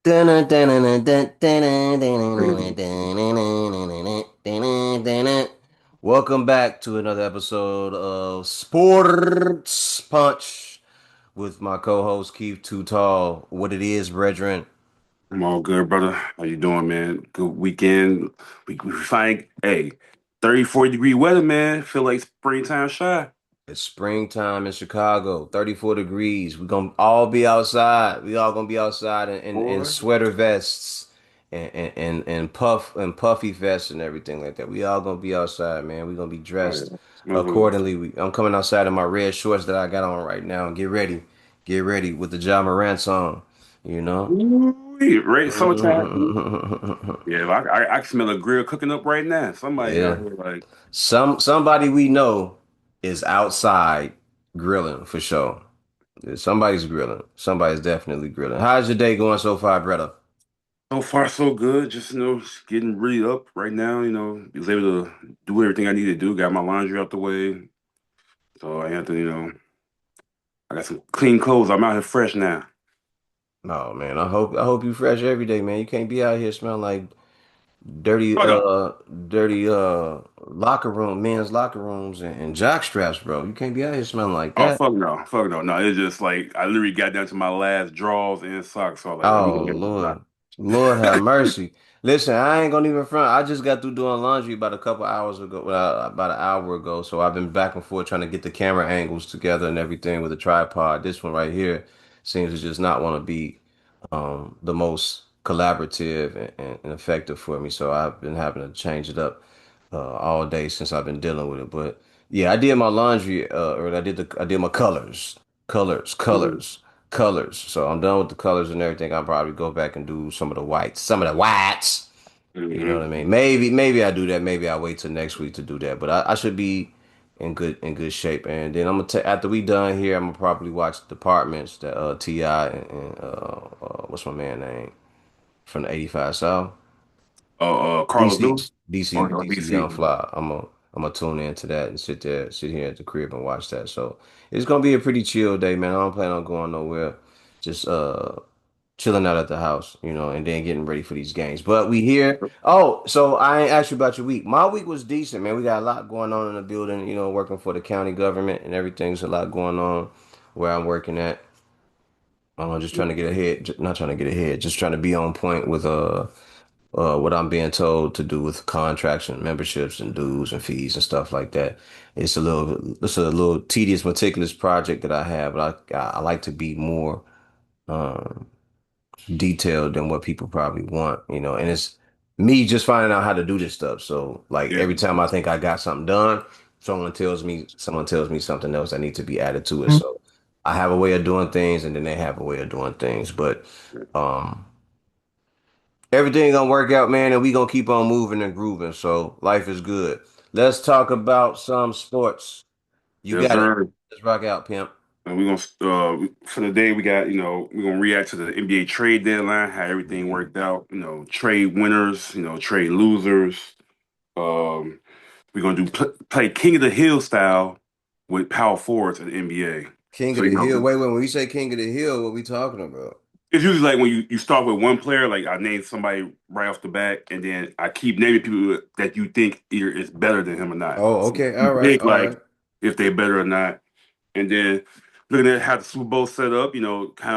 Welcome back to another episode of Sports Punch with my co-host Keeftootall. What it is, brethren? I'm all good, brother. How you doing, man? Good weekend. We find 30, 40-degree weather, man. Feel like springtime shy. It's springtime in Chicago, 34 degrees. We're gonna all be outside. We all gonna be outside in Boy. sweater vests and puffy vests and everything like that. We all gonna be outside, man. We're gonna be Oh dressed yeah. accordingly. I'm coming outside in my red shorts that I got on right now and get ready. Get ready with the Ja Morant song, you know? Ooh, right, summertime. Yeah, I can smell a grill cooking up right now. Somebody out Yeah. here like, Somebody we know is outside grilling for sure. Yeah, somebody's grilling. Somebody's definitely grilling. How's your day going so far, brother? so far so good. Just just getting really up right now. Was able to do everything I need to do. Got my laundry out the way, so I have to. I got some clean clothes. I'm out here fresh now. Oh man, I hope you fresh every day, man. You can't be out here smelling like dirty Oh no. dirty locker room, men's locker rooms and jock straps, bro. You can't be out here smelling like Oh that. fuck no, fuck no, no. It's just like I literally got down to my last drawers and socks. So I was like, let me go Oh get this Lord, out. Lord have mercy. Listen, I ain't gonna even front. I just got through doing laundry about a couple hours ago, well, about an hour ago. So I've been back and forth trying to get the camera angles together and everything with the tripod. This one right here seems to just not want to be the most collaborative and effective for me. So I've been having to change it up all day since I've been dealing with it. But yeah, I did my laundry, or I did my colors, Mm-hmm. colors, colors. So I'm done with the colors and everything. I'll probably go back and do some of the whites. You know what I mean? Maybe I do that. Maybe I wait till next week to do that. But I should be in good shape. And then I'm gonna after we done here, I'm gonna probably watch Departments that Ti and what's my man name from the 85 South. Carlos DC, Lewis or DC DC. Young Fly. I'm gonna tune into that and sit here at the crib and watch that. So it's gonna be a pretty chill day, man. I don't plan on going nowhere. Just chilling out at the house, and then getting ready for these games. But we here. Oh, so I ain't asked you about your week. My week was decent, man. We got a lot going on in the building, working for the county government and everything's a lot going on where I'm working at. Just trying to get ahead, not trying to get ahead, just trying to be on point with what I'm being told to do with contracts and memberships and dues and fees and stuff like that. It's a little tedious, meticulous project that I have, but I like to be more um, detailed than what people probably want, and it's me just finding out how to do this stuff. So like Yeah. every time I think I got something done, someone tells me something else that needs to be added to it. So I have a way of doing things and then they have a way of doing things. But um everything gonna work out, man, and we gonna keep on moving and grooving. So life is good. Let's talk about some sports. You Yes, got it. sir. Let's rock out, pimp. And we're gonna for the day we got, we're gonna react to the NBA trade deadline, how everything Yeah. worked out, trade winners, trade losers. Um, we're gonna play King of the Hill style with power forwards in the NBA. King So of the Hill. Wait, when we say King of the Hill, what we talking about? it's usually like when you start with one player, like I name somebody right off the bat, and then I keep naming people that you think either is better than him or not. Oh, So okay. you All right. pick All like right. if they're better or not, and then looking at how the Super Bowl set up, kind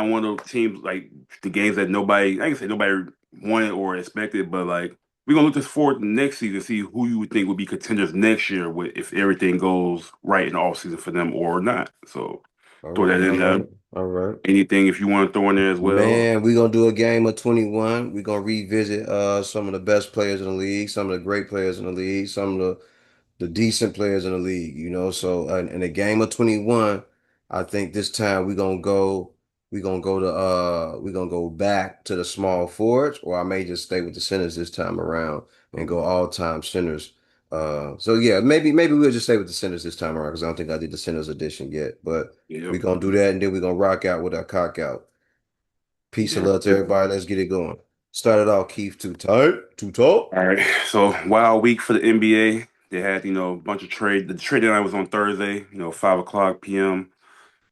of one of those teams like the games that nobody, I can say nobody wanted or expected, but like we're gonna look this forward to next season, see who you would think would be contenders next year with if everything goes right in the off season for them or not. So All throw right. that All in there. right. All right. Anything if you want to throw in there as well. Man, we're gonna do a game of 21. We're gonna revisit some of the best players in the league, some of the great players in the league, some of the decent players in the league. So in a game of 21, I think this time we're gonna go back to the small forwards, or I may just stay with the centers this time around and go all time centers. So yeah, maybe we'll just stay with the centers this time around because I don't think I did the centers edition yet. But we're Yep. gonna do that and then we're gonna rock out with our cock out. Peace and Yeah. love to everybody. Let's get it going. Started off Keith too tight, too tall. All right. So wild week for the NBA. They had, a bunch of trade. The trade deadline was on Thursday, 5 o'clock p.m.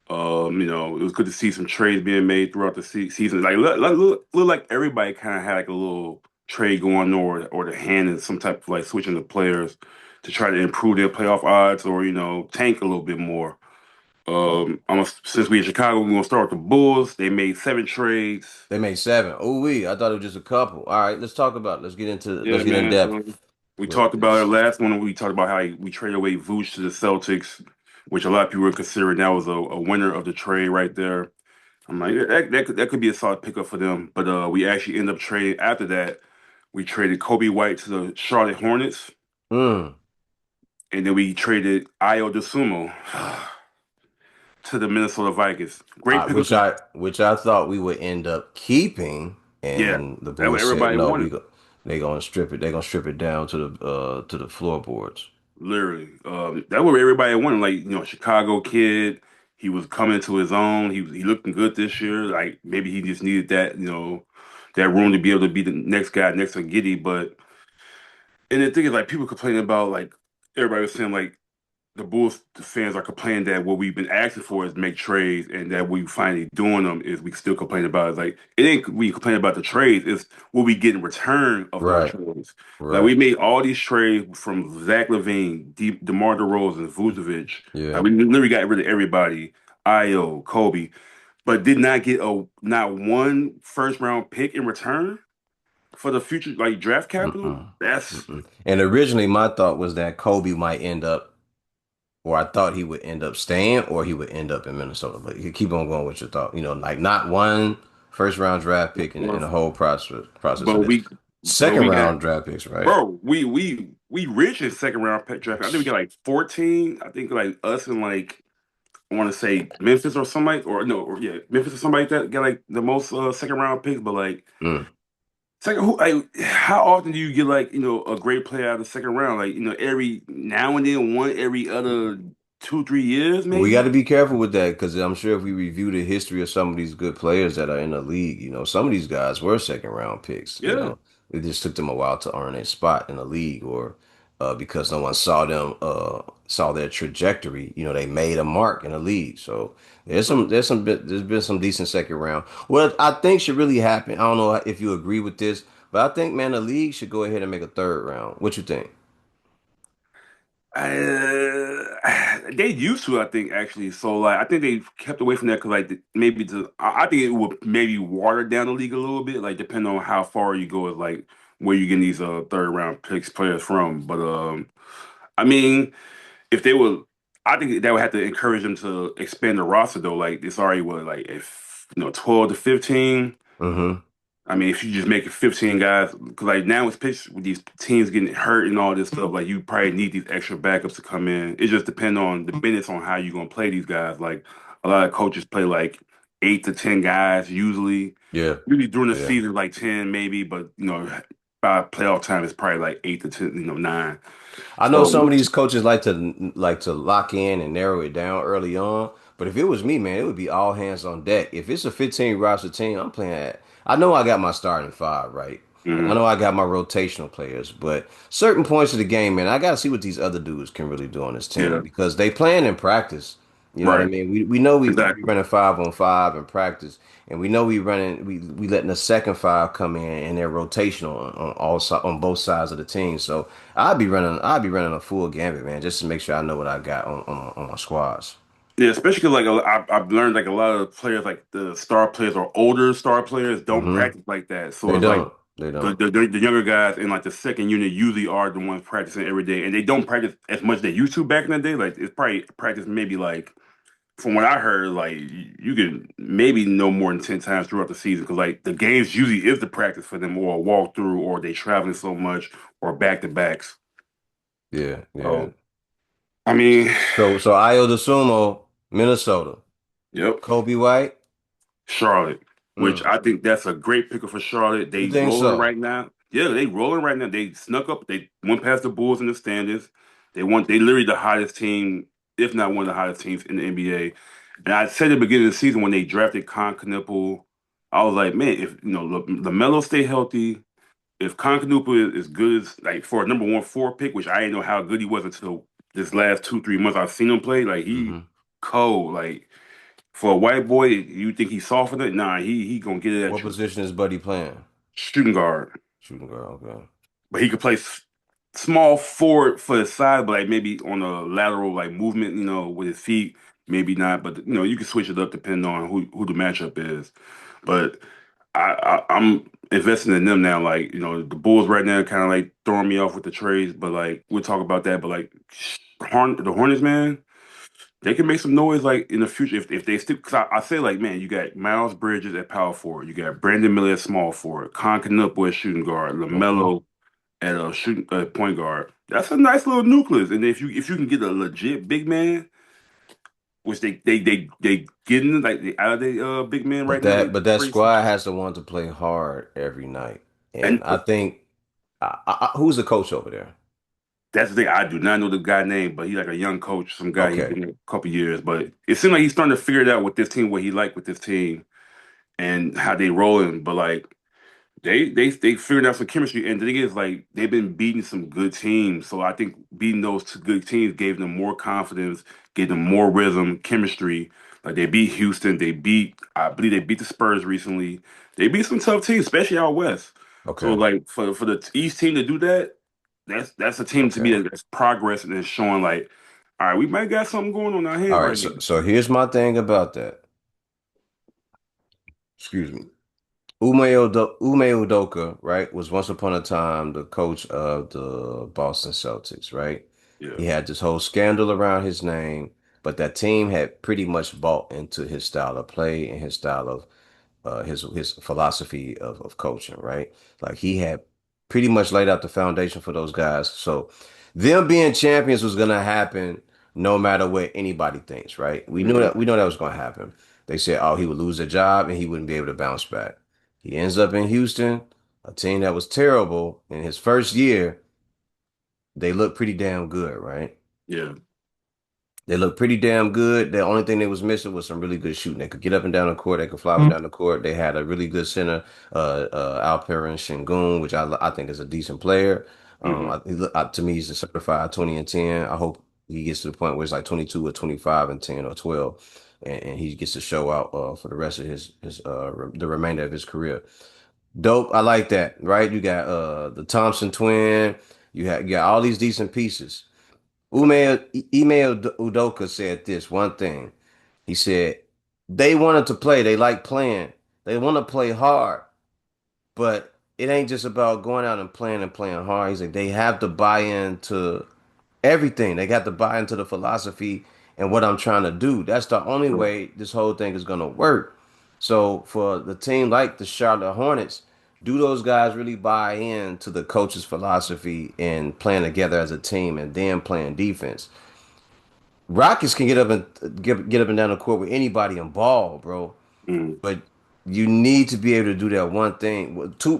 It was good to see some trades being made throughout the season. Like look like everybody kind of had like a little trade going on, or the hand in some type of like switching the players to try to improve their playoff odds, or tank a little bit more. Since we in Chicago, we're gonna start with the Bulls. They made 7 trades. They made seven. Oh, I thought it was just a couple. All right, let's talk about it. Yeah, Let's get in man. So depth we with talked about it this. last one. We talked about how we traded away Vooch to the Celtics, which a lot of people were considering that was a winner of the trade right there. I'm like, that could be a solid pickup for them. But we actually end up trading after that. We traded Kobe White to the Charlotte Hornets, Mm. and then we traded Io DeSumo to the Minnesota Vikings. Great pickup. Which I thought we would end up keeping, Yeah, and the that's what Bulls said everybody no. wanted. They gonna strip it. They gonna strip it down to the floorboards. Literally, that's what everybody wanted. Like, Chicago kid. He was coming to his own. He looking good this year. Like maybe he just needed that, that room to be able to be the next guy next to Giddy. But and the thing is, like, people complaining about, like, everybody was saying like the Bulls fans are complaining that what we've been asking for is make trades, and that we finally doing them is we still complain about it. It's like it ain't we complain about the trades, it's what we get in return of those Right, trades. Like right. we made all these trades from Zach LaVine, DeMar DeRozan, Vucevic. Like Yeah. we literally got rid of everybody, Io, Kobe, but did not get a not one first round pick in return for the future like draft capital. Mm-mm. That's Mm-mm. And originally, my thought was that Kobe might end up, or I thought he would end up staying, or he would end up in Minnesota. But you keep on going with your thought. Like not one first round draft pick in the whole process but of this. we but Second we got round draft picks, right? Bro, we rich in second round pick draft. I think we got like 14. I think like us and like I want to say Memphis or somebody or no, or yeah, Memphis or somebody like that got like the most second round picks. But like Mm. second, how often do you get like a great player out of the second round? Like every now and then, one every other 2 3 years We got to maybe. be careful with that because I'm sure if we review the history of some of these good players that are in the league, some of these guys were second round picks. Yeah, It just took them a while to earn a spot in the league, or because no one saw their trajectory. They made a mark in the league. So there's been some decent second round. What I think should really happen, I don't know if you agree with this, but I think man, the league should go ahead and make a third round. What you think? They used to, I think, actually. So, like, I think they kept away from that because, like, I think it would maybe water down the league a little bit, like, depending on how far you go, is like where you getting these third round picks players from. But I mean, if they were, I think that would have to encourage them to expand the roster though. Like, it's already what, like, if 12 to 15. Mm-hmm. I mean, if you just make it 15 guys, because like now it's pitched with these teams getting hurt and all this stuff, like you probably need these extra backups to come in. It just depends on the minutes on how you're gonna play these guys. Like a lot of coaches play like 8 to 10 guys usually. Yeah. Usually during the Yeah. season, like 10 maybe, but by playoff time, it's probably like 8 to 10, 9. I know some So of these coaches like to lock in and narrow it down early on. But if it was me, man, it would be all hands on deck. If it's a 15 roster team, I'm playing at. I know I got my starting five, right? And I mhm. know I got my rotational players, but certain points of the game, man, I gotta see what these other dudes can really do on this team Yeah, because they playing in practice. You know what I right, mean? We know we exactly. running 5-on-5 in practice, and we know we letting the second five come in and they're rotational on both sides of the team. So I'd be running a full gambit, man, just to make sure I know what I got on my squads. Yeah, especially because like I've learned like a lot of players, like the star players or older star players, don't Hmm. practice like that. So They it's like don't. They the, don't. the the younger guys in like the second unit usually are the ones practicing every day, and they don't practice as much as they used to back in the day. Like it's probably practice maybe like from what I heard, like you can maybe no more than 10 times throughout the season because like the games usually is the practice for them or a walkthrough or they traveling so much or back to backs. Yeah, yeah. So I mean, So Io DeSumo, Minnesota. yep. Kobe White. Charlotte, which Mm. I think that's a great picker for Charlotte. You They think rolling so? right now. Yeah, they rolling right now. They snuck up. They went past the Bulls in the standings. They literally the hottest team, if not one of the hottest teams in the NBA. And I said at the beginning of the season when they drafted Con Knuppel, I was like, man, if LaMelo stay healthy, if Con Knuppel is good as like for a number 1 4 pick, which I didn't know how good he was until this last 2 3 months I've seen him play, like he Hmm. cold. Like For a white boy, you think he's softened it? Nah, he gonna get it What at you. position is Buddy playing? Shooting guard, Shooting guard. Okay. but he could play small forward for his side, but like maybe on a lateral like movement, with his feet, maybe not. But you can switch it up depending on who the matchup is. But I'm investing in them now. Like, the Bulls right now kind of like throwing me off with the trades, but like we'll talk about that. But like the Hornets, man, they can make some noise like in the future if they stick. Cause I say like, man, you got Miles Bridges at power forward, you got Brandon Miller at small forward, Con Canupa at shooting guard, Okay. LaMelo at a shooting point guard. That's a nice little nucleus. And if you can get a legit big man, which they getting like they out of the big man But right now, they that free. squad has to want to play hard every night, and And I think who's the coach over there? that's the thing. I do not know the guy name, but he's like a young coach, some guy. He's Okay. been there a couple years, but it seems like he's starting to figure it out with this team, what he like with this team and how they rolling. But like they figured out some chemistry, and the thing is like they've been beating some good teams. So I think beating those two good teams gave them more confidence, gave them more rhythm, chemistry. Like they beat Houston, I believe they beat the Spurs recently. They beat some tough teams, especially out west. So Okay. like for the East team to do that, that's a team to me Okay. that's progress and is showing like, all right, we might got something going on out here All right. right So now. here's my thing about that. Excuse me. Ume Udoka, right, was once upon a time the coach of the Boston Celtics, right? Yeah, He had this whole scandal around his name, but that team had pretty much bought into his style of play and his style of his philosophy of coaching, right? Like he had pretty much laid out the foundation for those guys. So them being champions was gonna happen no matter what anybody thinks, right? hmm We know that was gonna happen. They said, oh, he would lose a job and he wouldn't be able to bounce back. He ends up in Houston, a team that was terrible in his first year. They looked pretty damn good, right? yeah, They looked pretty damn good. The only thing they was missing was some really good shooting. They could get up and down the court. They could fly up and down the court. They had a really good center, Alperen Şengün, which I think is a decent player. hmm To me, he's a certified 20 and 10. I hope he gets to the point where it's like 22 or 25 and 10 or 12, and he gets to show out for the rest of the remainder of his career. Dope. I like that. Right? You got the Thompson twin. You got all these decent pieces. Ime Udoka said this one thing. He said they wanted to play. They like playing. They want to play hard, but it ain't just about going out and playing hard. He's like they have to buy into everything. They got to buy into the philosophy and what I'm trying to do. That's the only way this whole thing is gonna work. So for the team like the Charlotte Hornets, do those guys really buy into the coach's philosophy and playing together as a team and then playing defense? Rockets can get up and down the court with anybody and ball, bro. hmm But you need to be able to do that one thing.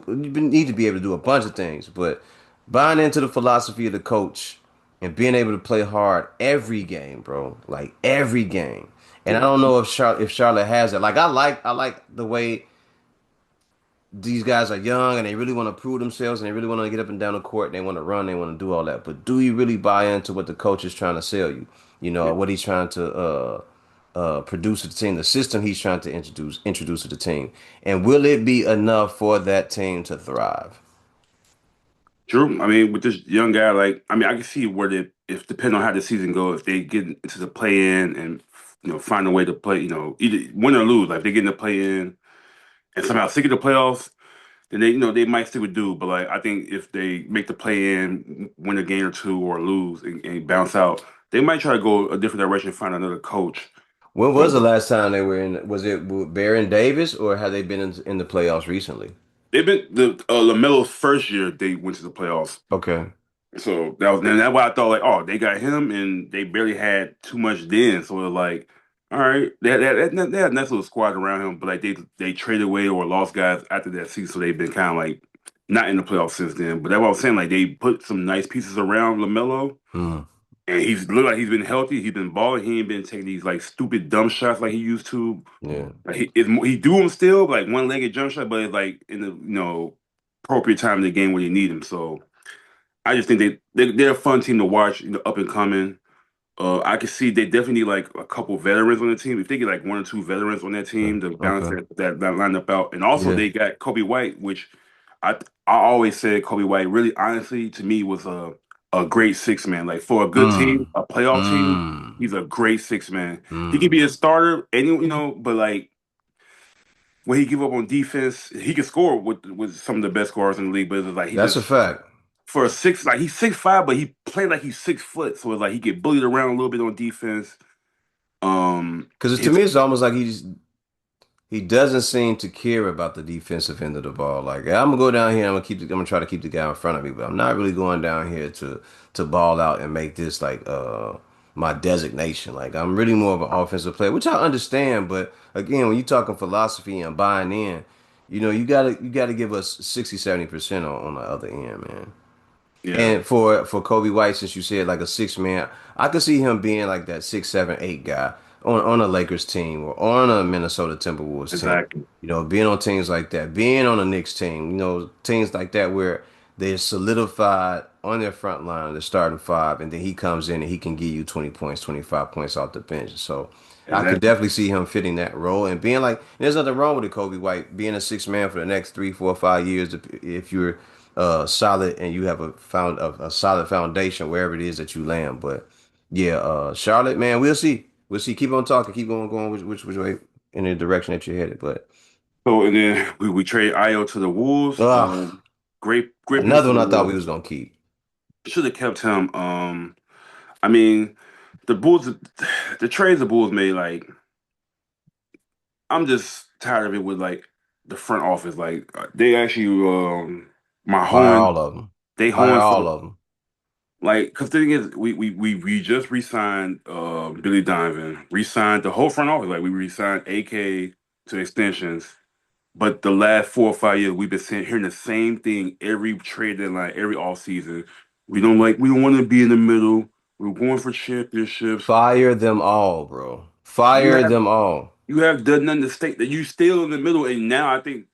You need to be able to do a bunch of things. But buying into the philosophy of the coach and being able to play hard every game, bro. Like every game. And I yeah. don't know if Charlotte has it. Like I like the way these guys are young and they really want to prove themselves and they really want to get up and down the court and they want to run, they want to do all that. But do you really buy into what the coach is trying to sell you? You know, Yeah. what he's trying to produce to the team, the system he's trying to introduce to the team. And will it be enough for that team to thrive? True. I mean, with this young guy, like, I mean, I can see where if depending on how the season goes, if they get into the play in and find a way to play, either win or lose, like if they get in the play in and somehow stick in the playoffs, then they might stick with dude. But like, I think if they make the play in, win a game or two, or lose and bounce out, they might try to go a different direction, find another coach. When But was the last time they were in? Was it with Baron Davis or have they been in the playoffs recently? they've been the LaMelo's first year they went to the playoffs. Okay. So that's why I thought like, oh, they got him, and they barely had too much then. So it was like, all right, they had a nice little squad around him, but like they traded away or lost guys after that season, so they've been kind of like not in the playoffs since then. But that's what I was saying, like they put some nice pieces around LaMelo, Hmm. and he's looked like he's been healthy, he's been balling, he ain't been taking these like stupid dumb shots like he used to. Yeah. Like he do them still, like one-legged jump shot, but it's like in the appropriate time in the game where you need him. So. I just think they're a fun team to watch, up and coming. I can see they definitely need like a couple veterans on the team. If they get like one or two veterans on that team to balance Okay. that lineup out, and also Yeah. they got Kobe White, which I I always said Kobe White really honestly to me was a great six man. Like for a good team, Mm. a playoff team, Mm. he's a great six man. He can be Mm. a starter, any but like when he give up on defense, he can score with some of the best scorers in the league. But it's like he That's a just fact. for a six, like he's 6'5", but he played like he's 6 foot. So it's like he get bullied around a little bit on defense. Because to His me, it's almost like he doesn't seem to care about the defensive end of the ball. Like I'm gonna go down here, I'm gonna try to keep the guy in front of me, but I'm not really going down here to ball out and make this like my designation. Like I'm really more of an offensive player, which I understand. But again, when you're talking philosophy and buying in, you gotta give us 60, 70% on the other end, man. yeah, And for Kobe White, since you said like a six man, I could see him being like that 6, 7, 8 guy on a Lakers team or on a Minnesota Timberwolves team. exactly, You know, being on teams like that, being on a Knicks team, teams like that where they're solidified on their front line, the starting five, and then he comes in and he can give you 20 points, 25 points off the bench. So I could exactly. definitely see him fitting that role and being like, there's nothing wrong with it, Kobe White, being a six man for the next 3, 4, 5 years if you're solid and you have a solid foundation wherever it is that you land. But yeah, Charlotte, man, we'll see. We'll see. Keep on talking. Keep going which way in the direction that you're headed. But So and then we trade Io to the Wolves. ugh, Great pickup another for one the I thought we Wolves. was gonna keep. Should have kept him. I mean, the Bulls, the trades the Bulls made, like I'm just tired of it with like the front office. Like they actually, my Fire hoeing, all of them. they Fire hoeing for all the of them. like. Because the thing is, we just re-signed Billy Donovan, re-signed the whole front office. Like we re-signed AK to extensions. But the last 4 or 5 years, we've been hearing the same thing every trade deadline, every off season. We don't want to be in the middle. We're going for championships. Fire them all, bro. You Fire have them all. you have done nothing to state that you still in the middle. And now I think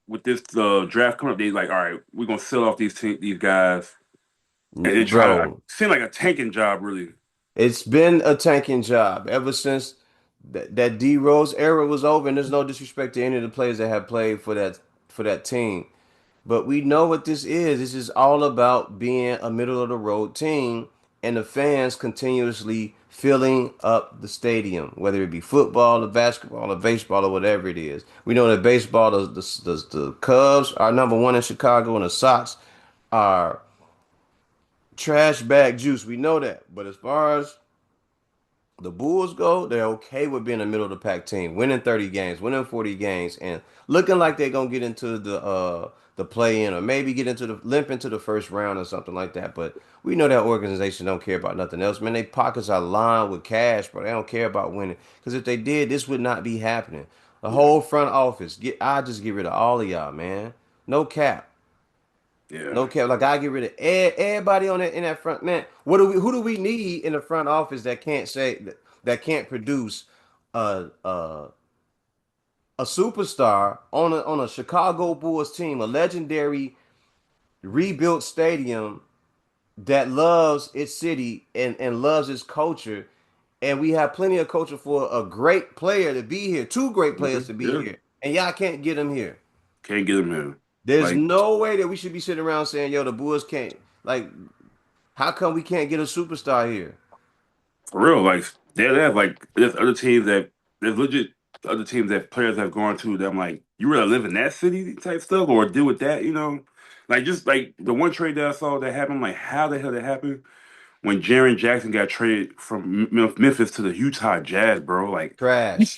with this draft coming up, they like, all right, we're gonna sell off these guys and then try to like, Bro, seem like a tanking job, really. it's been a tanking job ever since that D Rose era was over, and there's no disrespect to any of the players that have played for that team. But we know what this is. This is all about being a middle of the road team and the fans continuously filling up the stadium, whether it be football or basketball or baseball or whatever it is. We know that baseball, the Cubs are number one in Chicago, and the Sox are trash bag juice. We know that. But as far as the Bulls go, they're okay with being a middle of the pack team, winning 30 games, winning 40 games, and looking like they're gonna get into the play in or maybe get into the limp into the first round or something like that. But we know that organization don't care about nothing else. Man, they pockets are lined with cash, but they don't care about winning. Because if they did, this would not be happening. The Yeah, whole front office, I just get rid of all of y'all, man. No cap. yeah. No cap. Like I get rid of everybody on that in that front man. Who do we need in the front office that can't that can't produce a a superstar on a Chicago Bulls team, a legendary rebuilt stadium that loves its city and loves its culture. And we have plenty of culture for a great player to be here, two great players to be Yeah. here. And y'all can't get them here. Can't get him here. There's Like no way that we should be sitting around saying, yo, the Bulls can't like how come we can't get a superstar here? for real, like they have like there's other teams that there's legit other teams that players have gone to that I'm like, you rather live in that city type stuff or deal with that, you know? Like just like the one trade that I saw that happened, I'm like, how the hell that happened? When Jaren Jackson got traded from Memphis to the Utah Jazz, bro. Like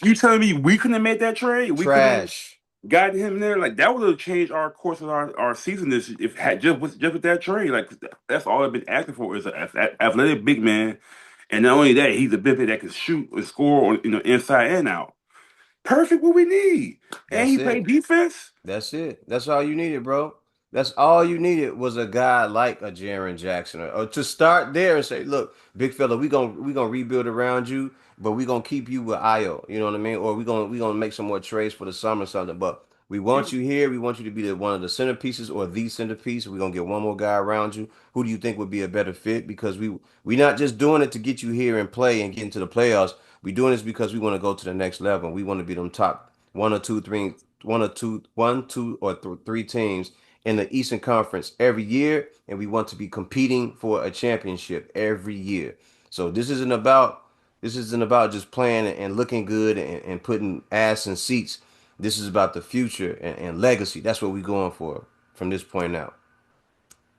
you Trash. telling me we couldn't have made that trade? We couldn't have Trash. gotten him there? Like that would have changed our course of our season this if had just with that trade. Like that's all I've been asking for is an athletic big man. And not only that, he's a big man that can shoot and score on inside and out. Perfect what we need. And That's he played it. defense. That's it. That's all you needed, bro. That's all you needed was a guy like a Jaren Jackson or to start there and say, look, big fella, we gonna rebuild around you, but we gonna keep you with Io. You know what I mean? Or we gonna make some more trades for the summer or something. But We want you here. We want you to be one of the centerpieces or the centerpiece. We're gonna get one more guy around you. Who do you think would be a better fit? Because we not just doing it to get you here and play and get into the playoffs. We doing this because we want to go to the next level. We want to be them top one or two, three, one or two, one, two or three teams in the Eastern Conference every year, and we want to be competing for a championship every year. So this isn't about just playing and looking good and putting ass in seats. This is about the future and legacy. That's what we're going for from this point out.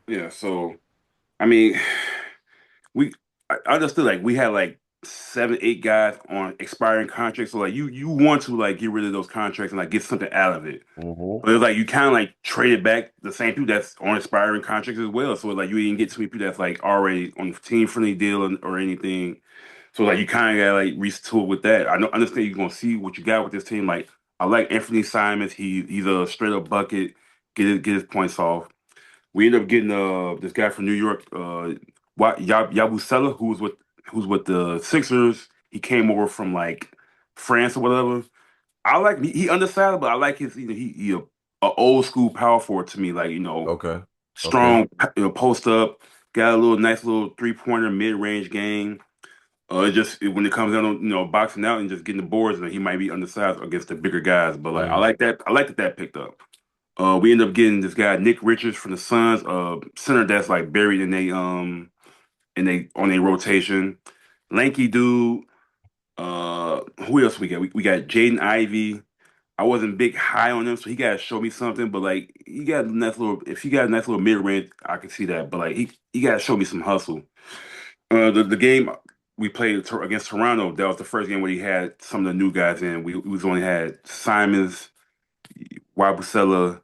Yeah. So I mean, we I understood like we had like 7, 8 guys on expiring contracts. So like you want to like get rid of those contracts and like get something out of it. Hmm. But it's like you kind of like traded back the same people that's on expiring contracts as well. So like you didn't get too many people that's like already on the team friendly deal or anything. So like you kind of got like retool with that. I know understand you're gonna see what you got with this team. Like I like Anthony Simons. He's a straight up bucket. Get his points off. We ended up getting this guy from New York, Yabusele, who's with the Sixers. He came over from like France or whatever. I like he undersized, but I like his a old school power forward to me. Like Okay. Okay. strong, post up, got a little nice little 3-pointer mid range game. When it comes down to boxing out and just getting the boards, he might be undersized against the bigger guys. But like I Hmm. like that. I like that picked up. We end up getting this guy Nick Richards from the Suns, center that's like buried in they on a rotation. Lanky dude. Who else we got? We got Jaden Ivey. I wasn't big high on him, so he gotta show me something. But like he got a nice little if he got a nice little mid range, I can see that. But like he gotta show me some hustle. The game we played against Toronto, that was the first game where he had some of the new guys in. We was only had Simons, Wabusela,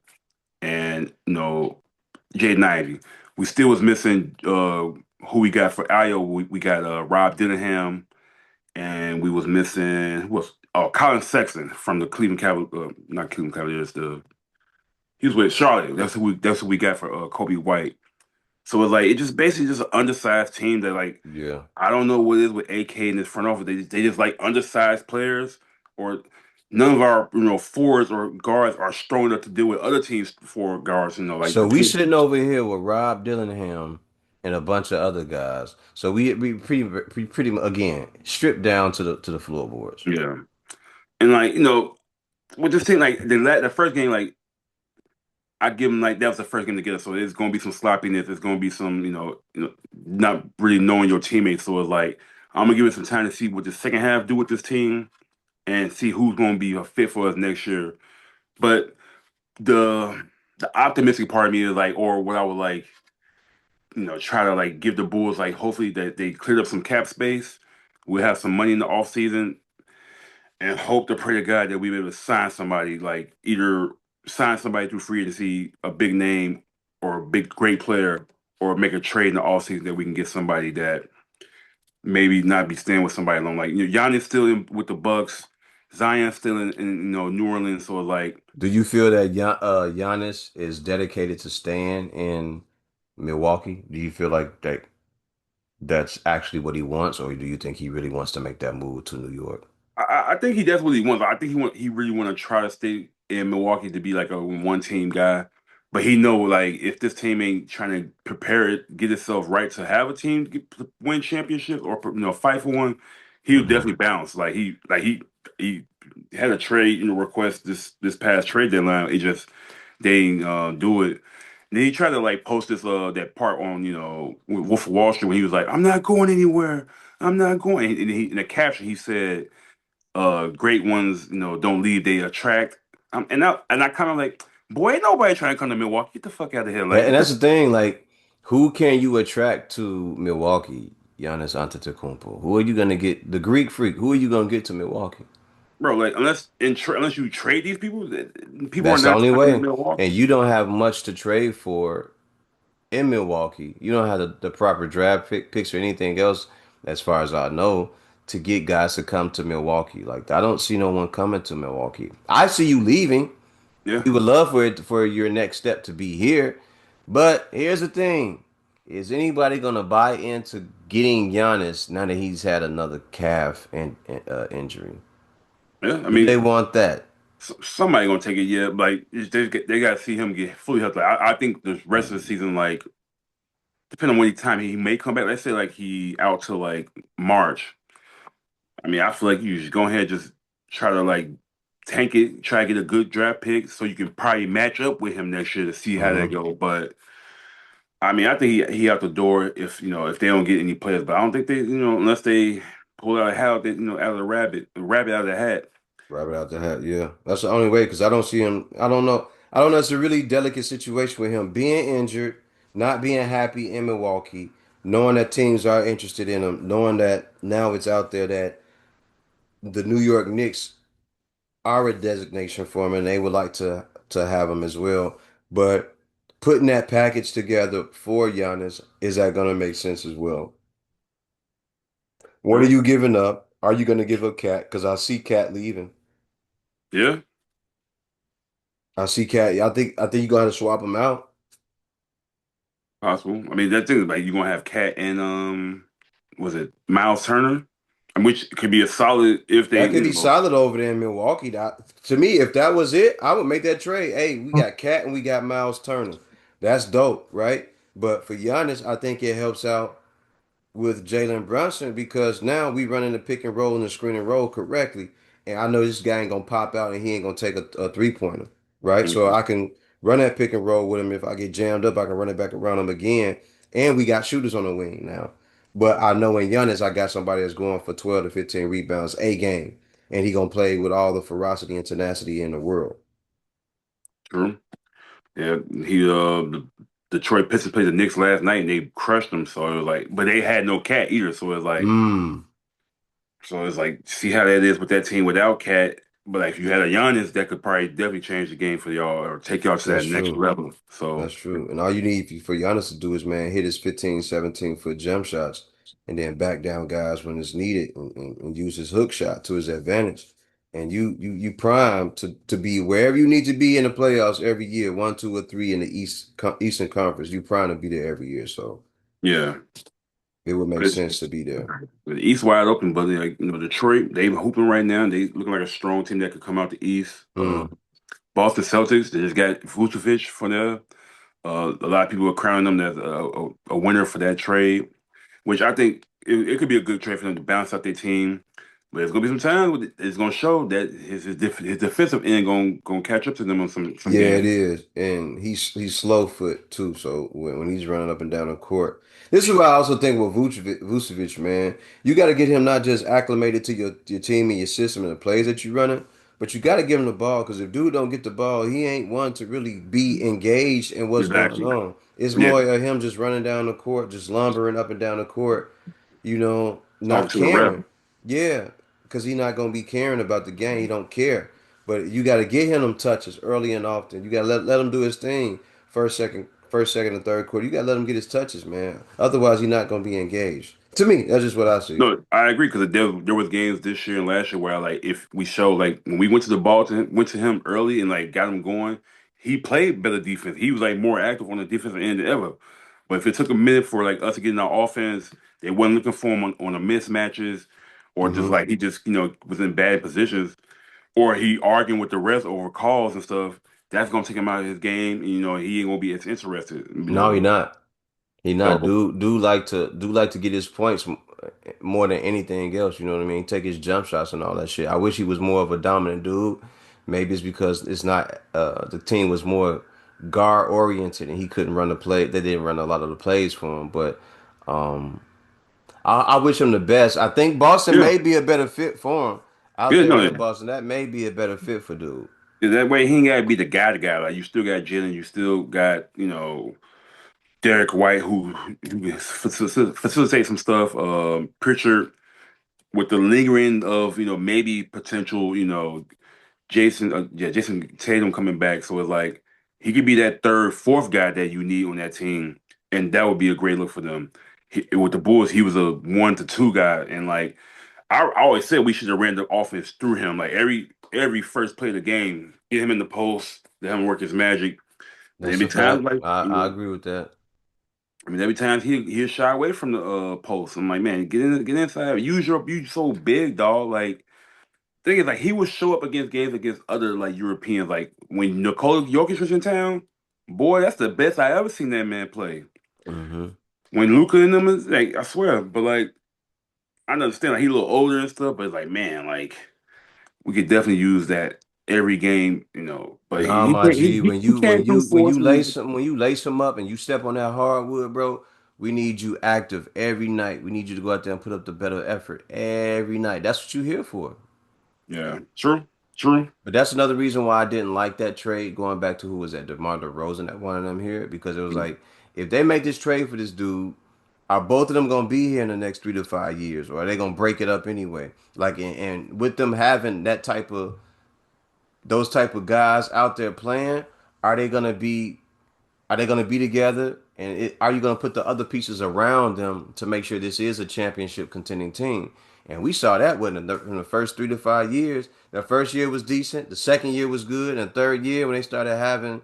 and Jaden Ivey. We still was missing who we got for Ayo. We got Rob Dillingham, and we was missing who was Colin Sexton from the Cleveland Cavaliers, not Cleveland Cavaliers. He was with Charlotte. That's who we got for Kobe White. So it's like it just basically just an undersized team that like Yeah. I don't know what it is with AK in this front office. They just like undersized players, or none of our forwards or guards are strong enough to deal with other teams for guards. Like So the we team. sitting over here with Rob Dillingham and a bunch of other guys. So we pretty again stripped down to the floorboards. Yeah, and like with this team, like the first game, like I give them like that was the first game to get us, so there's gonna be some sloppiness. There's gonna be some not really knowing your teammates. So it's like I'm gonna give it some time to see what the second half do with this team and see who's gonna be a fit for us next year. But the the optimistic part of me is like, or what I would like, try to like give the Bulls like hopefully that they cleared up some cap space. We'll have some money in the off season and hope to pray to God that we be able to sign somebody, like either sign somebody through free agency, a big name or a big great player, or make a trade in the offseason that we can get somebody that maybe not be staying with somebody alone. Like Giannis still with the Bucks, Zion still in New Orleans, so like Do you feel that Giannis is dedicated to staying in Milwaukee? Do you feel like that's actually what he wants, or do you think he really wants to make that move to New York? I think he does what he wants. I think he really want to try to stay in Milwaukee to be like a one team guy. But he know like if this team ain't trying to prepare it, get itself right to have a team win championships or fight for one, he'll Hmm. definitely bounce. He had a trade request this past trade deadline. It just they didn't do it. And then he tried to like post this that part on Wolf of Wall Street when he was like, "I'm not going anywhere. I'm not going." And in the caption he said great ones, don't leave, they attract. And I kind of like, boy, ain't nobody trying to come to Milwaukee. Get the fuck out of here. And Like, and that's the thing, like, who can you attract to Milwaukee? Giannis Antetokounmpo. Who are you gonna get? The Greek Freak. Who are you gonna get to Milwaukee? bro, like unless you trade these people, people are That's the not only trying to leave way. And Milwaukee. you don't have much to trade for in Milwaukee. You don't have the proper picks or anything else, as far as I know, to get guys to come to Milwaukee. Like I don't see no one coming to Milwaukee. I see you leaving. Yeah, You would love for your next step to be here. But here's the thing. Is anybody gonna buy into getting Giannis now that he's had another calf injury? yeah. I Do they mean, want that? somebody gonna take it. Yeah, like they got to see him get fully healthy. I think the rest of the season, like depending on when time he may come back. Let's say like he out till like March. I mean, I feel like you just go ahead and just try to like tank it, try to get a good draft pick so you can probably match up with him next year to see how that Hmm. go. But I mean, I think he out the door if if they don't get any players. But I don't think they unless they pull out a hat out of the rabbit out of the hat. Rabbit out the hat, yeah. That's the only way because I don't see him. I don't know. I don't know. It's a really delicate situation with him being injured, not being happy in Milwaukee, knowing that teams are interested in him, knowing that now it's out there that the New York Knicks are a designation for him and they would like to have him as well. But putting that package together for Giannis, is that going to make sense as well? What are True. you giving up? Are you going to give up Cat? Because I see Cat leaving. Yeah, I see Cat. I think you're going to swap him out. possible. I mean, that thing is like you're gonna have Cat and was it Miles Turner, which could be a solid if they That could be solid over there in Milwaukee. To me, if that was it, I would make that trade. Hey, we got Cat and we got Miles Turner. That's dope, right? But for Giannis, I think it helps out with Jalen Brunson because now we running the pick and roll and the screen and roll correctly. And I know this guy ain't gonna pop out and he ain't gonna take a 3-pointer, right? So Mhm. I can run that pick and roll with him. If I get jammed up, I can run it back around him again. And we got shooters on the wing now. But I know in Giannis, I got somebody that's going for 12 to 15 rebounds a game. And he gonna play with all the ferocity and tenacity in the world. True. Yeah, the Detroit Pistons played the Knicks last night and they crushed them. So it was like, but they had no Cat either. Mm, So it's like, see how that is with that team without Cat. But like, if you had a Giannis, that could probably definitely change the game for y'all or take y'all to that's that next true. level. So That's true. And all you need for Giannis to do is, man, hit his 15, 17-foot jump shots and then back down guys when it's needed and use his hook shot to his advantage. And you prime to be wherever you need to be in the playoffs every year, one, two, or three in the Eastern Conference. You prime to be there every year. So yeah, it would but make it's sense to be there. the East wide open. But like Detroit, they hooping right now. They looking like a strong team that could come out the East. Mm. Boston Celtics, they just got Vucevic for there. A lot of people are crowning them as a winner for that trade, which I think it could be a good trade for them to bounce out their team. But it's gonna be some time. It's gonna show that his defensive end gonna catch up to them on some Yeah, it games. is, and he's slow foot too. So when he's running up and down the court, this is why I also think with Vucevic, man, you got to get him not just acclimated to your team and your system and the plays that you running, but you got to give him the ball because if dude don't get the ball, he ain't one to really be engaged in what's going Exactly. on. It's Yeah. more of him just running down the court, just lumbering up and down the court, Talking not to the ref. caring. Yeah, because he's not gonna be caring about the game. He don't care. But you got to get him them touches early and often. You got to let him do his thing first, second, and third quarter. You got to let him get his touches, man. Otherwise, he's not gonna be engaged. To me, that's just what I see. No, I agree because there was games this year and last year where like if we show like when we went to him early and like got him going, he played better defense. He was like more active on the defensive end than ever. But if it took a minute for like us to get in our offense, they wasn't looking for him on the mismatches, or just Hmm. like he just was in bad positions, or he arguing with the refs over calls and stuff. That's gonna take him out of his game. And, he ain't gonna be as interested. No, he not. He not. So Do like to get his points more than anything else. You know what I mean? Take his jump shots and all that shit. I wish he was more of a dominant dude. Maybe it's because it's not. The team was more guard oriented and he couldn't run the play. They didn't run a lot of the plays for him. But um, I wish him the best. I think Boston yeah, may be a better fit for him out yeah, there no. in Boston. That may be a better fit for dude. Yeah, that way he ain't gotta be the guy to guy. Like you still got Jalen, you still got, Derek White who can facilitate some stuff. Pritchard with the lingering of, maybe potential, Jason Tatum coming back. So it's like he could be that third, fourth guy that you need on that team. And that would be a great look for them. With the Bulls, he was a 1 to 2 guy. And like I always said we should have ran the offense through him. Like every first play of the game, get him in the post, let him work his magic. But That's every a time, fact. like I agree with that. I mean, every time he shy away from the post. I'm like, man, get inside. Use you so big, dog. Like thing is, like, he would show up against games against other like Europeans. Like when Nikola Jokic was in town, boy, that's the best I ever seen that man play. Hmm. When Luca and them is like, I swear, but like I understand like he's a little older and stuff, but it's like man, like we could definitely use that every game, you know. But Nah, he my can't G, he can't do force me. when you lace him up and you step on that hardwood, bro, we need you active every night. We need you to go out there and put up the better effort every night. That's what you're here for. Yeah, true, true. But that's another reason why I didn't like that trade. Going back to who was that, DeMar DeRozan, that one of them here, because it was like, if they make this trade for this dude, are both of them gonna be here in the next 3 to 5 years, or are they gonna break it up anyway? Like, and with them having that type of those type of guys out there playing, are they gonna be are they gonna be together? And are you gonna put the other pieces around them to make sure this is a championship contending team? And we saw that in the first 3 to 5 years. The first year was decent. The second year was good. And the third year, when they started having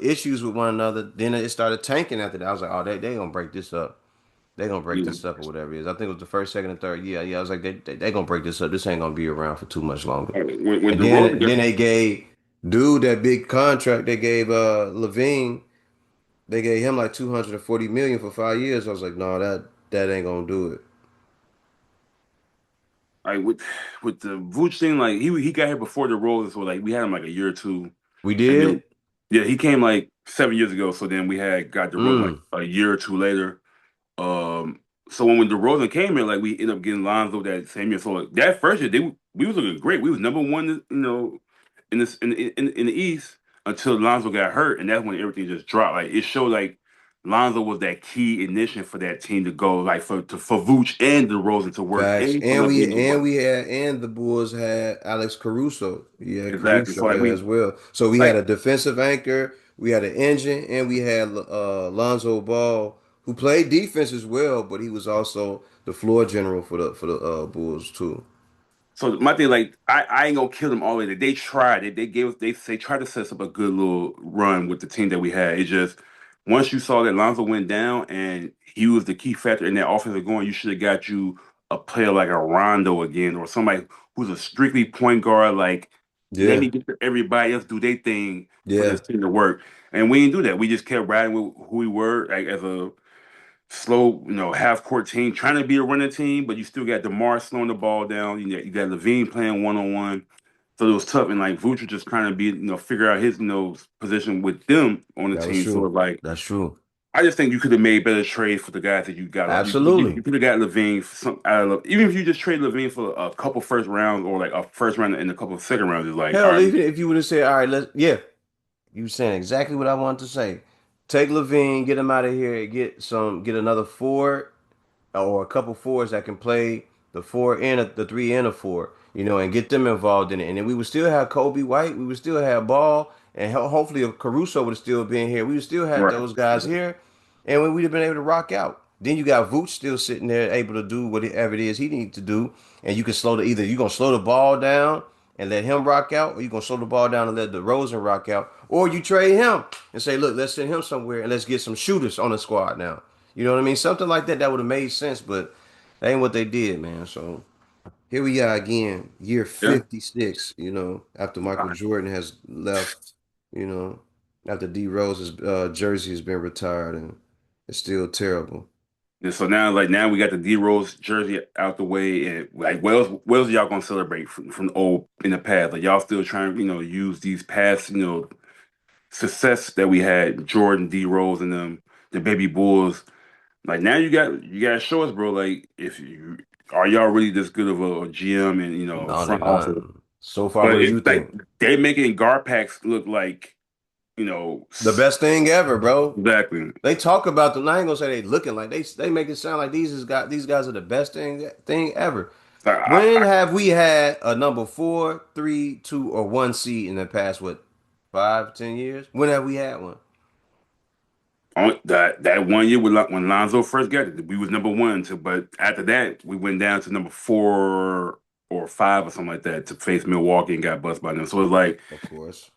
issues with one another, then it started tanking after that. I was like, oh, they gonna break this up. They gonna break Yeah. this up or whatever it is. I think it was the first, second, and third year. Yeah, I was like, they gonna break this up. This ain't gonna be around for too much longer. When And DeRozan got then they gave dude that big contract. They gave Levine. They gave him like 240 million for 5 years. I was like, no, that ain't gonna do it. like with the Vooch thing, like he got here before the Rollers, so like we had him like a year or two, We and then did. yeah, he came like 7 years ago. So then we had got the Rosen like Mm. a year or two later. Um, so when the Rosen came in, like we ended up getting Lonzo that same year. So like, that first year, we was looking great. We was number one, you know, in this in the East until Lonzo got hurt, and that's when everything just dropped. Like it showed like Lonzo was that key ignition for that team to go, like for Vooch and the Rosen to work, Facts. and for Levine to work. And the Bulls had Alex Caruso. He had Exactly. So Caruso like there we as well. So we had like a defensive anchor, we had an engine, and we had Lonzo Ball, who played defense as well, but he was also the floor general for the Bulls too. so my thing, like, I ain't gonna kill them all the way. They tried. They gave us they tried to set us up a good little run with the team that we had. It's just once you saw that Lonzo went down and he was the key factor in that offensive going, you should have got you a player like a Rondo again or somebody who's a strictly point guard. Like, let Yeah, me get everybody else do their thing for yeah. this team to work. And we didn't do that. We just kept riding with who we were, like as a slow, you know, half court team, trying to be a running team, but you still got DeMar slowing the ball down. You got Levine playing 1-on-1. So it was tough. And like Vucevic just trying to be, you know, figure out his, you know, position with them on the That was team. So true. it's like, That's true. I just think you could have made better trades for the guys that you got. Like Absolutely. you could have got Levine for some out of even if you just trade Levine for a couple first rounds or like a first round and a couple of second rounds, it's like, all Hell, right, even if you would have said, all right, yeah, you saying exactly what I wanted to say. Take Levine, get him out of here, get another four or a couple fours that can play the four and the three and a four, and get them involved in it. And then we would still have Kobe White, we would still have Ball, and hopefully if Caruso would have still been here, we would still have right. those guys here, and we'd have been able to rock out. Then you got Vooch still sitting there able to do whatever it is he needs to do, and you can either you're gonna slow the ball down and let him rock out, or you're gonna slow the ball down and let DeRozan rock out, or you trade him and say, look, let's send him somewhere and let's get some shooters on the squad now. You know what I mean? Something like that would have made sense, but that ain't what they did, man. So here we are again, year Yeah. 56, after Michael Jordan has left, you know, after D Rose's jersey has been retired, and it's still terrible. And so now, like now, we got the D Rose jersey out the way, and like, what else y'all gonna celebrate from the old in the past? Like y'all still trying, you know, use these past, you know, success that we had, Jordan, D Rose, and them, the baby Bulls. Like now, you got to show us, bro. Like if you are y'all really this good of a GM and you know No, they front not. office? So far, what But do it's you like think? they making Garpax look like you know The best thing ever, bro. exactly. They talk about them. I ain't gonna say they looking like they make it sound like these guys are the best thing ever. Like, When have we had a number four, three, two, or one seed in the past, what, 5, 10 years? When have we had one? that one year when Lonzo first got it, we was number one. But after that, we went down to number 4 or 5 or something like that to face Milwaukee and got bust by them. So it's like Of course.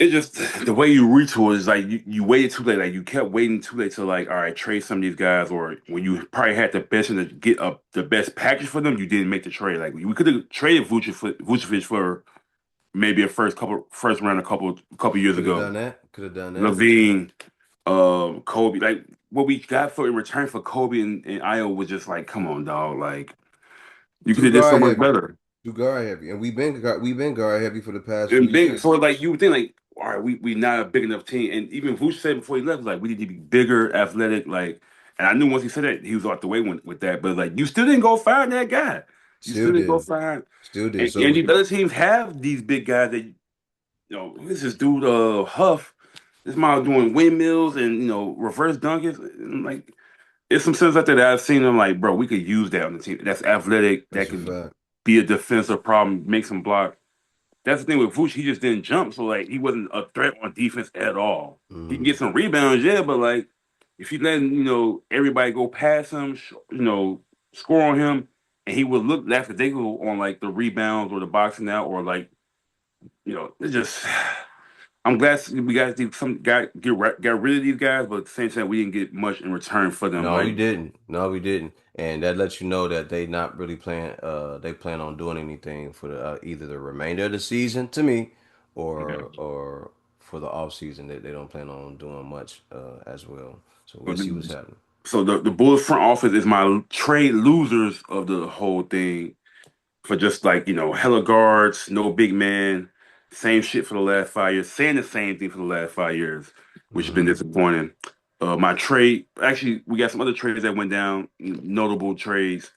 It's just the way you retool is like you waited too late. Like you kept waiting too late to like, all right, trade some of these guys, or when you probably had the best to get up the best package for them, you didn't make the trade. Like we could have traded Vucevic for maybe a first round a couple years Could have ago. done that. Could have done that. Levine, Kobe, like what we got for in return for Kobe and Io was just like, come on, dog. Like you could Too have did so guard much heavy. better. Too guard heavy, and we've been guard heavy for the past few And big, years. so like you would think like, all right, we not a big enough team. And even Vooch said before he left, like we need to be bigger, athletic, like. And I knew once he said that he was out the way with that. But like you still didn't go find that guy. You Still still didn't go didn't. find. Still didn't. And So these other teams have these big guys that this is dude Huff. This mile doing windmills and reverse dunkers. And, like it's some sense out there that I've seen them like, bro, we could use that on the team. That's athletic. That that's a could fact. be a defensive problem, make some block. That's the thing with Vooch. He just didn't jump, so like he wasn't a threat on defense at all. He can Hmm. get some rebounds, yeah, but like if you letting everybody go past him, score on him, and he would look lackadaisical on like the rebounds or the boxing out or like it's just. I'm glad we got some guy got rid of these guys, but at the same time we didn't get much in return for them. No, we Like didn't. No, we didn't. And that lets you know that they not really they plan on doing anything for either the remainder of the season to me or okay. or for the off season that they don't plan on doing much as well. So So we'll see what's the, happening. so the Bulls front office is my trade losers of the whole thing. For just like, hella guards, no big man, same shit for the last 5 years, saying the same thing for the last 5 years, which has been Hmm. disappointing. My trade, actually, we got some other trades that went down, notable trades.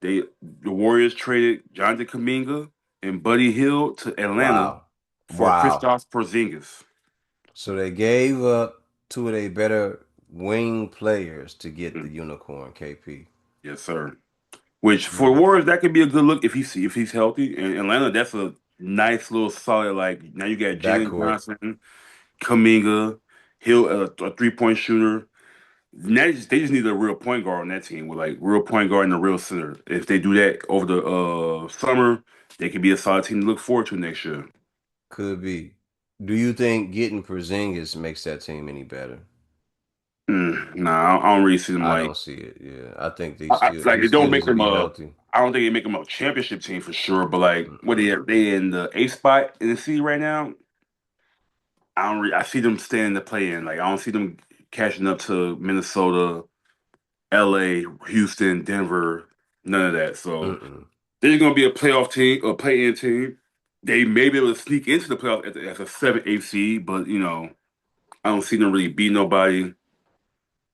The Warriors traded Jonathan Kuminga and Buddy Hield to Atlanta Wow. for Wow. Kristaps Porzingis. So they gave up two of their better wing players to get the Mm, unicorn KP. yes, sir. Which for Hmm. Warriors that could be a good look if he's healthy. And Atlanta, that's a nice little solid. Like now you got Jalen Backcourt Johnson, Kaminga, Hill, a 3-point shooter. Now they just need a real point guard on that team with like real point guard and a real center. If they do that over the summer, they could be a solid team to look forward to next year. could be. Do you think getting Porzingis makes that team any better? Nah, I don't really see them I like. don't see it. Yeah, I think Like he it don't still make needs to them be a. healthy. I don't think it make them a championship team for sure. But like, what Mm-mm. they in the eighth spot in the seed right now? I see them staying to play in. Like I don't see them catching up to Minnesota, LA, Houston, Denver, none of that. So Mm-mm. they're gonna be a playoff team, a play-in team. They may be able to sneak into the playoff as a 7, 8 seed, but I don't see them really beat nobody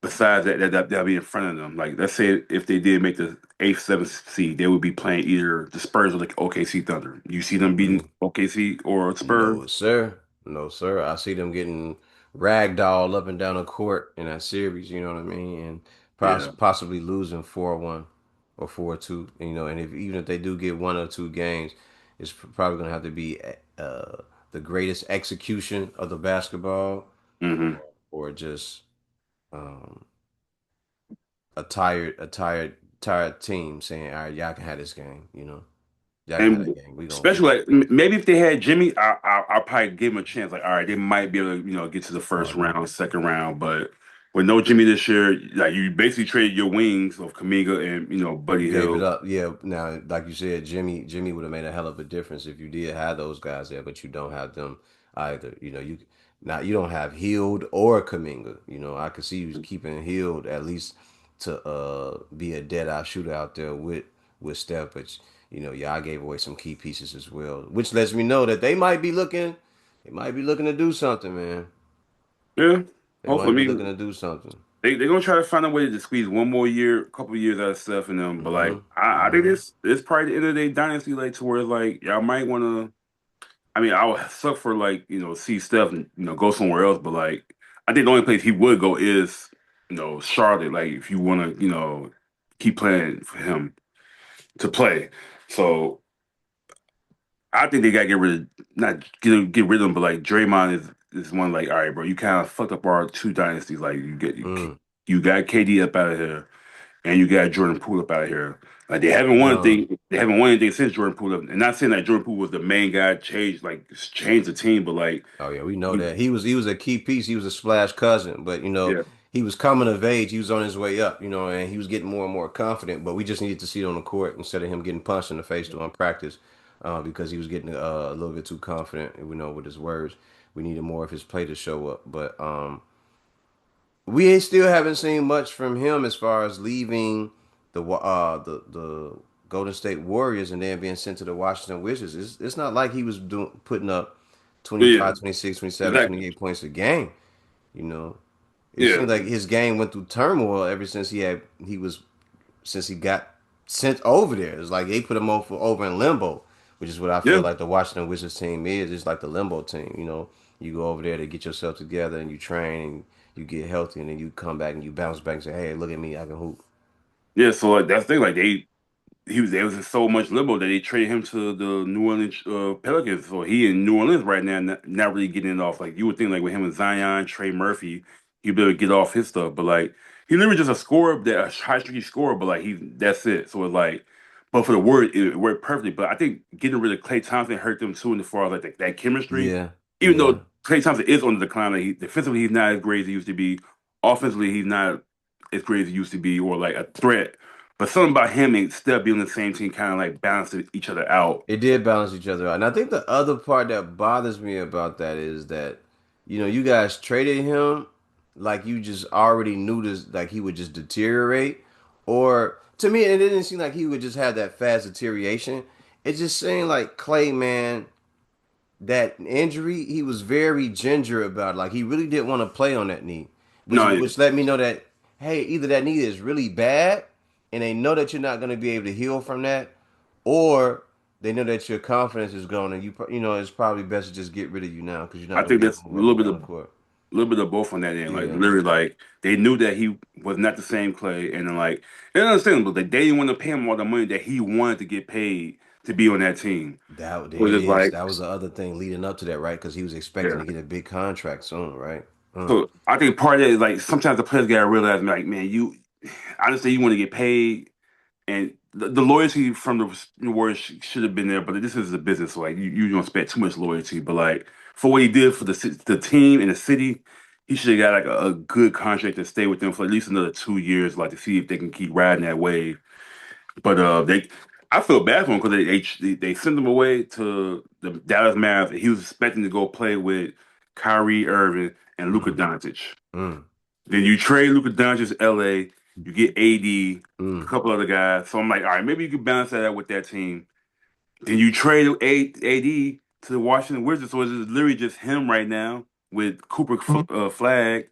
besides that'll be in front of them. Like let's say if they did make the eighth, seventh seed, they would be playing either the Spurs or like OKC Thunder. You see them beating Mm. OKC or No, Spurs? sir. No, sir. I see them getting ragdolled up and down the court in that series, you know what I mean? And Yeah. possibly losing 4-1 or 4-2, and even if they do get one or two games, it's probably going to have to be the greatest execution of the basketball Hmm. or just um, a tired team saying, "All right, y'all can have this game, Y'all can have that And game. We especially gonna like maybe if they had Jimmy, I'll probably give them a chance. Like, all right, they might be able to, get to the Oh first no. round, second round. But with no Jimmy this year, like you basically traded your wings of Kamiga and Buddy Gave it Hill. up. Yeah. Now, like you said, Jimmy would have made a hell of a difference if you did have those guys there, but you don't have them either. You don't have Healed or Kaminga. I could see you keeping Healed at least to be a dead eye shooter out there with Steph, but y'all gave away some key pieces as well, which lets me know that they might be looking to do something, man. Yeah, They hopefully. might I be looking mean, to do something. they're gonna try to find a way to squeeze one more year, a couple years out of Steph and them. But Mm-hmm. like, I think Mm-hmm. this probably the end of the day dynasty, like to where it's like y'all might want to. I mean, I would suck for like see Steph go somewhere else, but like I think the only place he would go is Charlotte. Like if you want to keep playing for him to play, so I think they gotta get rid of not get rid of him, but like Draymond is one like all right, bro, you kind of fucked up our two dynasties. Like you Mm. you got KD up out of here, and you got Jordan Poole up out of here. Like they haven't won Young. anything. They haven't won anything since Jordan Poole. And not saying that Jordan Poole was the main guy, changed the team, but like Oh yeah, we know he, that. He was a key piece. He was a splash cousin, but yeah, he was coming of age. He was on his way up, and he was getting more and more confident. But we just needed to see it on the court instead of him getting punched in the face during practice, because he was getting a little bit too confident, with his words. We needed more of his play to show up. But we still haven't seen much from him as far as leaving the Golden State Warriors and then being sent to the Washington Wizards. It's not like he was putting up yeah, 25, 26, 27, exactly. 28 points a game. You know, it Yeah, seems like his game went through turmoil ever since since he got sent over there. It's like they put him over in limbo, which is what I feel yeah. like the Washington Wizards team is. It's like the limbo team. You go over there to get yourself together and you train and you get healthy and then you come back and you bounce back and say, "Hey, look at me, I can hoop." Yeah, so like that's the thing. Like there was so much limbo that they traded him to the New Orleans Pelicans. So he in New Orleans right now, not really getting it off. Like you would think, like with him and Zion, Trey Murphy, he'd be able to get off his stuff. But like he literally just a scorer, that a high streaky scorer. But like that's it. So it's like, but for the word, it worked perfectly. But I think getting rid of Klay Thompson hurt them too in the far as like that chemistry. Yeah, Even yeah. though Klay Thompson is on the decline, like defensively he's not as great as he used to be. Offensively, he's not as great as he used to be, or like a threat. But something about him and Steph being on the same team kind of like balanced each other out. It did balance each other out. And I think the other part that bothers me about that is that, you guys traded him like you just already knew this, like he would just deteriorate. Or to me, it didn't seem like he would just have that fast deterioration. It just seemed like Clay, man, that injury, he was very ginger about it. Like he really didn't want to play on that knee, which No, yeah. which let me know that hey, either that knee is really bad and they know that you're not going to be able to heal from that, or they know that your confidence is gone and it's probably best to just get rid of you now because you're not I going to think be able that's to move up and down the court. a little bit of both on that end. Like Yeah, literally, like they knew that he was not the same Clay, and then like it's understandable that they didn't want to pay him all the money that he wanted to get paid to be on that team. there So it it's just is. like, That was the other thing leading up to that, right? Because he was expecting yeah. to get a big contract soon, right? So I think part of that is like sometimes the players gotta realize, like, man, I understand you want to get paid, and the loyalty from the Warriors should have been there, but this is a business, so like you don't expect too much loyalty. But like for what he did for the team and the city, he should have got like a good contract to stay with them for at least another 2 years, like to see if they can keep riding that wave. But I feel bad for him because they sent him away to the Dallas Mavs. He was expecting to go play with Kyrie Irving and Luka Mm, Doncic. mm, Then you trade Luka Doncic to LA. You get AD, a mm. couple other guys. So I'm like, all right, maybe you can balance that out with that team. Then you trade AD to the Washington Wizards. So it's literally just him right now with Cooper Flag.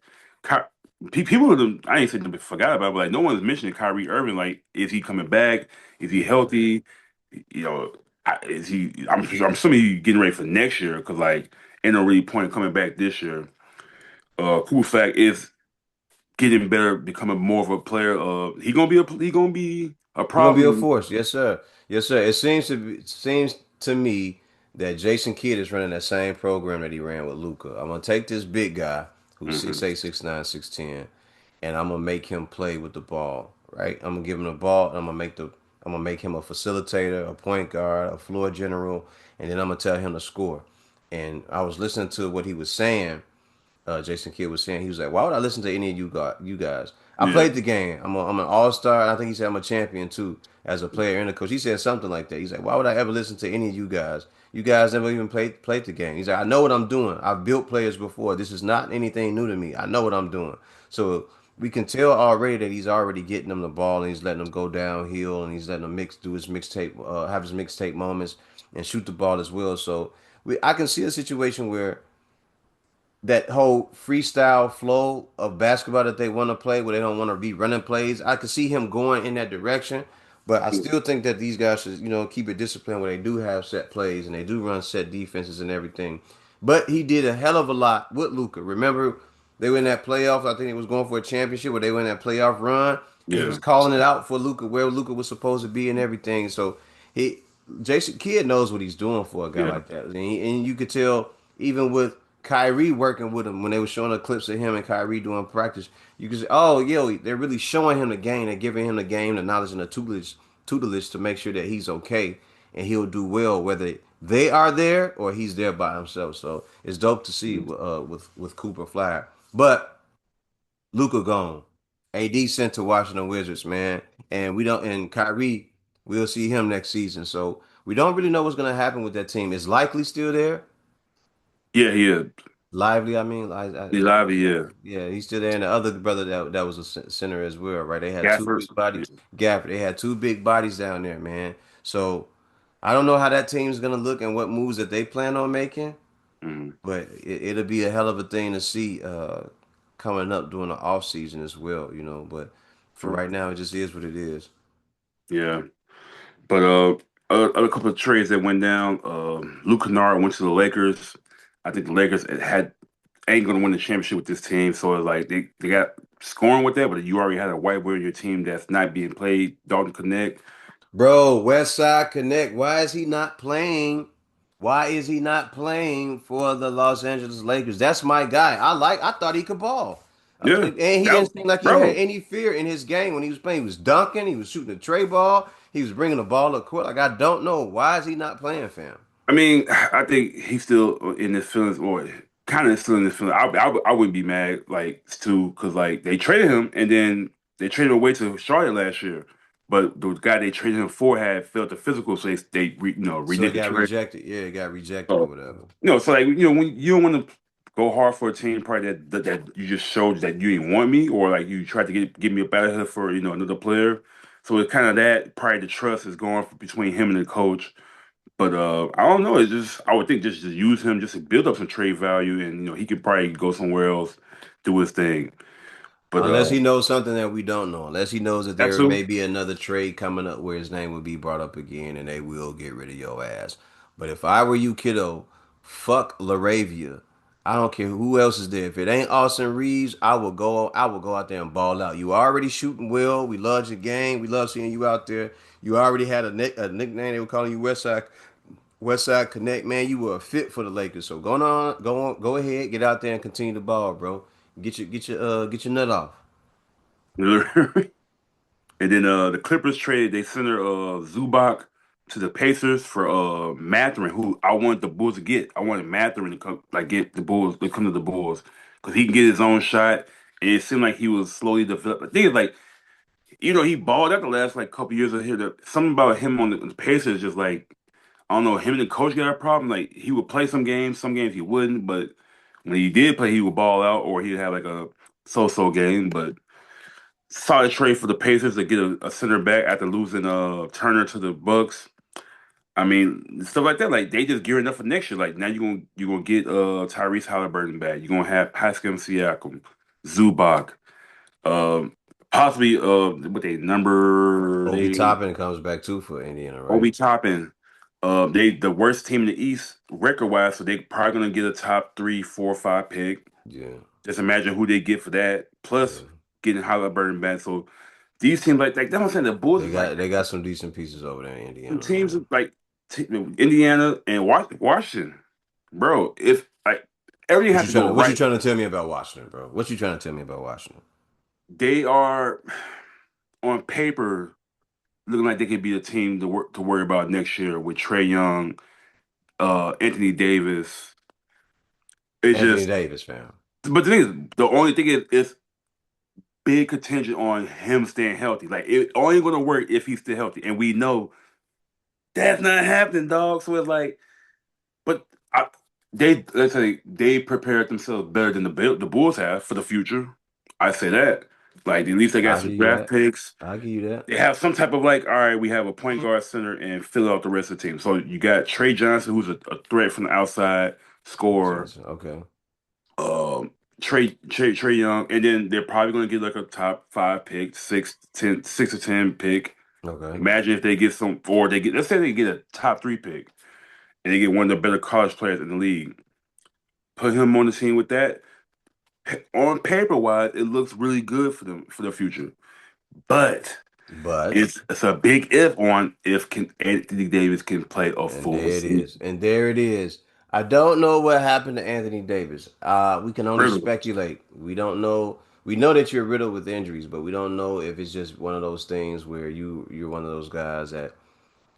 People, I ain't saying they forgot about it, but like no one's mentioning Kyrie Irving. Like, is he coming back? Is he Yeah. healthy? You know, is he? I'm assuming he's getting ready for next year because like ain't no really point coming back this year. Cooper Flag is getting better, becoming more of a player. He gonna be a He's gonna be a problem. force, yes, sir. Yes, sir. It seems to me that Jason Kidd is running that same program that he ran with Luca. I'm gonna take this big guy who's Hmm. 6'8", 6'9", 6'10", and I'm gonna make him play with the ball. Right? I'm gonna give him the ball, and I'm gonna make him a facilitator, a point guard, a floor general, and then I'm gonna tell him to score. And I was listening to what he was saying, Jason Kidd was saying, he was like, "Why would I listen to any of you guys? I Yeah, played the game. I'm an all star. I think he said I'm a champion too as a player and a coach. He said something like that. He's like, why would I ever listen to any of you guys? You guys never even played the game. He's like, I know what I'm doing. I've built players before. This is not anything new to me. I know what I'm doing. So we can tell already that he's already getting them the ball and he's letting them go downhill and he's letting them do his mixtape, have his mixtape moments and shoot the ball as well. So I can see a situation where that whole freestyle flow of basketball that they want to play, where they don't want to be running plays. I could see him going in that direction, but I still think that these guys should, keep it disciplined where they do have set plays and they do run set defenses and everything. But he did a hell of a lot with Luca. Remember, they were in that playoff. I think it was going for a championship where they were in that playoff run, and he was yeah. calling it out for Luca where Luca was supposed to be and everything. So he, Jason Kidd knows what he's doing for a guy Yeah. like that, and you could tell even with Kyrie working with him when they were showing the clips of him and Kyrie doing practice. You can say, oh, yo, they're really showing him the game. They're giving him the game, the knowledge, and the tutelage to make sure that he's okay and he'll do well, whether they are there or he's there by himself. So it's dope to see with Cooper Flyer. But Luka gone. AD sent to Washington Wizards, man, and we don't. And Kyrie, we'll see him next season. So we don't really know what's gonna happen with that team. Is Likely still there? Yeah, yeah, Lively, I mean, Elijah, yeah, yeah, he's still there. And the other brother that was a center as well, right? They had two Gafford. big bodies. Gafford, they had two big bodies down there, man. So I don't know how that team's gonna look and what moves that they plan on making, Mm, but it'll be a hell of a thing to see coming up during the off season as well, you know. But for true. right now, it just is what it is. Yeah, but a couple of trades that went down. Luke Kennard went to the Lakers. I think the Lakers had ain't gonna win the championship with this team, so it's like they got scoring with that, but you already had a white boy on your team that's not being played. Dalton Connect. Bro, West Side Connect, why is he not playing? Why is he not playing for the Los Angeles Lakers? That's my guy. I thought he could ball. Yeah, And he that didn't seem like he had bro. any fear in his game when he was playing. He was dunking, he was shooting a tray ball, he was bringing the ball up court. Like, I don't know. Why is he not playing, fam? I mean, I think he's still in his feelings, or kind of still in his feelings. I wouldn't be mad, like, too, because like they traded him, and then they traded him away to Charlotte last year. But the guy they traded him for had failed the physical, so So it reneged the got trade. rejected. Yeah, it got rejected or So whatever. so like when you don't want to go hard for a team, probably that you just showed that you didn't want me, or like you tried to get me up out of here for another player. So it's kind of that probably the trust is going between him and the coach. But I don't know. It's just I would think just use him just to build up some trade value, and he could probably go somewhere else, do his thing. But Unless he knows something that we don't know. Unless he knows that that's there who. may be another trade coming up where his name will be brought up again and they will get rid of your ass. But if I were you, kiddo, fuck Laravia. I don't care who else is there. If it ain't Austin Reeves, I will go out there and ball out. You already shooting well. We love your game. We love seeing you out there. You already had a nickname. They were calling you Westside Connect, man. You were a fit for the Lakers. So go ahead, get out there and continue the ball, bro. Get your nut off. And then the Clippers traded they center Zubac to the Pacers for Mathurin, who I wanted the Bulls to get. I wanted Mathurin to come like get the Bulls to come to the Bulls because he can get his own shot. And it seemed like he was slowly developing. The thing is, like, he balled out the last like couple years of here. Something about him on the Pacers just like I don't know. Him and the coach got a problem. Like he would play some games he wouldn't. But when he did play, he would ball out or he'd have like a so-so game. But solid trade for the Pacers to get a center back after losing Turner to the Bucks. I mean, stuff like that. Like they just gearing up for next year. Like now you're gonna get Tyrese Halliburton back. You're gonna have Pascal Siakam, Zubac, possibly what they number Obi they Toppin comes back too for Indiana, right? Obi Toppin. They the worst team in the East record wise, so they probably gonna get a top three, four, five pick. Yeah, Just imagine who they get for that, plus yeah. getting Halliburton back. So these teams like that's what I'm saying. The Bulls They is like got they got some decent pieces over there in some Indiana, teams man. like Indiana and Washington, bro. If like everything has to go What you right, trying to tell me about Washington, bro? What you trying to tell me about Washington? they are on paper looking like they could be a team to worry about next year with Trey Young, Anthony Davis. It's Anthony just, Davis, fam. but the thing is, the only thing is big contingent on him staying healthy. Like it only going to work if he's still healthy, and we know that's not happening, dog. So it's like, but let's say they prepared themselves better than the Bulls have for the future. I say that. Like at least they got I'll some give you draft that. picks. I'll give you that. They have some type of like, all right, we have a point guard center and fill out the rest of the team. So you got Trey Johnson, who's a threat from the outside, scorer. Johnson. Okay. Um, Trey Young, and then they're probably going to get like a top five pick, 6 to 10 pick. Okay. Imagine if they get some, or they get, let's say they get a top three pick and they get one of the better college players in the league. Put him on the team with that. On paper wise, it looks really good for them for the future. But But it's a big if on if Anthony Davis can play a and full there it season. is. And there it is. I don't know what happened to Anthony Davis. We can only Privilege. speculate. We don't know. We know that you're riddled with injuries, but we don't know if it's just one of those things where you're one of those guys that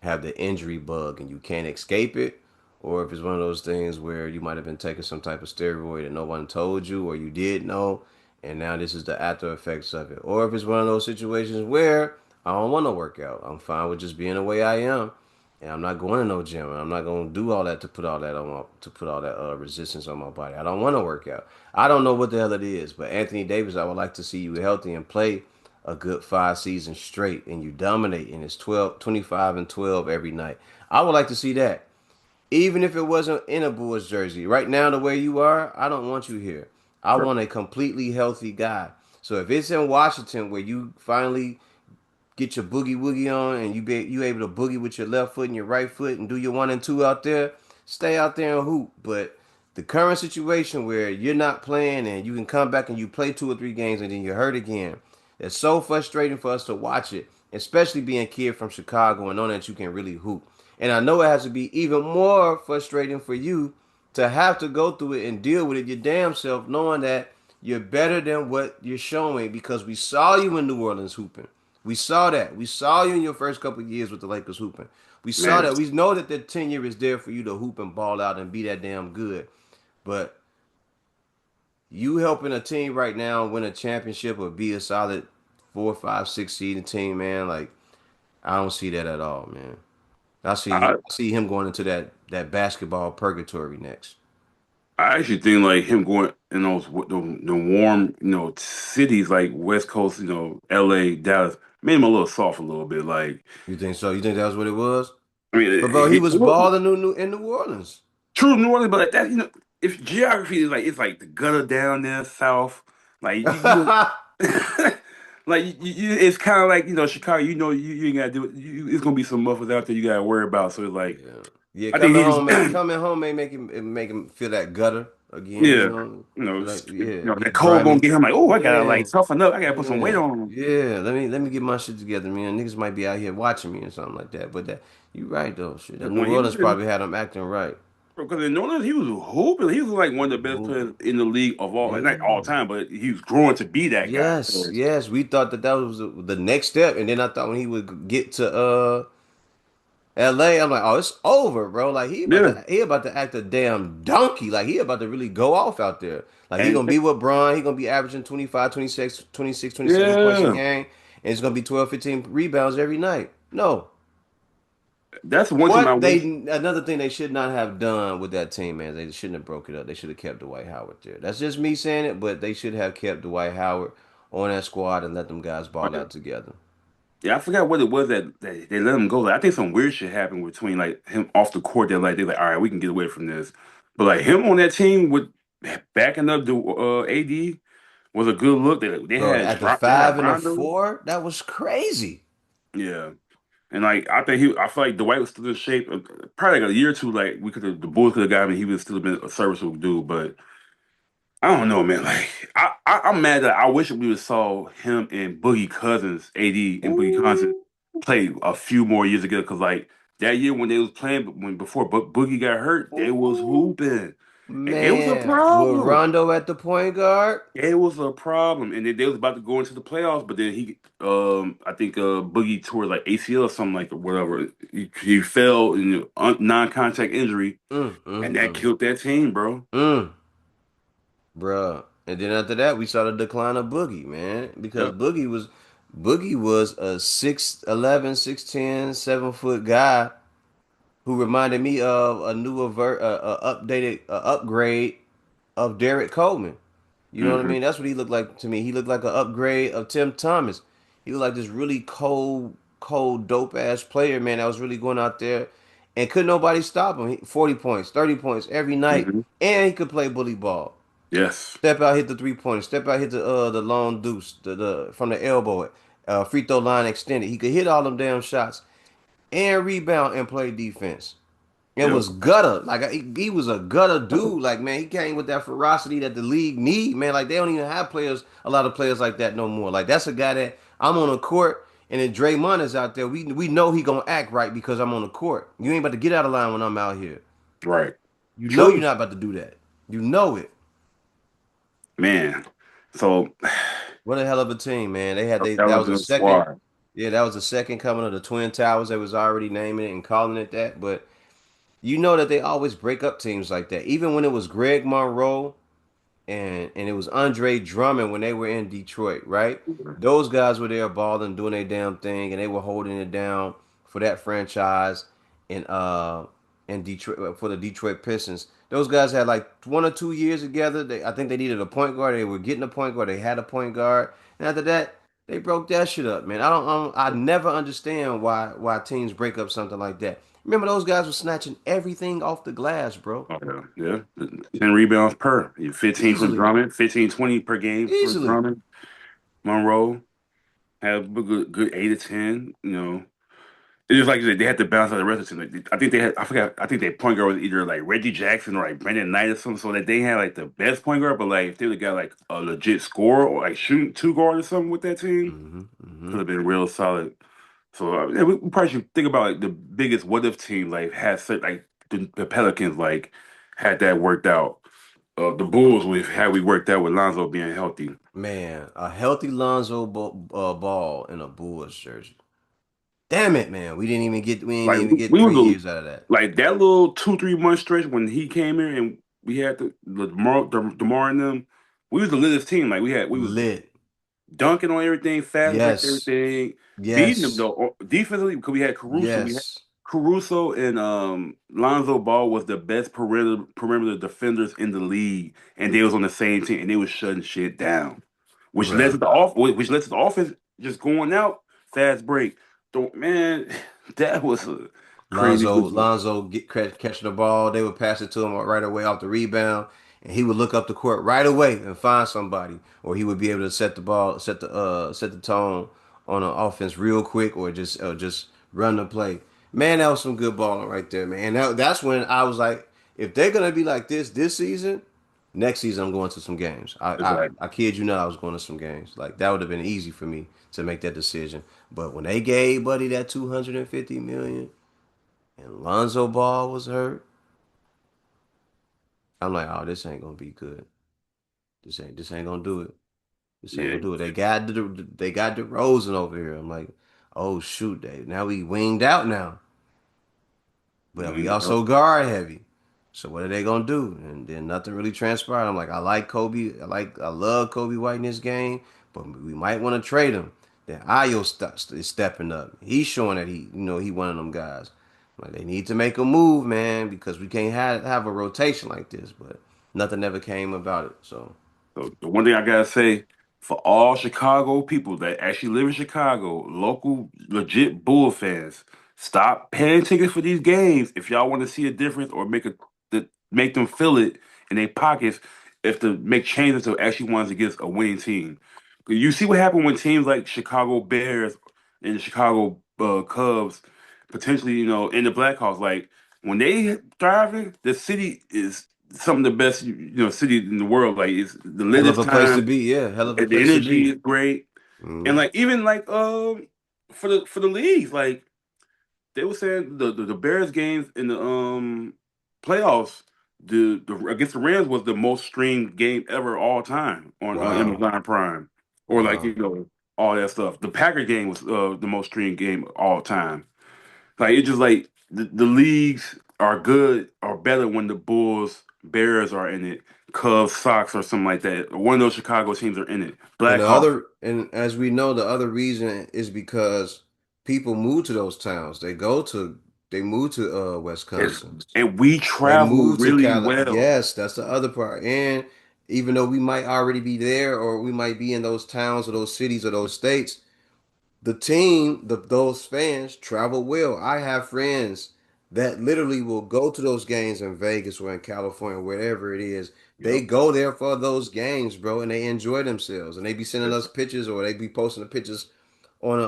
have the injury bug and you can't escape it, or if it's one of those things where you might have been taking some type of steroid and no one told you, or you did know, and now this is the after effects of it, or if it's one of those situations where I don't want to work out. I'm fine with just being the way I am, and I'm not going to no gym. And I'm not going to do all that to put all that on my to put all that resistance on my body. I don't want to work out. I don't know what the hell it is, but Anthony Davis, I would like to see you healthy and play a good 5 seasons straight and you dominate and it's 12, 25 and 12 every night. I would like to see that. Even if it wasn't in a Bulls jersey. Right now, the way you are, I don't want you here. I want a completely healthy guy. So if it's in Washington where you finally get your boogie woogie on and you able to boogie with your left foot and your right foot and do your 1 and 2 out there, stay out there and hoop. But the current situation where you're not playing and you can come back and you play 2 or 3 games and then you're hurt again, it's so frustrating for us to watch it, especially being a kid from Chicago and knowing that you can really hoop. And I know it has to be even more frustrating for you to have to go through it and deal with it your damn self, knowing that you're better than what you're showing because we saw you in New Orleans hooping. We saw that. We saw you in your first couple of years with the Lakers hooping. We saw Man, that. We know that the tenure is there for you to hoop and ball out and be that damn good. But you helping a team right now win a championship or be a solid 4, 5, 6 seeding team, man. Like I don't see that at all, man. I I see him going into that basketball purgatory next. I actually think like him going in the warm, cities like West Coast, LA, Dallas, made him a little soft a little bit. Like, You think so? You think that was what it was? I mean, But bro, he was balling in New Orleans. true New Orleans, but like that, if geography is like it's like the gutter down there south, like like it's kind of like Chicago. You ain't gotta do it. It's gonna be some muffins out there you gotta worry about. So it's like Yeah, yeah. I think he was, Coming home may make him feel that gutter again. yeah, Like yeah, that get cold gonna grimy. get him like, oh, I gotta Yeah, like toughen up. I gotta put some weight yeah, on him. yeah. Let me get my shit together, man. Niggas might be out here watching me or something like that. But that you right though. Shit, that Because New when he was Orleans probably had him acting right. in New Orleans, he was hooping. He was like one of the best Hooping. players in the league of all, like not all Yeah. time, but he was growing to be that guy. Yes, So, yes. We thought that was the next step, and then I thought when he would get to LA, I'm like, oh, it's over, bro. Like yeah, he about to act a damn donkey. Like he about to really go off out there. Like he and gonna be with Bron. He gonna be averaging 25, 26, 26, 27 points a yeah. game. And it's gonna be 12, 15 rebounds every night. No. That's one team I What they wish. another thing they should not have done with that team, man. They shouldn't have broke it up. They should have kept Dwight Howard there. That's just me saying it, but they should have kept Dwight Howard on that squad and let them guys ball out together. Yeah, I forgot what it was that they let him go. Like, I think some weird shit happened between like him off the court. They're like, all right, we can get away from this. But like him on that team with backing up the AD was a good look. Bro, at the They had 5 and the Rondo. 4, that was crazy. Yeah. And like I feel like Dwight was still in shape. Probably like a year or two, like the Bulls could have got him. And he would still have been a serviceable dude. But I don't know, man. Like I'm mad that I wish we would have saw him and Boogie Cousins, AD and Boogie Cousins Ooh, play a few more years ago. Because like that year when they was playing, when before Boogie got hurt, they was ooh, hooping, and it was a man. With problem. Rondo at the point guard. It was a problem, and then they was about to go into the playoffs, but then I think, Boogie tore like ACL or something like whatever. He fell in non-contact injury, Mm, and mm, that mm, killed that team, bro. mm, bruh. And then after that, we saw the decline of Boogie, man. Because Yep. Boogie was a 6'11", 6'10", 7 foot guy who reminded me of a updated, upgrade of Derek Coleman. You know what I Hmm. mean? That's what he looked like to me. He looked like an upgrade of Tim Thomas. He looked like this really cold, dope ass player, man. That was really going out there, and couldn't nobody stop him. 40 points, 30 points every night, Hmm. and he could play bully ball. Yes. Step out, hit the 3 pointer. Step out, hit the long deuce, the from the elbow, free throw line extended. He could hit all them damn shots and rebound and play defense. It Yep. was gutter. Like he was a gutter dude. Like man, he came with that ferocity that the league need. Man, like they don't even have a lot of players like that no more. Like that's a guy that I'm on the court and then Draymond is out there. We know he gonna act right because I'm on the court. You ain't about to get out of line when I'm out here. Right. You know you're True, not about to do that. You know it. man. So What a hell of a team, man. that That was was a the good second. squad. Yeah, that was the second coming of the Twin Towers. They was already naming it and calling it that. But you know that they always break up teams like that. Even when it was Greg Monroe and it was Andre Drummond when they were in Detroit, right? Those guys were there balling, doing their damn thing, and they were holding it down for that franchise in Detroit for the Detroit Pistons. Those guys had like 1 or 2 years together. I think they needed a point guard. They were getting a point guard. They had a point guard, and after that, they broke that shit up, man. I never understand why teams break up something like that. Remember those guys were snatching everything off the glass, bro. Oh, yeah, yeah. 10 rebounds per. 15 for Easily, Drummond, 15, 20 per game for easily. Drummond. Monroe had a good 8 to 10. It's just like you said, they had to balance out the rest of the team. Like, I think they had, I forgot, I think their point guard was either like Reggie Jackson or like Brandon Knight or something. So that they had like the best point guard, but like if they would have got like a legit scorer or like shooting two guard or something with that team, Hmm. could have been real solid. So yeah, we probably should think about like the biggest what if team like had such like the Pelicans like had that worked out. The Bulls with had we worked out with Lonzo being healthy. Man, a healthy Lonzo Ball in a Bulls jersey. Damn it, man. We didn't Like even get we three was years out of that. like that little 2 3 month stretch when he came here and we had DeMar and them. We was the latest team. Like we was Lit. dunking on everything, fast break Yes. everything, beating them Yes. though defensively because we had Caruso. We had Yes. Caruso and Lonzo Ball was the best perimeter defenders in the league, and they was on the same team, and they was shutting shit down, Bruh. which led to the offense just going out fast break. So, man, that was a crazy good. Lonzo catching the ball. They would pass it to him right away off the rebound, and he would look up the court right away and find somebody, or he would be able to set the tone on an offense real quick, or just run the play. Man, that was some good balling right there, man. That's when I was like, if they're gonna be like this season, next season I'm going to some games. Exactly. I kid you not, I was going to some games. Like that would have been easy for me to make that decision. But when they gave Buddy that 250 million and Lonzo Ball was hurt, I'm like, oh, this ain't gonna be good. This ain't gonna do it. This ain't Yeah. gonna do it. They got DeRozan over here. I'm like, oh shoot, Dave. Now we winged out now, but we Mhm. also guard heavy. So what are they gonna do? And then nothing really transpired. I'm like, I like Kobe. I love Kobe White in this game, but we might want to trade him. Then is stepping up. He's showing that he one of them guys. Like they need to make a move, man, because we can't have a rotation like this. But nothing ever came about it. So So the one thing I gotta say for all Chicago people that actually live in Chicago, local legit Bull fans, stop paying tickets for these games if y'all want to see a difference or make them feel it in their pockets. If to make changes to actually want against a winning team, you see what happened when teams like Chicago Bears and the Chicago Cubs potentially, in the Blackhawks, like when they thriving, the city is some of the best, city in the world. Like it's the hell of latest a place to time, be. Yeah, hell of a and the place to energy be. is great, and Hmm. like even like for the leagues, like they were saying the Bears games in the playoffs, the against the Rams was the most streamed game ever all time on Wow, Amazon Prime, or like wow. all that stuff. The Packer game was the most streamed game all time. Like it's just like the leagues are good or better when the Bulls, Bears are in it, Cubs, Sox, or something like that. One of those Chicago teams are in it. Blackhawks. And as we know, the other reason is because people move to those towns. They move to Yes. Wisconsin. And we They travel move to really Cali. well. Yes, that's the other part. And even though we might already be there, or we might be in those towns or those cities or those states, those fans travel well. I have friends that literally will go to those games in Vegas or in California, wherever it is. They Yep. go there for those games, bro, and they enjoy themselves. And they be sending us pictures, or they be posting the pictures on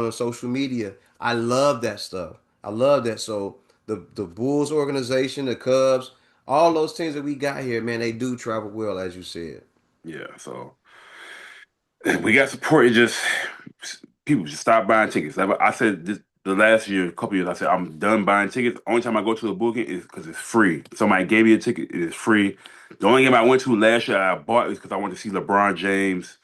a social media. I love that stuff. I love that. So the Bulls organization, the Cubs, all those teams that we got here, man, they do travel well, as you said. Yeah. So we got support. It just people just stop buying tickets. Like I said this. the last year, a couple years, I said I'm done buying tickets. Only time I go to the booking is because it's free. Somebody gave me a ticket, it is free. The only game I went to last year I bought is because I wanted to see LeBron James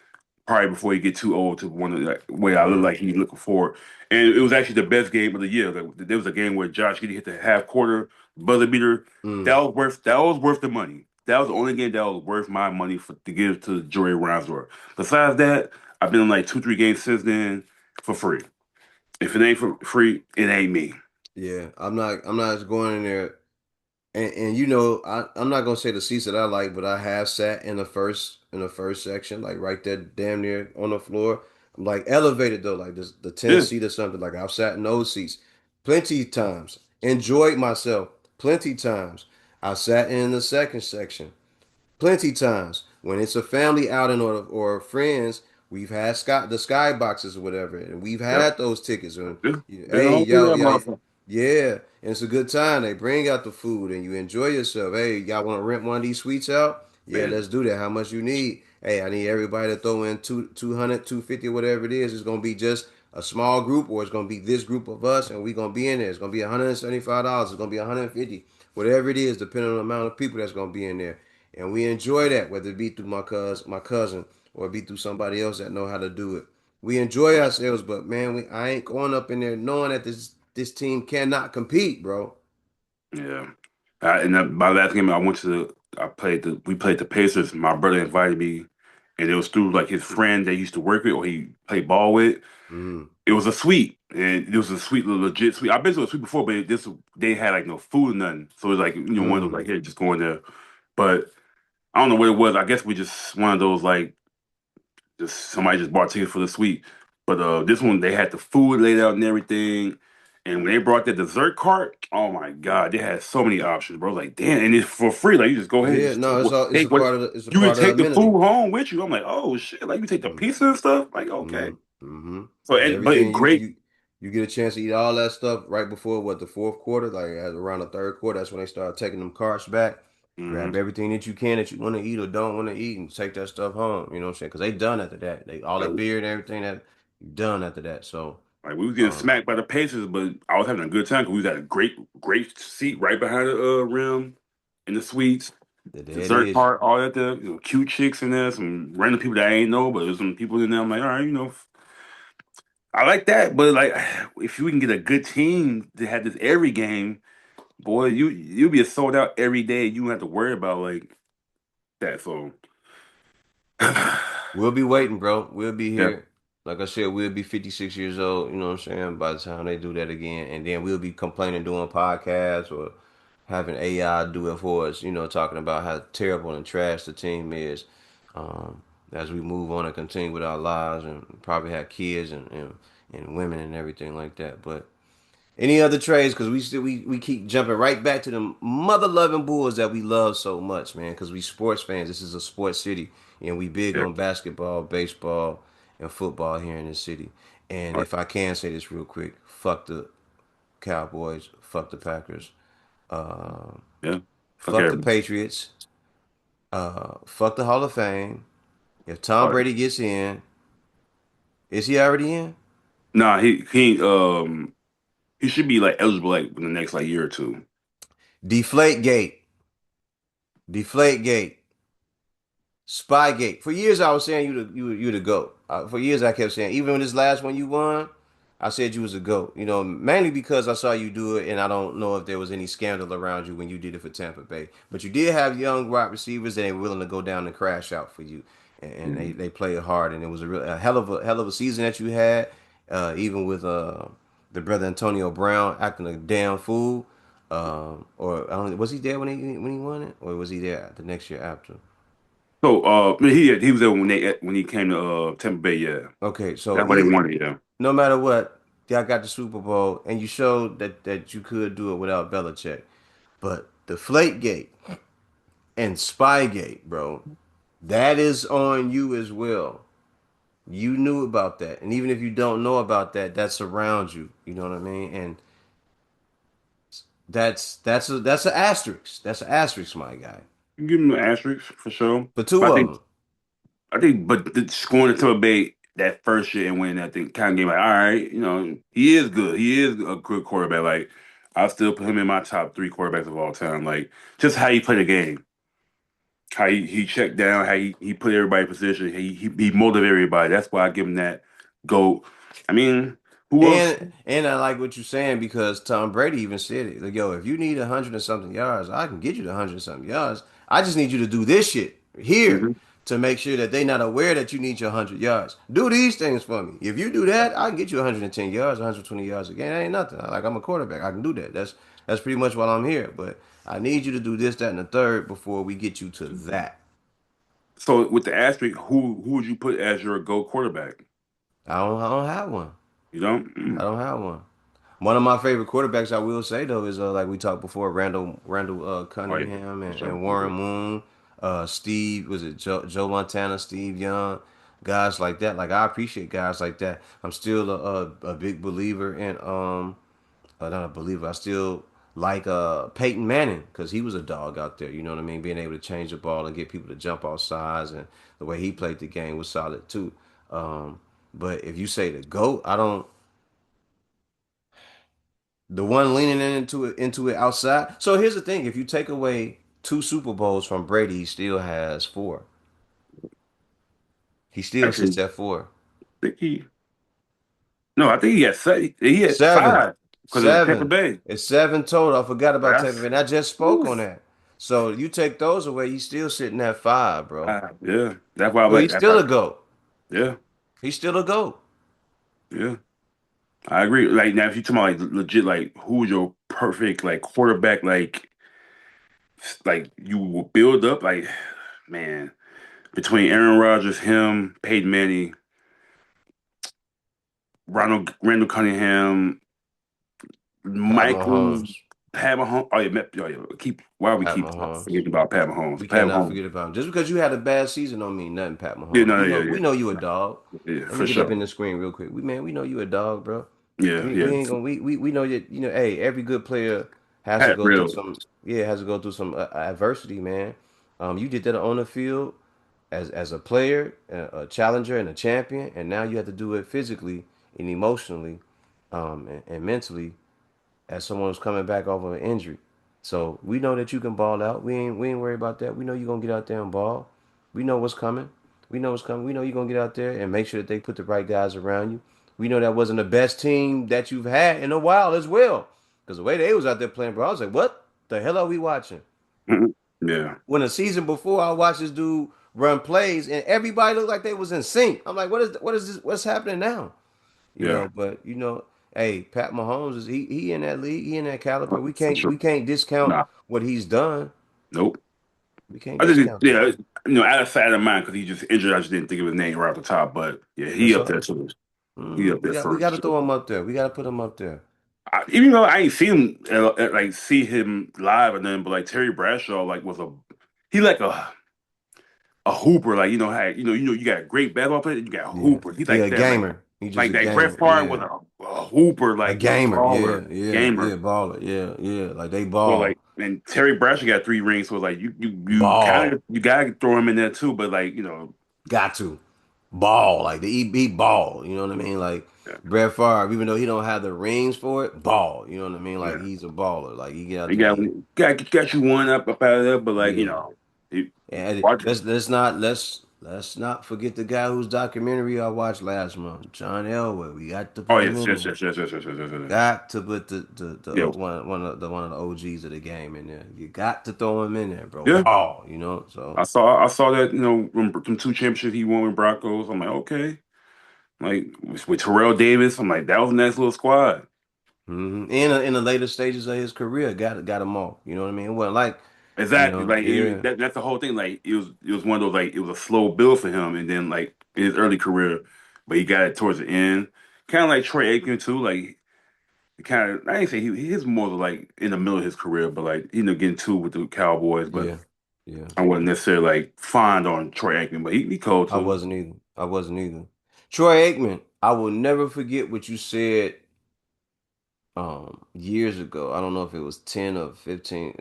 probably before he get too old to want to like way I look Yeah. like he's looking forward. And it was actually the best game of the year. Like, there was a game where Josh Giddey hit the half quarter buzzer beater. Mm. That was worth the money. That was the only game that was worth my money for to give to Joey Reinsdorf. Besides that, I've been in like 2, 3 games since then for free. If it ain't for free, it ain't me. Yeah. I'm not just going in there. And I'm not gonna say the seats that I like, but I have sat in the first section, like right there, damn near on the floor. I'm like elevated though, like the 10th Yeah, seat or something. Like I've sat in those seats plenty times, enjoyed myself plenty times. I sat in the second section plenty times when it's a family outing or friends. We've had the sky boxes or whatever, and we've yep. had those tickets. And Yeah. Been hey, all through y'all, that y'all, motherfucker. yeah, and it's a good time. They bring out the food and you enjoy yourself. Hey, y'all want to rent one of these suites out? Yeah, Man, let's do that. How much you need? Hey, I need everybody to throw in 200, 250, whatever it is. It's gonna be just a small group, or it's gonna be this group of us, and we're gonna be in there. It's gonna be $175. It's gonna be 150, whatever it is, depending on the amount of people that's gonna be in there. And we enjoy that, whether it be through my cousin, or it be through somebody else that know how to do it. We enjoy ourselves, but man, I ain't going up in there knowing that this team cannot compete, bro. yeah. And my last game, we played the Pacers. My brother invited me, and it was through like his friend that he used to work with or he played ball with. Mm, It was a suite, and it was a sweet, legit suite. I've been to a suite before, but they had like no food or nothing. So it was like one of those mm. like, hey, just go in there. But I don't know what it was. I guess we just one of those like just somebody just bought tickets for the suite. But this one they had the food laid out and everything. And when they brought the dessert cart, oh my God, they had so many options, bro. Like, damn, and it's for free. Like, you just go ahead and Yeah, just no, it's a take what part of it's a you would part of the take the amenity. food home with you. I'm like, oh shit, like you take the Mm, pizza and stuff. Like, okay. mm, mm-hmm. So, And and but everything great. you get a chance to eat all that stuff right before the fourth quarter, like at around the third quarter. That's when they start taking them carts back. Hmm. Grab everything that you can that you want to eat or don't want to eat, and take that stuff home. You know what I'm saying? Because they done after that. They all the Like, beer and everything that done after that. So, like we was getting um, smacked by the Pacers, but I was having a good time because we got a great seat right behind the rim in the suites. there it Dessert is. part, all that there, cute chicks in there, some random people that I ain't know, but there's some people in there. I'm like, all right, I like that, but like, if you can get a good team to have this every game, boy, you'll be sold out every day. You don't have to worry about like that. So, We'll be waiting, bro. We'll be yeah, here. Like I said, we'll be 56 years old, you know what I'm saying, by the time they do that again. And then we'll be complaining doing podcasts or having AI do it for us, talking about how terrible and trash the team is. As we move on and continue with our lives and probably have kids and women and everything like that. But any other trades? Because we keep jumping right back to the mother loving Bulls that we love so much, man. Because we sports fans. This is a sports city, and we big yeah. on basketball, baseball, and football here in this city. And All right. if I can say this real quick, fuck the Cowboys, fuck the Packers, uh, Yeah. Fuck fuck the everybody. Patriots, fuck the Hall of Fame. If Tom All right. Brady gets in, is he already in? Nah, he should be like eligible like in the next like year or two. Deflate Gate, Deflate Gate. Spygate. For years, I was saying you the goat. For years, I kept saying, even when this last one you won, I said you was a goat. Mainly because I saw you do it, and I don't know if there was any scandal around you when you did it for Tampa Bay. But you did have young wide receivers that were willing to go down and crash out for you, and they Mhm. they played hard, and it was a hell of a season that you had. Even with the brother Antonio Brown acting a damn fool. Or I don't know, was he there when he won it, or was he there the next year after? So, he was there when he came to Tampa Bay. Yeah, Okay, so that's why they wanted. Yeah. no matter what, y'all got the Super Bowl, and you showed that you could do it without Belichick. But the Deflategate and Spygate, bro, that is on you as well. You knew about that, and even if you don't know about that, that surrounds you. You know what I mean? And that's an asterisk. That's an asterisk, my guy. You give him an asterisk for sure. For two But of them. I think, but just going to Tampa Bay. that first year and win that thing, kind of game like, all right, he is good. He is a good quarterback. Like I still put him in my top three quarterbacks of all time. Like just how he played the game, how he checked down, how he put everybody in position, he motivated everybody. That's why I give him that GOAT. I mean, who else? And I like what you're saying because Tom Brady even said it. Like, yo, if you need 100 and something yards, I can get you the 100 and something yards. I just need you to do this shit here Mhm. to make sure that they not aware that you need your 100 yards. Do these things for me. If you do that, I can get you 110 yards, 120 yards a game. That ain't nothing. Like I'm a quarterback. I can do that. That's pretty much why I'm here. But I need you to do this, that, and the third before we get you to that. So with the asterisk, who would you put as your GOAT quarterback? I don't have one. You know? I don't have one. One of my favorite quarterbacks, I will say though, is like we talked before, Randall Oh yeah, Cunningham for sure. and Warren Moon, Steve was it Joe Montana, Steve Young, guys like that. Like I appreciate guys like that. I'm still a big believer in not a believer. I still like Peyton Manning because he was a dog out there. You know what I mean? Being able to change the ball and get people to jump off sides and the way he played the game was solid too. Um, but if you say the GOAT, I don't. The one leaning into it outside. So here's the thing: if you take away two Super Bowls from Brady, he still has four. He still Actually, sits at four. I think he no, I think he had he had Seven. five because of Tampa Seven. Bay. It's seven total. I forgot But about Tampa Bay. that's And I just spoke on oof. that. So you take those away, he's still sitting at five, bro. Yeah. That's why I Well, like he's that's still why, a GOAT. yeah, He's still a GOAT. yeah. I agree. Like now if you talking about like legit like who's your perfect like quarterback like you will build up like man, between Aaron Rodgers, him, Peyton Manning, Randall Cunningham, Pat Michael, Mahomes. Pat Mahomes. Oh yeah. Why we Pat keep Mahomes. forgetting about Pat Mahomes? We Pat cannot Mahomes. forget about him. Just because you had a bad season don't mean nothing, Pat Yeah, Mahomes. no, We yeah, know yeah. we know you a dog. Yeah, Let me for get up sure. in the screen real quick. We know you a dog, bro. Yeah, We yeah. ain't gonna we know that hey, every good player has to Pat go through real. some has to go through some adversity, man. You did that on the field as a player, a challenger and a champion, and now you have to do it physically and emotionally and mentally as someone who's coming back off of an injury. So we know that you can ball out. We ain't worried about that. We know you're gonna get out there and ball. We know what's coming. We know what's coming. We know you're gonna get out there and make sure that they put the right guys around you. We know that wasn't the best team that you've had in a while as well. Because the way they was out there playing, bro, I was like, what the hell are we watching? Mhm. Yeah, When a season before I watched this dude run plays and everybody looked like they was in sync. I'm like, what is this? What's happening now? yeah, But hey, Pat Mahomes is he in that league, he in that caliber. We for can't sure. we can't discount Nah, what he's done. nope. We can't I just discount that. yeah, outside of mind because he just injured. I just didn't think of his name right off the top. But yeah, he That's up all. there too. He up there We for got to sure. throw him up there. We got to put him up there. Even though I ain't seen him like see him live or nothing, but like Terry Bradshaw like was he like a hooper. Like you got a great basketball player, you got a Yeah. hooper. He's He like a that. gamer. He just a Like Brett gamer. Favre was Yeah. a hooper, A like gamer. baller, Yeah. gamer. Baller. Yeah. Like they So ball. like, and Terry Bradshaw got three rings, so like you kind Ball. of you gotta throw him in there too. But like Got to. Ball. Like the he ball. You know what I mean? Like yeah, Brett Favre, even though he don't have the rings for it, ball. You know what I mean? Like yeah. he's a baller. Like he get out You there. got you one up out of there, but like Yeah. he, And watch. let's not forget the guy whose documentary I watched last month, John Elway. We got to Oh put him yes, in yes, there. yes, yes, yes, yes, yes, yes, yes. Got to put the Yeah, one of the OGs of the game in there. You got to throw him in there, bro. yeah. Ball, you know. So I saw that from two championships he won with Broncos. I'm like okay, like with Terrell Davis. I'm like that was a nice little squad. in the later stages of his career, got him off. You know what I mean? It wasn't like, Exactly. Like yeah, that's the whole thing. Like it was one of those like it was a slow build for him, and then like in his early career, but he got it towards the end. Kind of like Troy Aikman too. Like kind of I ain't say he's more of like in the middle of his career, but like he ended up getting two with the Cowboys. But yeah, yeah. I wasn't necessarily like fond on Troy Aikman, but he cold I too. wasn't either. I wasn't either. Troy Aikman, I will never forget what you said years ago. I don't know if it was 10 or 15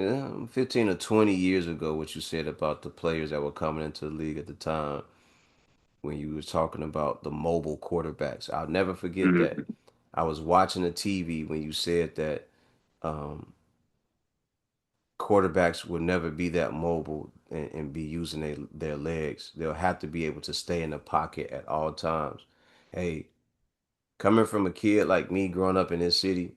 15 or 20 years ago what you said about the players that were coming into the league at the time. when you was talking about the mobile quarterbacks. I'll never forget that. Hmm. I was watching the TV when you said that quarterbacks will never be that mobile and be using their legs. They'll have to be able to stay in the pocket at all times. Hey, coming from a kid like me growing up in this city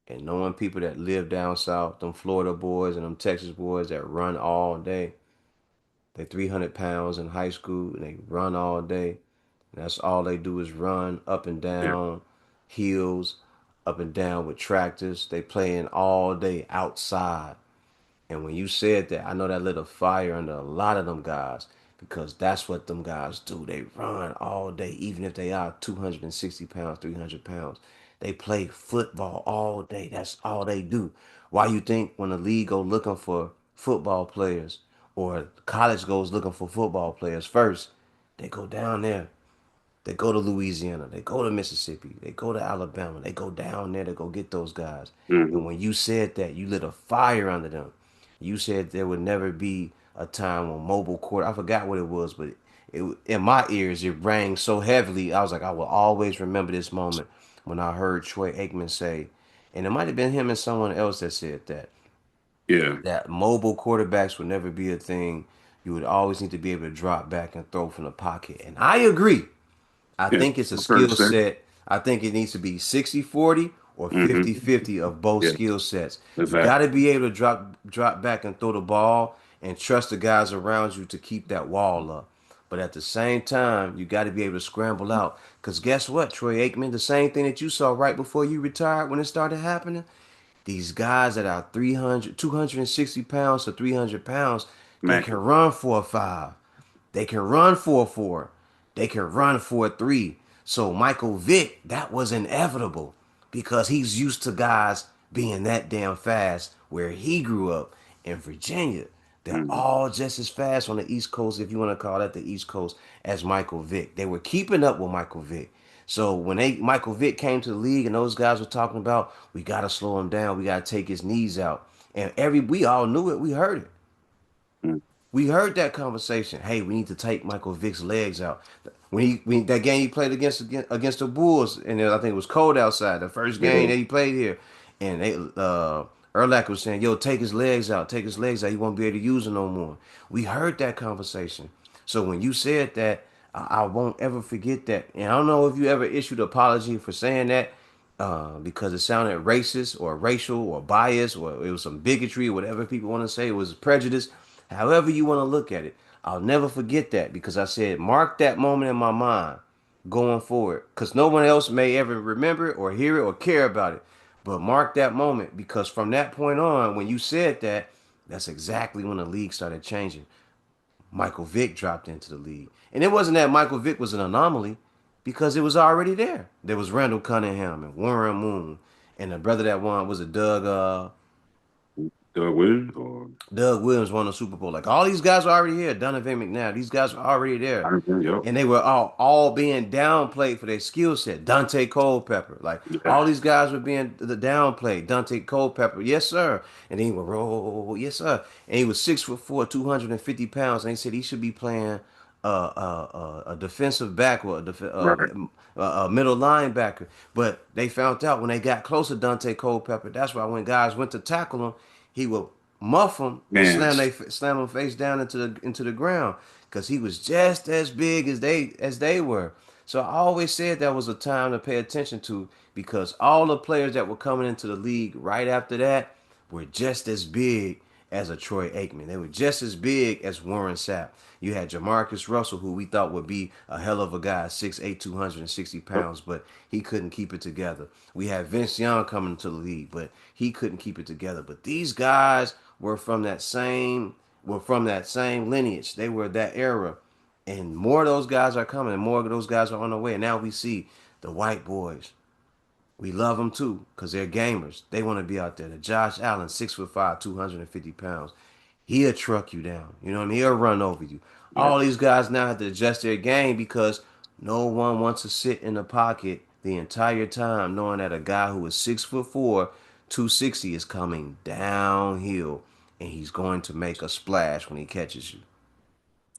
and knowing people that live down south, them Florida boys and them Texas boys that run all day, they 300 pounds in high school and they run all day. And that's all they do is run up and Yeah. down hills, up and down with tractors. They playing all day outside. And when you said that, I know that lit a fire under a lot of them guys because that's what them guys do. They run all day, even if they are 260 pounds, 300 pounds. They play football all day. That's all they do. Why you think when the league go looking for football players or college goes looking for football players first, they go down there, they go to Louisiana. They go to Mississippi. They go to Alabama. They go down there to go get those guys. And Hmm. when you said that, you lit a fire under them. You said there would never be a time when mobile court. I forgot what it was, but in my ears it rang so heavily. I was like, I will always remember this moment when I heard Troy Aikman say, and it might have been him and someone else that said Yeah. that mobile quarterbacks would never be a thing. You would always need to be able to drop back and throw from the pocket. And I agree. I Yeah. think it's a To a certain skill extent. set. I think it needs to be 60-40 or Hmm. 50-50 of both Yeah. skill sets. You got Exactly. to be able to drop back and throw the ball and trust the guys around you to keep that wall up. But at the same time, you got to be able to scramble out. Because guess what, Troy Aikman, the same thing that you saw right before you retired when it started happening, these guys that are 300, 260 pounds to 300 pounds, they can Mackin. run 4.5. They can run 4.4. They can run 4.3. So Michael Vick, that was inevitable because he's used to guys being that damn fast where he grew up in Virginia. They're Hmm. all just as fast on the East Coast, if you want to call that the East Coast, as Michael Vick. They were keeping up with Michael Vick. So when Michael Vick came to the league and those guys were talking about we gotta slow him down, we gotta take his knees out, and we all knew it, we heard it. Hmm. We heard that conversation. Hey, we need to take Michael Vick's legs out. When that game he played against the Bulls, and I think it was cold outside. The first game Yeah. that he played here, and they Erlach was saying, "Yo, take his legs out. Take his legs out. He won't be able to use them no more." We heard that conversation. So when you said that, I won't ever forget that. And I don't know if you ever issued an apology for saying that, because it sounded racist or racial or biased or it was some bigotry or whatever people want to say. It was prejudice. However you want to look at it, I'll never forget that because I said, mark that moment in my mind going forward because no one else may ever remember it or hear it or care about it. But mark that moment because from that point on, when you said that, that's exactly when the league started changing. Michael Vick dropped into the league. And it wasn't that Michael Vick was an anomaly because it was already there. There was Randall Cunningham and Warren Moon and the brother that won was a Doug Williams or Doug Williams won the Super Bowl. Like all these guys were already here. Donovan McNabb, these guys were already I there. don't think, yep. And they were all being downplayed for their skill set. Dante Culpepper. Like Yeah. all these guys were being the downplayed. Dante Culpepper, yes, sir. And then he would roll, yes, sir. And he was 6'4", 250 pounds. And they said he should be playing a defensive back or Right. a middle linebacker. But they found out when they got close to Dante Culpepper, that's why when guys went to tackle him, he would muff him and Hands. slam him face down into the ground because he was just as big as they were. So I always said that was a time to pay attention to because all the players that were coming into the league right after that were just as big as a Troy Aikman. They were just as big as Warren Sapp. You had Jamarcus Russell, who we thought would be a hell of a guy, 6'8", 260 Yep. pounds, but he couldn't keep it together. We had Vince Young coming into the league, but he couldn't keep it together. But these guys were from that same lineage. They were that era. And more of those guys are coming, and more of those guys are on the way. And now we see the white boys. We love them too, because they're gamers. They want to be out there. The Josh Allen, 6'5", 250 pounds. He'll truck you down. You know what I mean? He'll run over you. Yeah. All these guys now have to adjust their game because no one wants to sit in the pocket the entire time knowing that a guy who is 6'4", 260 is coming downhill and he's going to make a splash when he catches you.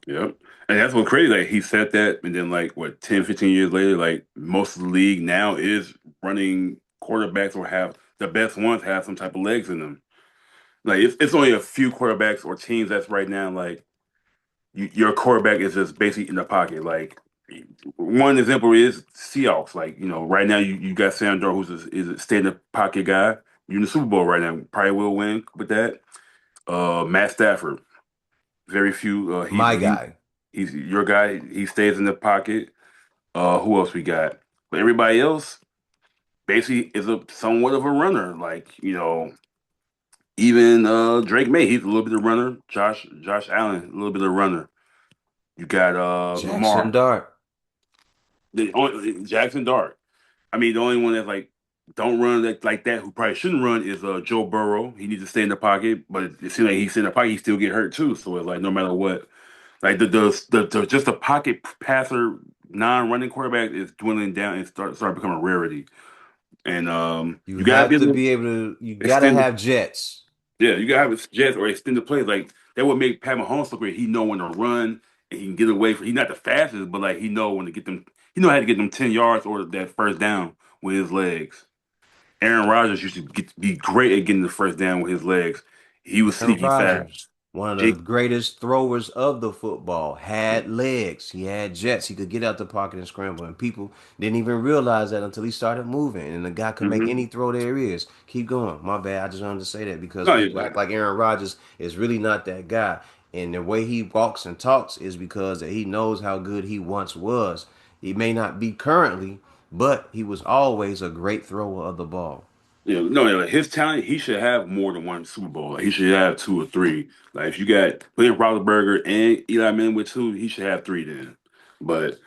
Yep. And that's what's crazy. Like he said that, and then like what, 10, 15 years later, like most of the league now is running quarterbacks or have the best ones have some type of legs in them. Like it's only a few quarterbacks or teams that's right now like your quarterback is just basically in the pocket. Like one example is Seahawks. Like right now you got Sam Darnold is a stay in the pocket guy. You're in the Super Bowl right now. Probably will win with that. Matt Stafford. Very few. My guy. He's your guy. He stays in the pocket. Who else we got? But everybody else basically is a somewhat of a runner. Like even Drake May, he's a little bit of runner. Josh Allen, a little bit of runner. You got Jackson Lamar, Dart. Jackson Dart. I mean, the only one that's like don't run like that who probably shouldn't run is Joe Burrow. He needs to stay in the pocket, but it seems like he's in the pocket, he still get hurt too. So it's like no matter what, like the just the pocket passer non-running quarterback is dwindling down and start becoming a rarity. And You you gotta be have to able to be able to. You gotta extend. have jets. Yeah, you gotta have a jet or extend the plays. Like that would make Pat Mahomes look great. He know when to run and he can get away from. He's not the fastest, but like he know when to get them. He know how to get them 10 yards or that first down with his legs. Aaron Rodgers used to be great at getting the first down with his legs. He was Aaron sneaky fast. Rodgers, one of Jake, the greatest throwers of the football, had legs. He had jets. He could get out the pocket and scramble. And people didn't even realize that until he started moving. And the guy could make any mm-hmm. throw there is. Keep going. My bad. I just wanted to say that because No, people act like Aaron Rodgers is really not that guy. And the way he walks and talks is because that he knows how good he once was. He may not be currently, but he was always a great thrower of the ball. no, like his talent, he should have more than one Super Bowl. Like he should have two or three. Like if you got Glenn Roethlisberger and Eli Manning with two, he should have three then. But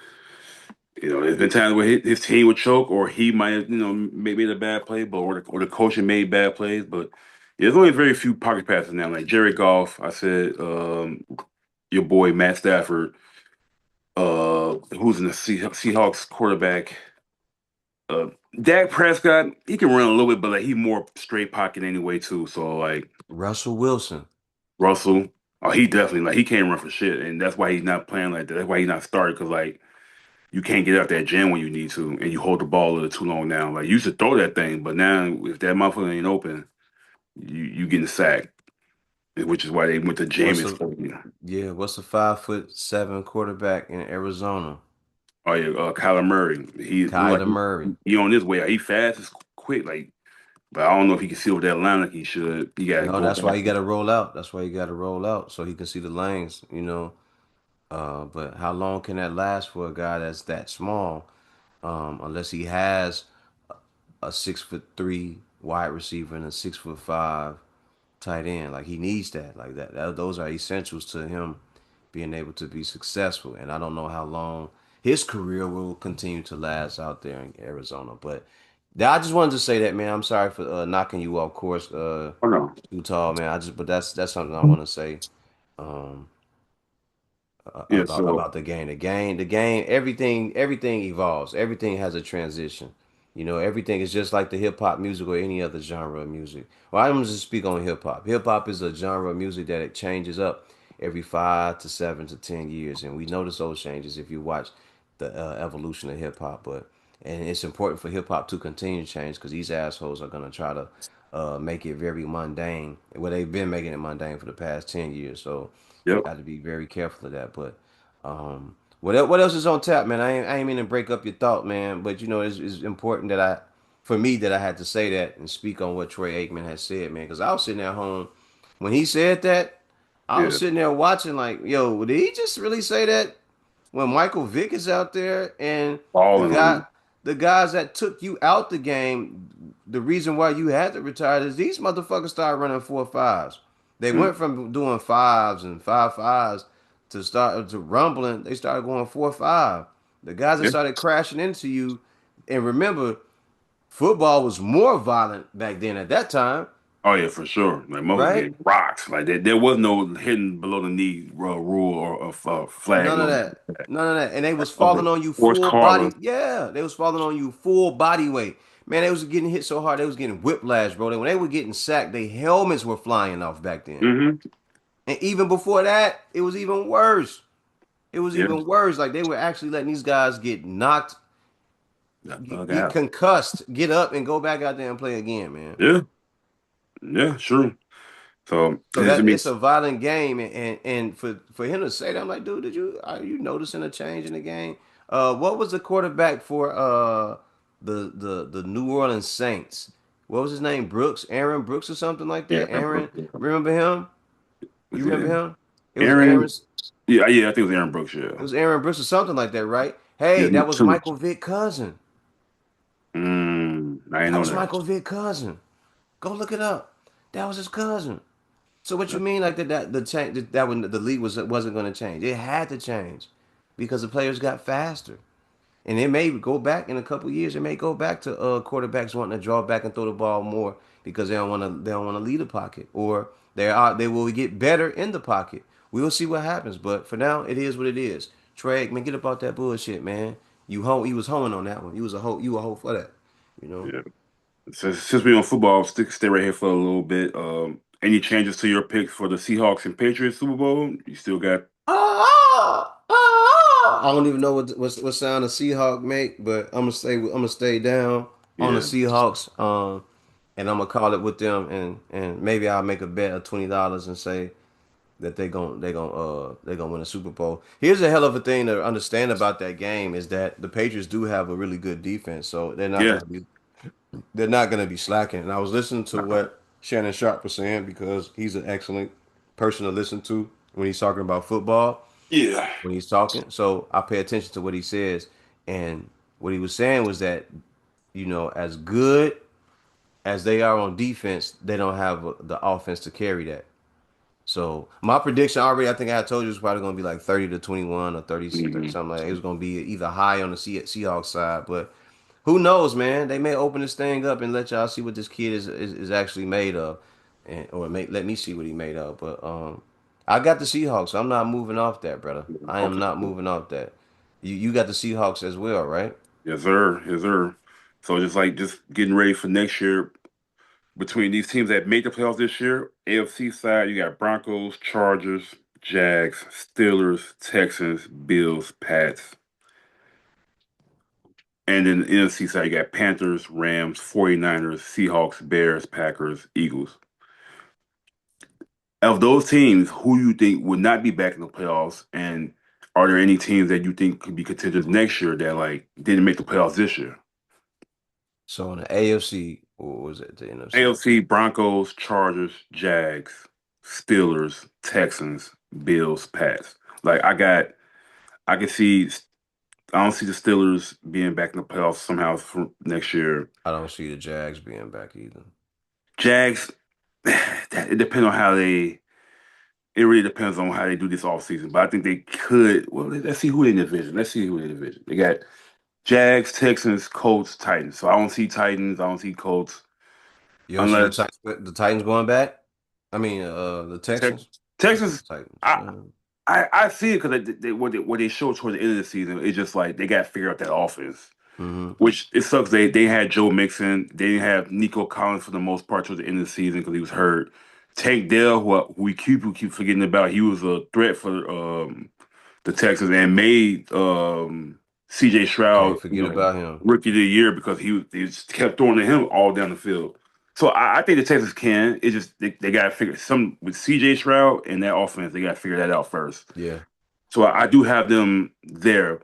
there's been times where his team would choke, or he might have, made a bad play, but or the coaching made bad plays. But there's only very few pocket passes now. Like Jerry Goff, I said, your boy Matt Stafford, who's in the Seahawks quarterback. Uh, Dak Prescott, he can run a little bit, but like he more straight pocket anyway too. So like Russell Wilson. Russell, oh he definitely like he can't run for shit, and that's why he's not playing like that. That's why he's not starting because like you can't get out that jam when you need to, and you hold the ball a little too long now. Like you used to throw that thing, but now if that motherfucker ain't open, you getting sacked, which is why they went to What's Jameis. the Yeah, what's the 5'7" quarterback in Arizona? Oh yeah, Kyler Murray. He look like Kyler Murray. he on his way. He fast, is quick, like, but I don't know if he can seal that line like he should. He got to No, go that's why back. you got to roll out. That's why you got to roll out so he can see the lanes. But how long can that last for a guy that's that small? Unless he has a 6'3" wide receiver and a 6'5" tight end. Like he needs that. Like those are essentials to him being able to be successful. And I don't know how long his career will continue to last out there in Arizona. But I just wanted to say that, man. I'm sorry for knocking you off course, Oh no, too tall, man. But that's something I want to say. Um, yeah. So about the game. The game, everything evolves. Everything has a transition. Everything is just like the hip hop music or any other genre of music. Well, I'm just speak on hip hop. Hip hop is a genre of music that it changes up every 5 to 7 to 10 years, and we notice those changes if you watch the evolution of hip hop. And it's important for hip hop to continue to change because these assholes are gonna try to make it very mundane. Well, they've been making it mundane for the past 10 years, so yep, got to be very careful of that. But what else is on tap, man? I ain't mean to break up your thought, man. But it's important that for me, that I had to say that and speak on what Troy Aikman has said, man. Because I was sitting at home when he said that. I was yeah, sitting there watching, like, yo, did he just really say that? When Michael Vick is out there and the balling on guy, him. the guys that took you out the game, the reason why you had to retire is these motherfuckers started running 4 5s. They Mm, went from doing fives and 5 5s to start to rumbling. They started going 4 5. The guys that yeah. started crashing into you, and remember, football was more violent back then at that time, Oh yeah, for sure. Like motherfuckers right? getting rocked. Like there was no hitting below the knee rule or flag. None of No, that. None of that. And they was falling motherfucker on you forced full body. Carla. Yeah, they was falling on you full body weight. Man, they was getting hit so hard they was getting whiplash, bro. When they were getting sacked, their helmets were flying off back then. Mm-hmm. And even before that, it was even worse. It was Yeah, even worse. Like they were actually letting these guys get knocked, that bug get out. concussed, get up and go back out there and play again, man. Yeah, yeah, sure. So So I that mean, it's a violent game, and for him to say that, I'm like, dude, did you are you noticing a change in the game? What was the quarterback for the New Orleans Saints? What was his name? Brooks, Aaron Brooks or something like yeah, that. Aaron, remember him? You was it remember him? It was Aaron? Aaron's. Yeah, yeah, I think it was Aaron Brooks. Yeah, It was Aaron Brooks or something like that, right? yeah, Hey, he that was was two. Michael Vick cousin. I didn't That know was that. Michael Vick cousin. Go look it up. That was his cousin. So what you That- mean like that the change that when the league wasn't going to change? It had to change because the players got faster. And it may go back in a couple years. It may go back to quarterbacks wanting to draw back and throw the ball more because they don't want to lead the pocket, or they will get better in the pocket. We will see what happens, but for now, it is what it is. Trey, man, get about that bullshit, man. You was hoeing on that one. You a hoe for that. You know. yeah. Since we're on football, stay right here for a little bit. Any changes to your picks for the Seahawks and Patriots Super Bowl? You still got, I don't even know what sound a Seahawk make, but I'm gonna stay down on the yeah, Seahawks. And I'm gonna call it with them, and maybe I'll make a bet of $20 and say that they gonna win a Super Bowl. Here's a hell of a thing to understand about that game is that the Patriots do have a really good defense, so yeah, they're not gonna be slacking. And I was listening to what Shannon Sharp was saying because he's an excellent person to listen to when he's talking about football yeah. when he's talking. So I pay attention to what he says. And what he was saying was that, as good as they are on defense, they don't have the offense to carry that. So my prediction already, I think I had told you, was probably going to be like 30 to 21 or 30, 30 hmm something like that. It was going to be either high on the Seahawks side, but who knows, man? They may open this thing up and let y'all see what this kid is actually made of, or let me see what he made of. But I got the Seahawks. So I'm not moving off that, brother. I am Okay. not moving off that. You got the Seahawks as well, right? Yes, sir. Yes, sir. So just getting ready for next year between these teams that made the playoffs this year. AFC side, you got Broncos, Chargers, Jags, Steelers, Texans, Bills, Pats. And then the NFC side, you got Panthers, Rams, 49ers, Seahawks, Bears, Packers, Eagles. Of those teams, who you think would not be back in the playoffs, and are there any teams that you think could be contenders next year that like didn't make the playoffs this year? So in the AFC, what was it? The NFC. AFC, Broncos, Chargers, Jags, Steelers, Texans, Bills, Pats. Like I can see. I don't see the Steelers being back in the playoffs somehow for next year. I don't see the Jags being back either. Jags, it depends on how they. It really depends on how they do this off season. But I think they could. Well, let's see who they division. Let's see who they division. They got Jags, Texans, Colts, Titans. So I don't see Titans. I don't see Colts You don't see unless The Titans going back? I mean, the Tex Texans. I said the Texas. Titans. I I see it because what they showed toward the end of the season. It's just like they got to figure out that offense. Mm-hmm. Which it sucks. They had Joe Mixon. They didn't have Nico Collins for the most part towards the end of the season because he was hurt. Tank Dell, who we keep forgetting about, he was a threat for the Texans and made C.J. Can't Stroud, forget about him. rookie of the year because he just kept throwing to him all down the field. So I think the Texans can. It's just they got to figure some with C.J. Stroud and that offense. They got to figure that out first. Yeah. So I do have them there,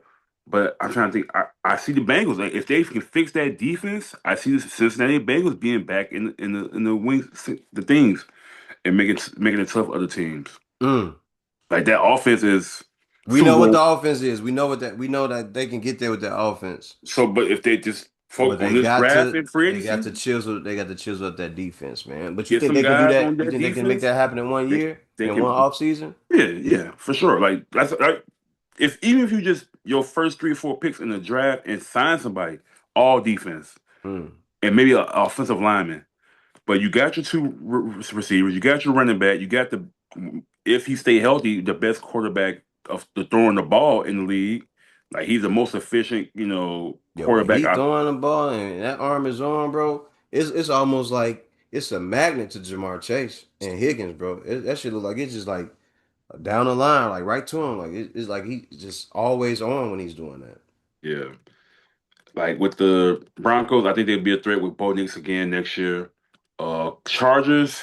but I'm trying to think. I see the Bengals. Like if they can fix that defense, I see the Cincinnati Bengals being back in the wings, the things, and making it tough for other teams. Mm. Like that offense is We Super know what the Bowl. offense is. We know that they can get there with that offense. So, but if they just But focus on this draft and free agency, they got to chisel up that defense, man. But you get think some they can do guys on that? You that think they can make defense, that happen in one they year, they in one can. off season? Yeah, yeah, for sure. Like that's like if even if you just your first 3 or 4 picks in the draft and sign somebody, all defense Mm. and maybe an offensive lineman. But you got your two receivers, you got your running back, you got the if he stay healthy, the best quarterback of the throwing the ball in the league. Like he's the most efficient, Yo, when quarterback. he throwing the ball and that arm is on, bro, it's almost like it's a magnet to Jamar Chase and Higgins, bro. That shit look like it's just like down the line, like right to him. Like it's like he's just always on when he's doing that. Yeah. Like with the Broncos, I think they'll be a threat with Bo Nix again next year. Chargers,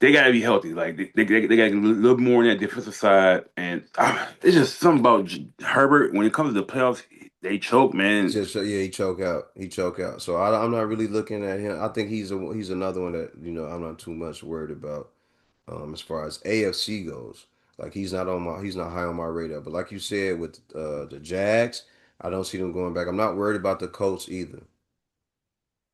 they gotta be healthy. Like they got a little more on that defensive side, and it's just something about Herbert when it comes to the playoffs, they choke, man. Just yeah, he choke out. He choke out. So I'm not really looking at him. I think he's another one that I'm not too much worried about. As far as AFC goes, like he's not high on my radar. But like you said with the Jags, I don't see them going back. I'm not worried about the Colts either.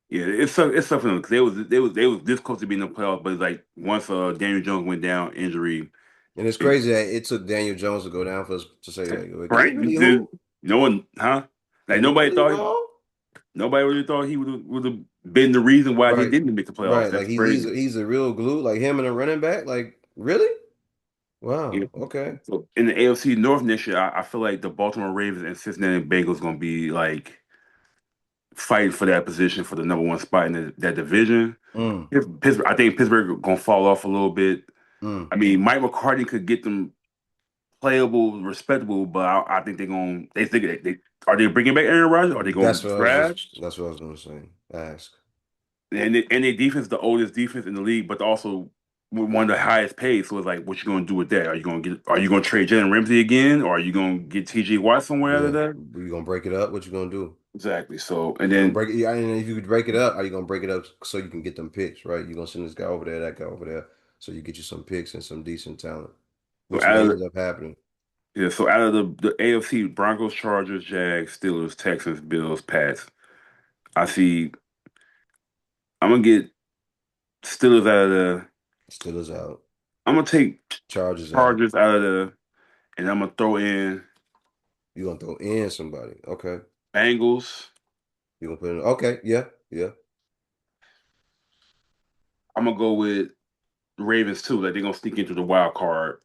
Yeah, it's something because they was this close to being in the playoffs, but it's like once Daniel Jones went down injury, And it's it, crazy that it took Daniel Jones to go down for us to say like, is he right? really who? No one, huh? Like Is he nobody really thought wrong? nobody really thought he would have been the reason why they Right, didn't make the playoffs. right. Like That's crazy. he's a real glue. Like him and a running back. Like really? Yeah. Wow. Okay. So in the AFC North next year, I feel like the Baltimore Ravens and Cincinnati Bengals gonna be like fighting for that position for the number one spot in that division. Mm, Pittsburgh, I think Pittsburgh gonna fall off a little bit. mm. I mean, Mike McCarthy could get them playable, respectable, but I think they're going. They think they are they bringing back Aaron Rodgers? Are they going to trash? That's what I was gonna say. Ask. And their defense, the oldest defense in the league, but also one of the highest paid. So it's like, what you going to do with that? Are you going to get? Are you going to trade Jalen Ramsey again, or are you going to get T.J. Watt somewhere out of Yeah. that? You gonna break it up? What you gonna do? Exactly. So and You gonna then break it? Yeah, and if you could break it up, are you gonna break it up so you can get them picks, right? You gonna send this guy over there, that guy over there, so you get you some picks and some decent talent, so which out may of end up happening. so out of the AFC, Broncos, Chargers, Jags, Steelers, Texans, Bills, Pats. I see. I'm gonna get Steelers out of the. Steelers out, I'm gonna take Chargers out. Chargers out of the, and I'm gonna throw in You gonna throw in somebody? Okay. Bengals. You gonna put in? Okay. Yeah. Yeah. I'm gonna go with Ravens too. Like they're gonna sneak into the wild card.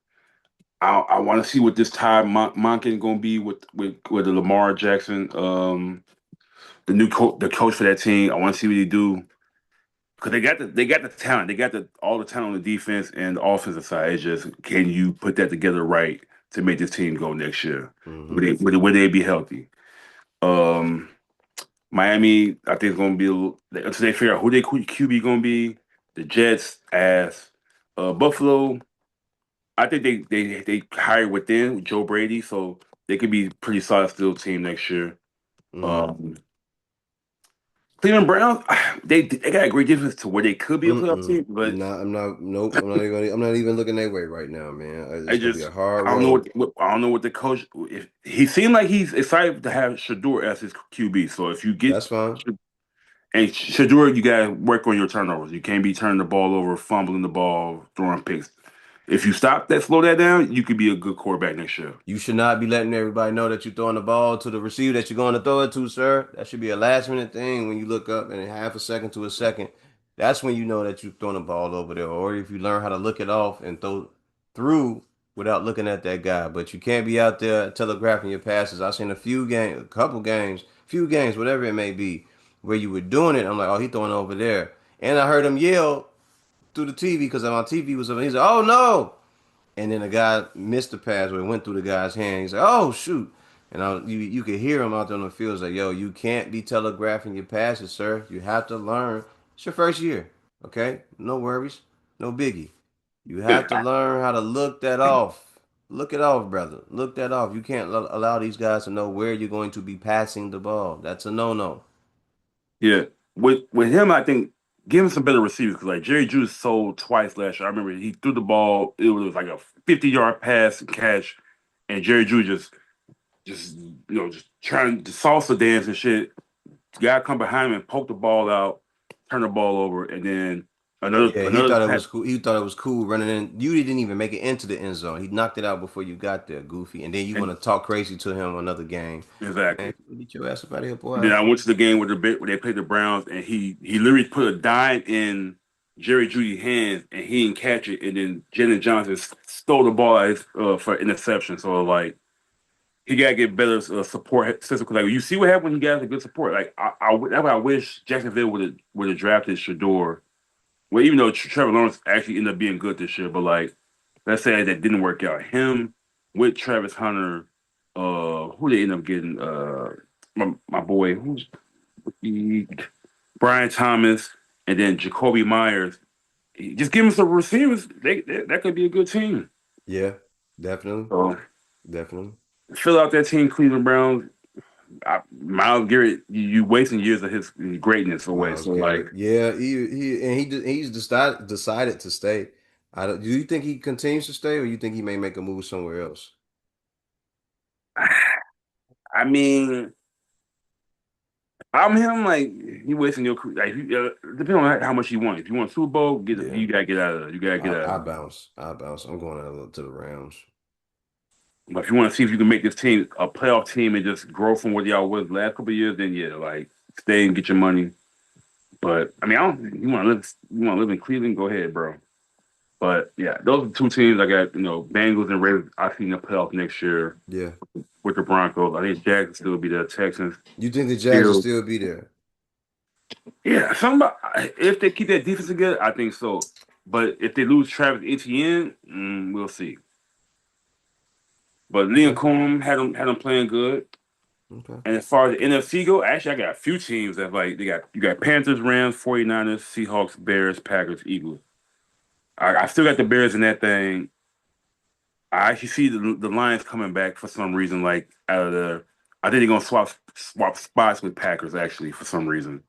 I want to see what this Ty Monken gonna be with the Lamar Jackson, the the coach for that team. I want to see what he do because they got the talent. They got all the talent on the defense and the offensive side. It's just can you put that together right to make this team go next year? Mm-hmm. Would they be healthy? Um, Miami, I think is going to be until they figure out who their QB going to be. The Jets, ass. Buffalo, I think they hired within Joe Brady, so they could be pretty solid still team next year. Mm. Um, Cleveland Browns, they got a great defense to where they could be a playoff Mm-mm. team, but Nah, I'm not. Nope. I'm not even looking that way right now, man. I It's gonna be just a hard I don't know road. I don't know what the coach. If he seemed like he's excited to have Shador as his QB, so if you get That's fine. and Shador, you gotta work on your turnovers. You can't be turning the ball over, fumbling the ball, throwing picks. If you slow that down, you could be a good quarterback next year. You should not be letting everybody know that you're throwing the ball to the receiver that you're going to throw it to, sir. That should be a last minute thing when you look up and in half a second to a second. That's when you know that you're throwing the ball over there. Or if you learn how to look it off and throw through without looking at that guy. But you can't be out there telegraphing your passes. I've seen a couple games, few games, whatever it may be, where you were doing it. I'm like, oh, he throwing over there. And I heard him yell through the TV because my TV was up. He's like, oh no. And then the guy missed the pass where it went through the guy's hand. He's like, "Oh shoot!" And you could hear him out there on the field. He's like, "Yo, you can't be telegraphing your passes, sir. You have to learn. It's your first year, okay? No worries, no biggie. You have to learn how to look that off. Look it off, brother. Look that off. You can't allow these guys to know where you're going to be passing the ball. That's a no-no. Yeah, with him, I think give him some better receivers because like Jerry Judy sold twice last year. I remember he threw the ball. It was like a 50-yard pass and catch, and Jerry Judy just just trying to salsa dance and shit. Guy come behind him and poke the ball out, turn the ball over, and then Yeah, he another thought it pass. was cool. He thought it was cool running in. You didn't even make it into the end zone. He knocked it out before you got there, Goofy. And then you want And to talk crazy to him another game. Man, exactly. beat your ass up out of here, boy. Then Have I fun. went to the game where they played the Browns, and he literally put a dime in Jerry Judy's hands, and he didn't catch it. And then Jalen Johnson stole the ball for interception. So like he gotta get better support system. 'Cause, like you see what happened when he got the good support. Like that's why I wish Jacksonville would have drafted Shador. Well, even though Trevor Lawrence actually ended up being good this year, but like let's say that didn't work out. Him with Travis Hunter, who they end up getting? My boy, who's he, Brian Thomas, and then Jacoby Myers. Just give him some receivers. That could be a good team. Yeah, definitely, So definitely. fill out that team, Cleveland Browns. Miles Garrett, you wasting years of his greatness away. Miles So like, Garrett. Yeah, he's decided to stay. I don't, do you think he continues to stay, or you think he may make a move somewhere else? I mean, I'm him. Like he wasting your like, depending on how much you want. If you want Super Bowl, Yeah, you gotta get out of there. You gotta get out of I there. bounce. I bounce. I'm going out to the Rams. But if you want to see if you can make this team a playoff team and just grow from what y'all was the last couple of years, then yeah, like stay and get your money. But I mean, I don't. You want to live in Cleveland? Go ahead, bro. But yeah, those are two teams I got. Bengals and Ravens. I see in the playoff next year Yeah. with the Broncos. I think Jags will still be there. Texans You think the Jags will still. still be there? Yeah, somebody if they keep that defense together, I think so. But if they lose Travis Etienne, we'll see. But Liam Okay. Cohen had them playing good. Okay. And as far as the NFC go, actually I got a few teams that like you got Panthers, Rams, 49ers, Seahawks, Bears, Packers, Eagles. I still got the Bears in that thing. I actually see the Lions coming back for some reason, like out of the I think they're gonna swap spots with Packers actually for some reason.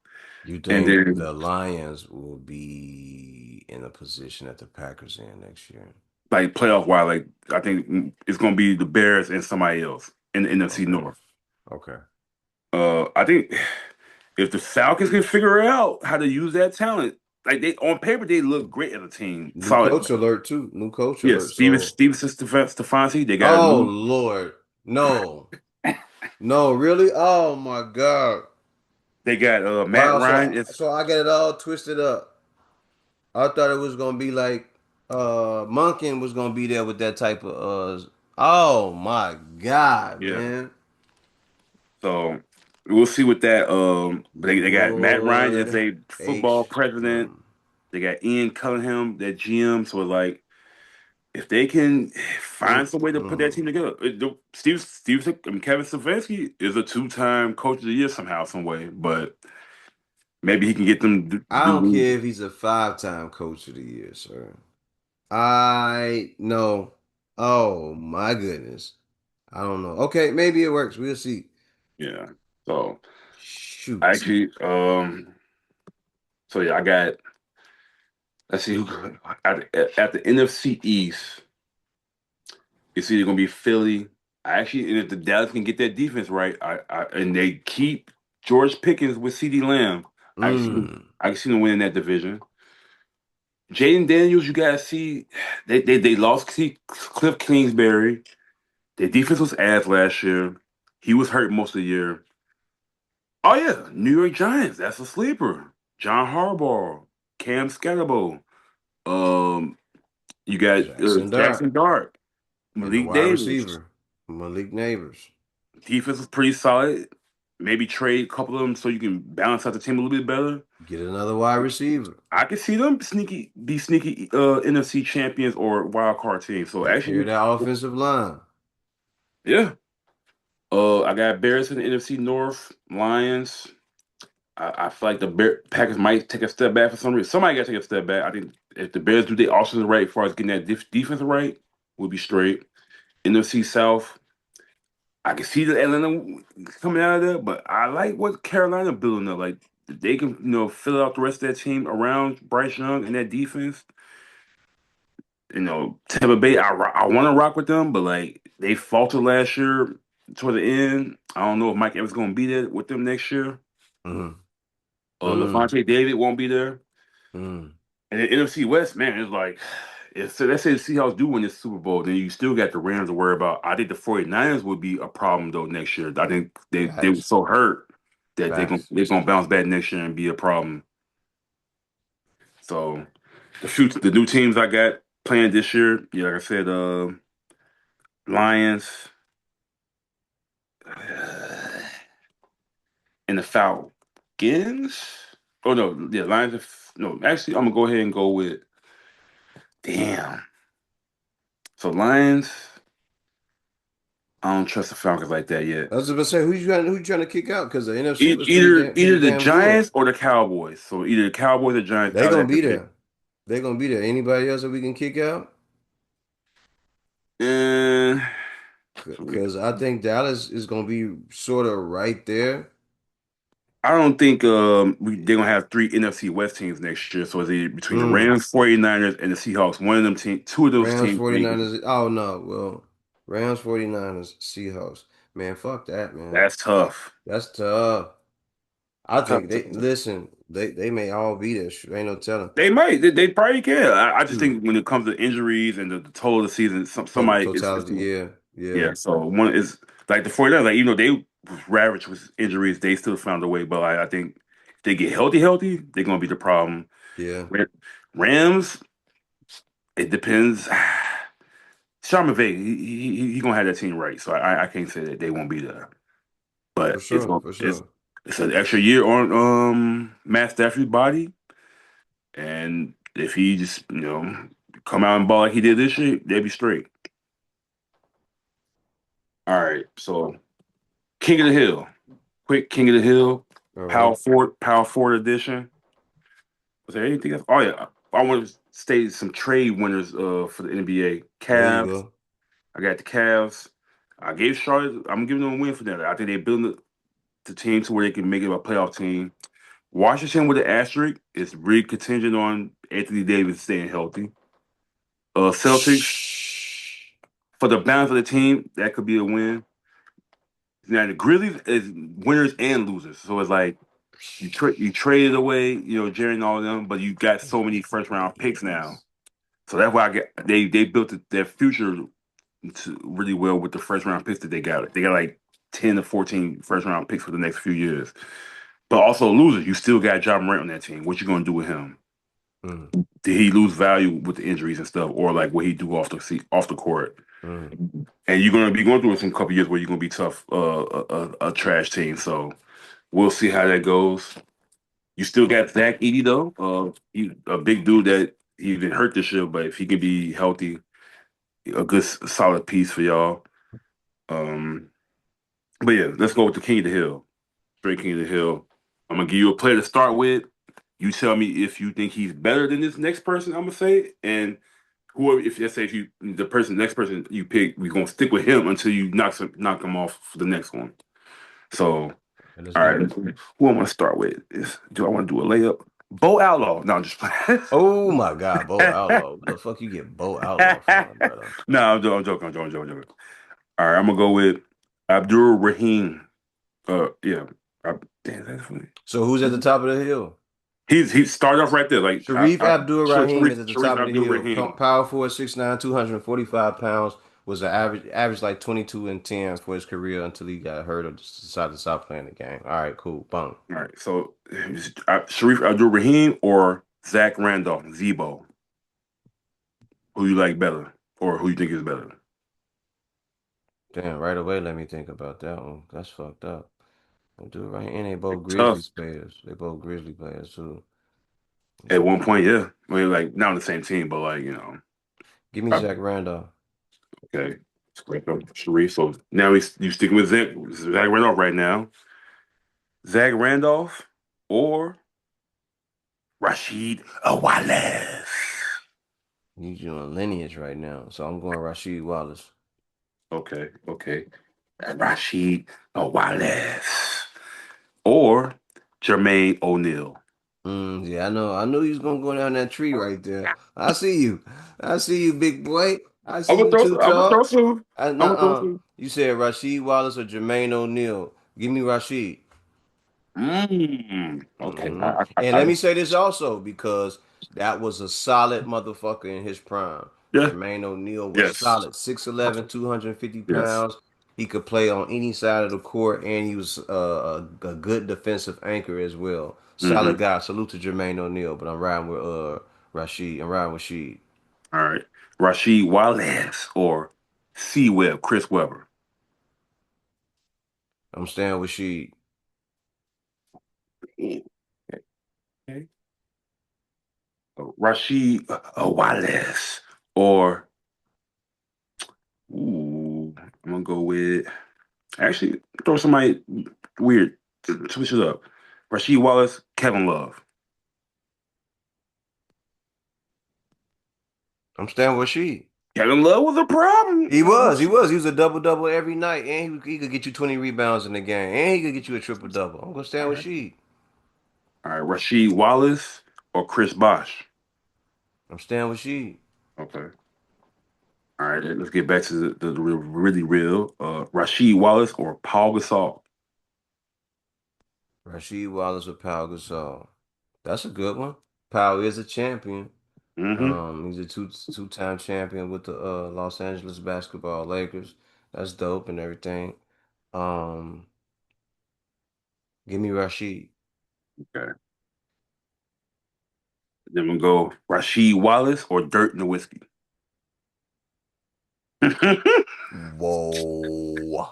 You And think then the Lions will be in a position that the Packers in next year? like playoff wise, like I think it's gonna be the Bears and somebody else in the NFC Okay. North. Okay. I think if the Falcons can figure out how to use that talent, like they on paper they look great as a team. New Solid. coach alert too. New coach Yes, alert. So, Stefanski, they got a oh new Lord, no, no, really? Oh my God! they got Matt Wow. Ryan. So, It's so I get it all twisted up. I thought it was gonna be like Monken was gonna be there with that type of oh my God, yeah. man. So we'll see what that but they got Matt Ryan as Lord a football H. president. Mm. They got Ian Cunningham, their GM. So like if they can find Mm, some way to put that mm. team together, I mean, Kevin Stefanski is a two-time coach of the year somehow, some way, but maybe he can get them to I don't do. care if he's a five-time coach of the year, sir. I know. Oh my goodness. I don't know. Okay, maybe it works. We'll see. Yeah. So Shoot. actually, so yeah, I got. Let's see who at the NFC East. It's either gonna be Philly. And if the Dallas can get that defense right, and they keep George Pickens with CD Lamb, Mm. I can see them winning that division. Jaden Daniels, you gotta see, they lost Cliff Kingsbury. Their defense was ass last year. He was hurt most of the year. Oh yeah, New York Giants. That's a sleeper. John Harbaugh, Cam Scatterbo. Um, you got Jackson Jackson Dart Dart, and the Malik wide Davis. receiver, Malik Neighbors. Defense is pretty solid. Maybe trade a couple of them so you can balance out the team a little bit better. Get another wide receiver. I can see them be sneaky NFC champions or wild card team. So Take care of actually, that offensive line. yeah. I got Bears in the NFC North, Lions. I feel like the Packers might take a step back for some reason. Somebody got to take a step back. I think if the Bears do their offense right, as far as getting that defense right, we'll be straight. NFC South, I can see the Atlanta coming out of there, but I like what Carolina building up. Like they can, fill out the rest of that team around Bryce Young and that defense. Tampa Bay, I want to rock with them, but like they faltered last year toward the end. I don't know if Mike Evans going to be there with them next year. Mm. Mm. Levante David won't be there. Mm. And the NFC West, man, it's like, so let's say the Seahawks do win this Super Bowl, then you still got the Rams to worry about. I think the 49ers would be a problem though next year. I think they were Facts. so hurt that Facts. they're gonna bounce back next year and be a problem. So the new teams I got playing this year, yeah, like I said, Lions and the Falcons. Oh no, yeah, Lions. No, actually, I'm gonna go ahead and go with. Damn. So Lions, I don't trust the Falcons like that yet. I was about to say, who you trying to kick out? Because the NFC E- was Either pretty either the damn good. Giants or the Cowboys. So either the Cowboys or Giants They out of gonna that be division. there. They gonna be there. Anybody else that we can kick out? And Because I think Dallas is gonna be sort of right there. I don't think they're gonna have three NFC West teams next year. So it's either between the Mm. Rams, 49ers, and the Seahawks. One of them team, two of those Rams, teams make it. 49ers. Oh no, well, Rams, 49ers, Seahawks. Man, fuck that, man. That's tough. That's tough. I Tough. think they listen. They may all be there. Ain't no telling. They might. They probably can. I just Hmm. think when it comes to injuries and the total of the season, somebody is Totality. Yeah, yeah, yeah. So one is like the 49ers, like even though they was ravaged with injuries, they still found a way. But I think if they get healthy, they're gonna be the problem. yeah. Rams, it depends. Sean McVay, he gonna have that team right. So I can't say that they won't be there. For But sure, for it's sure. it's an extra year on Matt Stafford's body. And if he just, come out and ball like he did this year, they'd be straight. All right. So King of the Hill. Quick King of the Hill. All right. Power Forward edition. Was there anything else? Oh yeah. I want to state some trade winners for the NBA. There you Cavs. go. I got the Cavs. I gave Charlotte, I'm giving them a win for that. I think they're building the team to where they can make it a playoff team. Washington with an asterisk is really contingent on Anthony Davis staying healthy. Celtics Shh. for the balance of the team, that could be a win. Now the Grizzlies is winners and losers, so it's like you traded away, Jerry and all of them, but you got so many first round picks now. So that's why I get they built their future really well with the first round picks that they got. They got like 10 to 14 first round picks for the next few years. But also losers, you still got John Morant on that team. What you gonna do with him? Mm, Did he lose value with the injuries and stuff, or like what he do off the court? mm. And you're gonna be going through some couple years where you're gonna be tough, a trash team. So we'll see how that goes. You still got Zach Edey though, a big dude that he been hurt this year, but if he can be healthy, a good solid piece for y'all. Um, but yeah, let's go with the King of the Hill, straight King of the Hill. I'm gonna give you a player to start with. You tell me if you think he's better than this next person. I'm gonna say, and whoever, if let's say if you next person you pick, we're gonna stick with him until you knock him off for the next one. So, Okay, let's all do right, it. who I want to start with is do I want to do a layup? Bo Outlaw. No, I'm just playing. Oh my God, Bo Outlaw. What the fuck you get Bo Outlaw from, brother? No, I'm joking. All right, I'm gonna go with Abdul Rahim. Yeah, damn, that's funny. So who's at the top of the hill? He started off right there, like Sharif Abdul Rahim is at the Sharif top of the Abdul hill. Rahim. Power forward, 6'9", 245 pounds. Was an average like 22 and 10 for his career until he got hurt or just decided to stop playing the game. All right, cool. Bunk. All right, so Sharif Abdul Rahim or Zach Randolph, Zebo, who you like better, or who you think is better? Damn, right away, let me think about that one. That's fucked up. I'll do it right. And they both Tough. Grizzlies players. They both Grizzly players too. At one point, yeah. I mean, like not on the same team, but like Give me I- Zach Randolph. okay. Scrape up Sharif. So now you sticking with Zach Randolph right now. Zach Randolph or Rashid Wallace. He's doing lineage right now. So I'm going Rasheed Wallace. Okay. Rashid Wallace or Jermaine O'Neal. Yeah, I know. I knew he was gonna go down that tree right there. I see you. I see you, big boy. I see you too, I'm gonna throw tall. some. I'm gonna throw Nuh-uh. some. You said Rasheed Wallace or Jermaine O'Neal. Give me Rasheed. Okay. And let me say this also because that was a solid motherfucker in his prime. Yeah. Jermaine O'Neal was Yes. solid. 6'11", 250 Yes. pounds. He could play on any side of the court, and he was a good defensive anchor as well. Solid Mm-hmm. guy. Salute to Jermaine O'Neal, but I'm riding with Rashid. I'm riding with Sheed. All right. Rashid Wallace or C Web, Chris Webber. I'm staying with Sheed. Okay. Rashid Wallace or Ooh, I'm gonna go with actually throw somebody weird. Switch it up. Rasheed Wallace, Kevin Love. I'm staying with she. Kevin Love was a problem. He was, he was. He was a double double every night, and he could get you 20 rebounds in the game, and he could get you a triple double. I'm gonna stand All with right. she. All right, Rasheed Wallace or Chris Bosh. I'm staying with she. Okay. All right, let's get back to the real, really real. Rasheed Wallace or Paul Gasol. Rasheed Wallace with Pau Gasol. That's a good one. Pau is a champion. Mm-hmm. He's a two-time champion with the Los Angeles Basketball Lakers. That's dope and everything. Um, Give me Rasheed. Okay. Then we'll go Rasheed Wallace or Dirk Nowitzki. Whoa.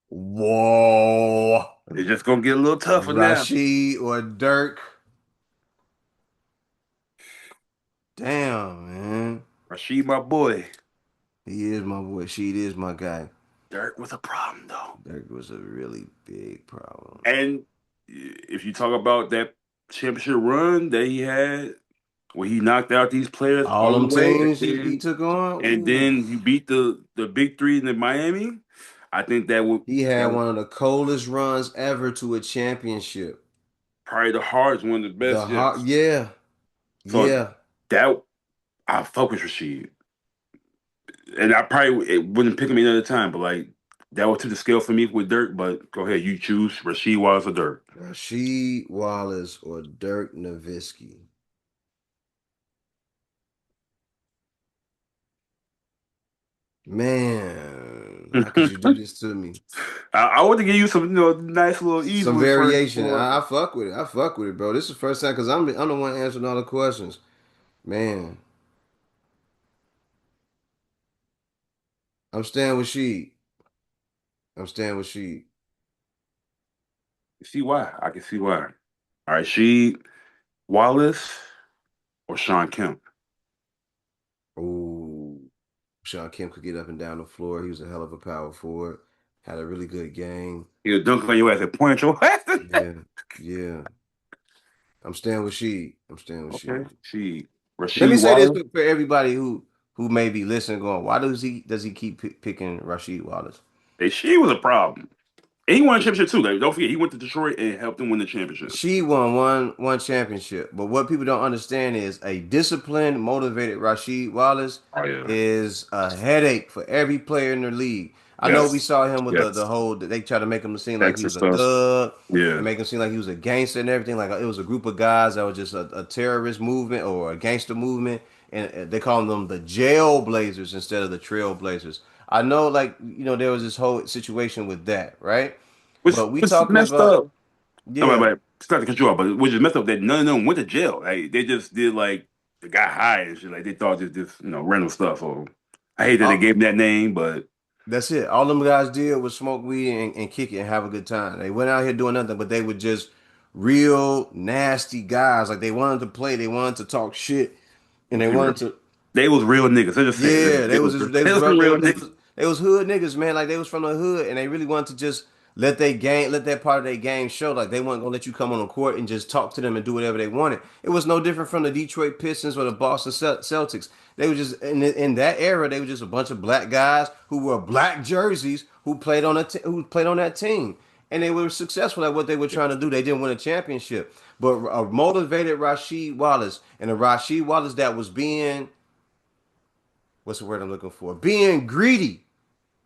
Whoa. It's just gonna get a little tougher now. Rasheed or Dirk. Damn, man. Rasheed, my boy. He is my boy. Sheed is my guy. Dirk was a problem though. Dirk was a really big problem. And if you talk about that championship run that he had, where he knocked out these players All on the them way, teams he took on, and ooh. then you beat the big three in Miami, I think He that had was one of the coldest runs ever to a championship. probably the hardest, one of the The best. hot, Yes. yeah, So yeah. that I focus Rasheed, and I probably wouldn't pick him any other time, but like that was to the scale for me with Dirk. But go ahead, you choose Rasheed Wallace or Dirk. Rasheed Wallace or Dirk Nowitzki. Man, how could you do this to me? I want to give you some, nice little easy Some ones first variation. before. I fuck with it. I fuck with it, bro. This is the first time because I'm the one answering all the questions. Man, I'm staying with Sheed. I'm staying with Sheed. See why? I can see why. All right, Sheed Wallace or Sean Kemp. Ooh, Sean Kemp could get up and down the floor. He was a hell of a power forward. Had a really good game. He'll dunk on your ass and point at your ass. Yeah, yeah. I'm staying with Sheed. I'm staying with Okay, Sheed. Sheed. Let me Rasheed say this Wallace. for everybody who may be listening, going, why does he keep picking Rasheed Wallace? Hey, Sheed was a problem. And he won a championship too. Like, don't forget, he went to Detroit and helped them win the championship. She won one championship, but what people don't understand is a disciplined, motivated Rasheed Wallace Oh yeah. is a headache for every player in the league. I know we Yes. saw him with the Yes. whole they try to make him seem like he Texas was a stuff. thug and Yeah. make him seem like he was a gangster and everything. Like it was a group of guys that was just a terrorist movement or a gangster movement, and they call them the Jailblazers instead of the Trailblazers. I know, like there was this whole situation with that, right? Which But we was talking messed about up. No, yeah. it's not to cut you off, but which is messed up that none of them went to jail. Like they just did like they got high and shit. Like they thought just random stuff. So I hate that they gave him that name, but That's it. All them guys did was smoke weed and kick it and have a good time. They went out here doing nothing, but they were just real nasty guys. Like they wanted to play, they wanted to talk shit, and they wanted to. they was real niggas. They just said Yeah, they they was was just, they they was was bro, real niggas. they was hood niggas, man. Like they was from the hood, and they really wanted to just let that part of their game show. Like they weren't gonna let you come on the court and just talk to them and do whatever they wanted. It was no different from the Detroit Pistons or the Boston Celtics. They were just in that era. They were just a bunch of black guys who wore black jerseys who played on that team, and they were successful at what they were trying to do. They didn't win a championship, but a motivated Rasheed Wallace and a Rasheed Wallace that was being what's the word I'm looking for? Being greedy,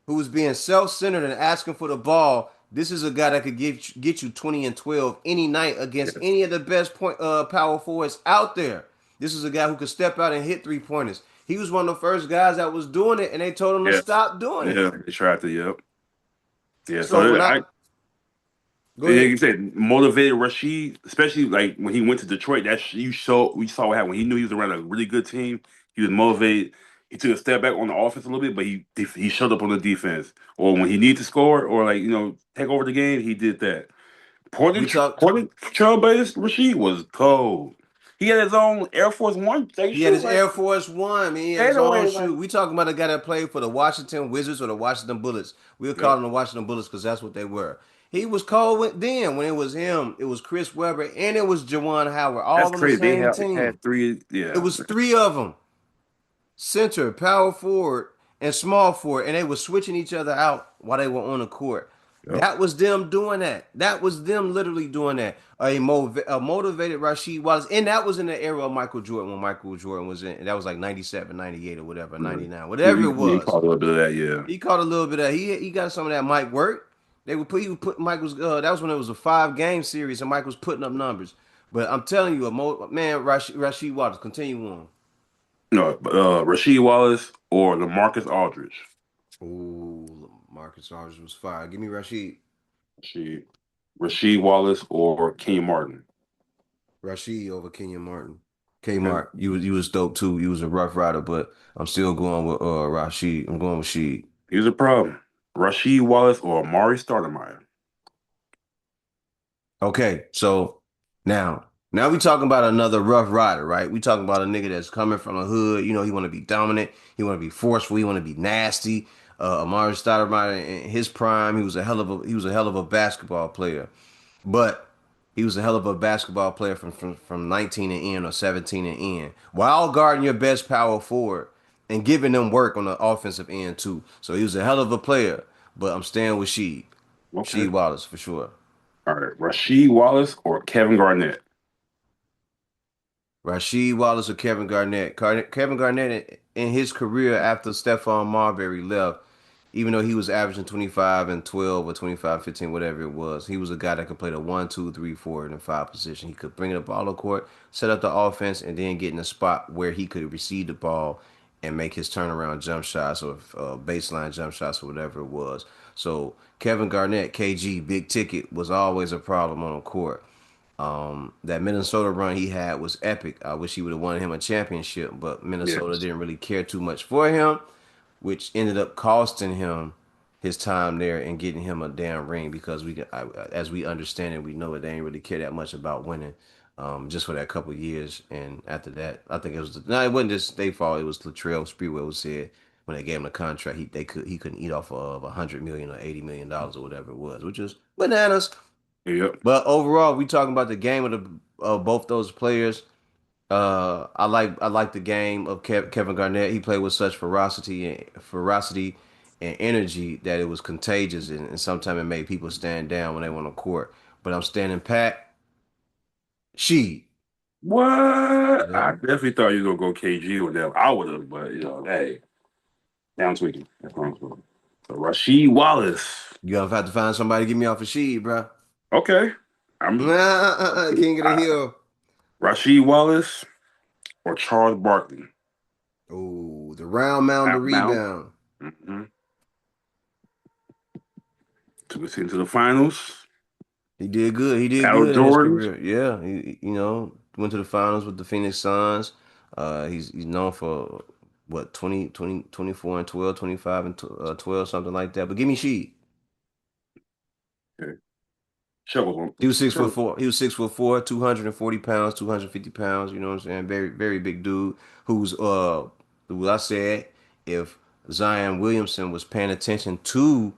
who was being self-centered and asking for the ball. This is a guy that could get you 20 and 12 any night against Yes, any of the best power forwards out there. This is a guy who could step out and hit three-pointers. He was one of the first guys that was doing it, and they told him to yes, stop doing it. yeah. They tried to, yep, yeah. So So when I I go like ahead, you said, motivated Rasheed, especially like when he went to Detroit. That's we saw what happened when he knew he was around a really good team. He was motivated. He took a step back on the offense a little bit, but he showed up on the defense. Or when he needed to score or like take over the game, he did that. we talked. Portland Trailblazers Rasheed was cold. He had his own Air Force One. They He had shoot his like Air Force One, man. He had his own anyway, like shoe. We talking about a guy that played for the Washington Wizards or the Washington Bullets. We'll call yep. them the Washington Bullets because that's what they were. He was cold then when it was him. It was Chris Webber and it was Jawan Howard, That's all on the crazy. They same have team. had three. It Yeah, was three of them, center, power forward, and small forward, and they were switching each other out while they were on the court. yep. That was them doing that. That was them literally doing that. A motivated Rasheed Wallace. And that was in the era of Michael Jordan when Michael Jordan was in. That was like 97, 98, or whatever, Mhm. 99, Yeah, whatever it he was. caught a little bit of that. Yeah. He caught a little bit of he got some of that Mike work. He would put Michael's that was when it was a 5 game series and Mike was putting up numbers. But I'm telling you, man, Rasheed Wallace, continue on. No, Rasheed Wallace or LaMarcus Aldridge. Ooh, Marcus Aldridge was fire. Give me Rashid. Rasheed, Rasheed Wallace or Kenyon Martin. Rashid over Kenyon Martin. K Okay. Mark, you was dope too. You was a rough rider, but I'm still going with Rashid. I'm going with Sheed. Here's a problem. Rasheed Wallace or Amari Stoudemire. Okay, so now we talking about another rough rider, right? We talking about a nigga that's coming from the hood. You know, he want to be dominant. He want to be forceful. He want to be nasty. Amari Stoudemire in his prime, he was a hell of a basketball player. But he was a hell of a basketball player from 19 and in or 17 and in, while guarding your best power forward and giving them work on the offensive end too. So he was a hell of a player. But I'm staying with Sheed. Okay. Sheed Wallace for sure. All right. Rasheed Wallace or Kevin Garnett. Rasheed Wallace or Kevin Garnett. Kevin Garnett in his career after Stephon Marbury left, even though he was averaging 25 and 12 or 25, 15, whatever it was, he was a guy that could play the 1, 2, 3, 4, and 5 position. He could bring the ball to court, set up the offense, and then get in a spot where he could receive the ball and make his turnaround jump shots or baseline jump shots or whatever it was. So Kevin Garnett, KG, big ticket, was always a problem on the court. That Minnesota run he had was epic. I wish he would have won him a championship, but Minnesota Yes. didn't really care too much for him, which ended up costing him his time there and getting him a damn ring because as we understand it, we know that they ain't really care that much about winning, just for that couple of years. And after that, I think no, it wasn't just their fault. It was Latrell Sprewell said when they gave him the contract, he couldn't eat off of $100 million or $80 million or whatever it was, which is bananas. Yep. But overall, we talking about the game of both those players. I like the game of Kevin Garnett. He played with such ferocity and energy that it was contagious, and sometimes it made people stand down when they went on court. But I'm standing pat. She. What? I Yep. definitely thought you were gonna go KG with that. I would have, but hey, down tweaking. That's what I'm saying. So Rasheed Wallace. You gonna have to find somebody to get me off of Sheed, bro. Okay. I'm King of the I, Hill. Rasheed Wallace or Charles Barkley. Oh, the round mound, the Mount. rebound. Mm-hmm. Took us into the finals. He did good. He did Battle good in his Jordans. career. Yeah, went to the finals with the Phoenix Suns. He's known for what 24 and 12, 25 and 12, something like that. But give me Sheed. Okay. Chuck was on. He was six foot Chuck. four. He was 6'4", 240 pounds, 250 pounds. You know what I'm saying? Very, very big dude. Who I said if Zion Williamson was paying attention to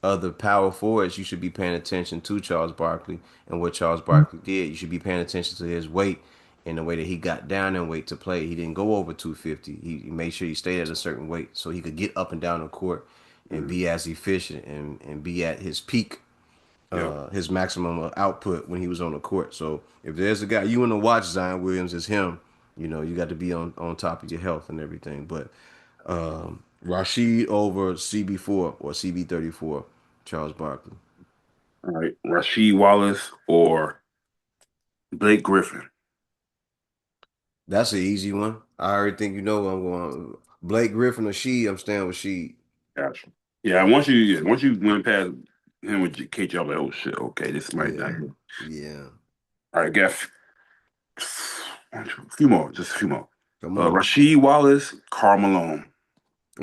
other power forwards, you should be paying attention to Charles Barkley and what Charles Barkley did. You should be paying attention to his weight and the way that he got down in weight to play. He didn't go over 250. He made sure he stayed at a certain weight so he could get up and down the court and Mm, be as efficient and be at his peak, yep. his maximum output when he was on the court. So if there's a guy you want to watch, Zion Williams is him. You got to be on top of your health and everything. But Rashid over CB4 or CB34, Charles Barkley. All right. Rasheed Wallace or Blake Griffin. That's an easy one. I already think you know I'm going. Blake Griffin or Sheed. I'm staying with Sheed. Gotcha. Yeah, once you went past him with KG, I was like, oh shit, okay, this might Yeah, not. yeah. All right, got a few more, just a few more. Come on. Rasheed Wallace, Karl Malone.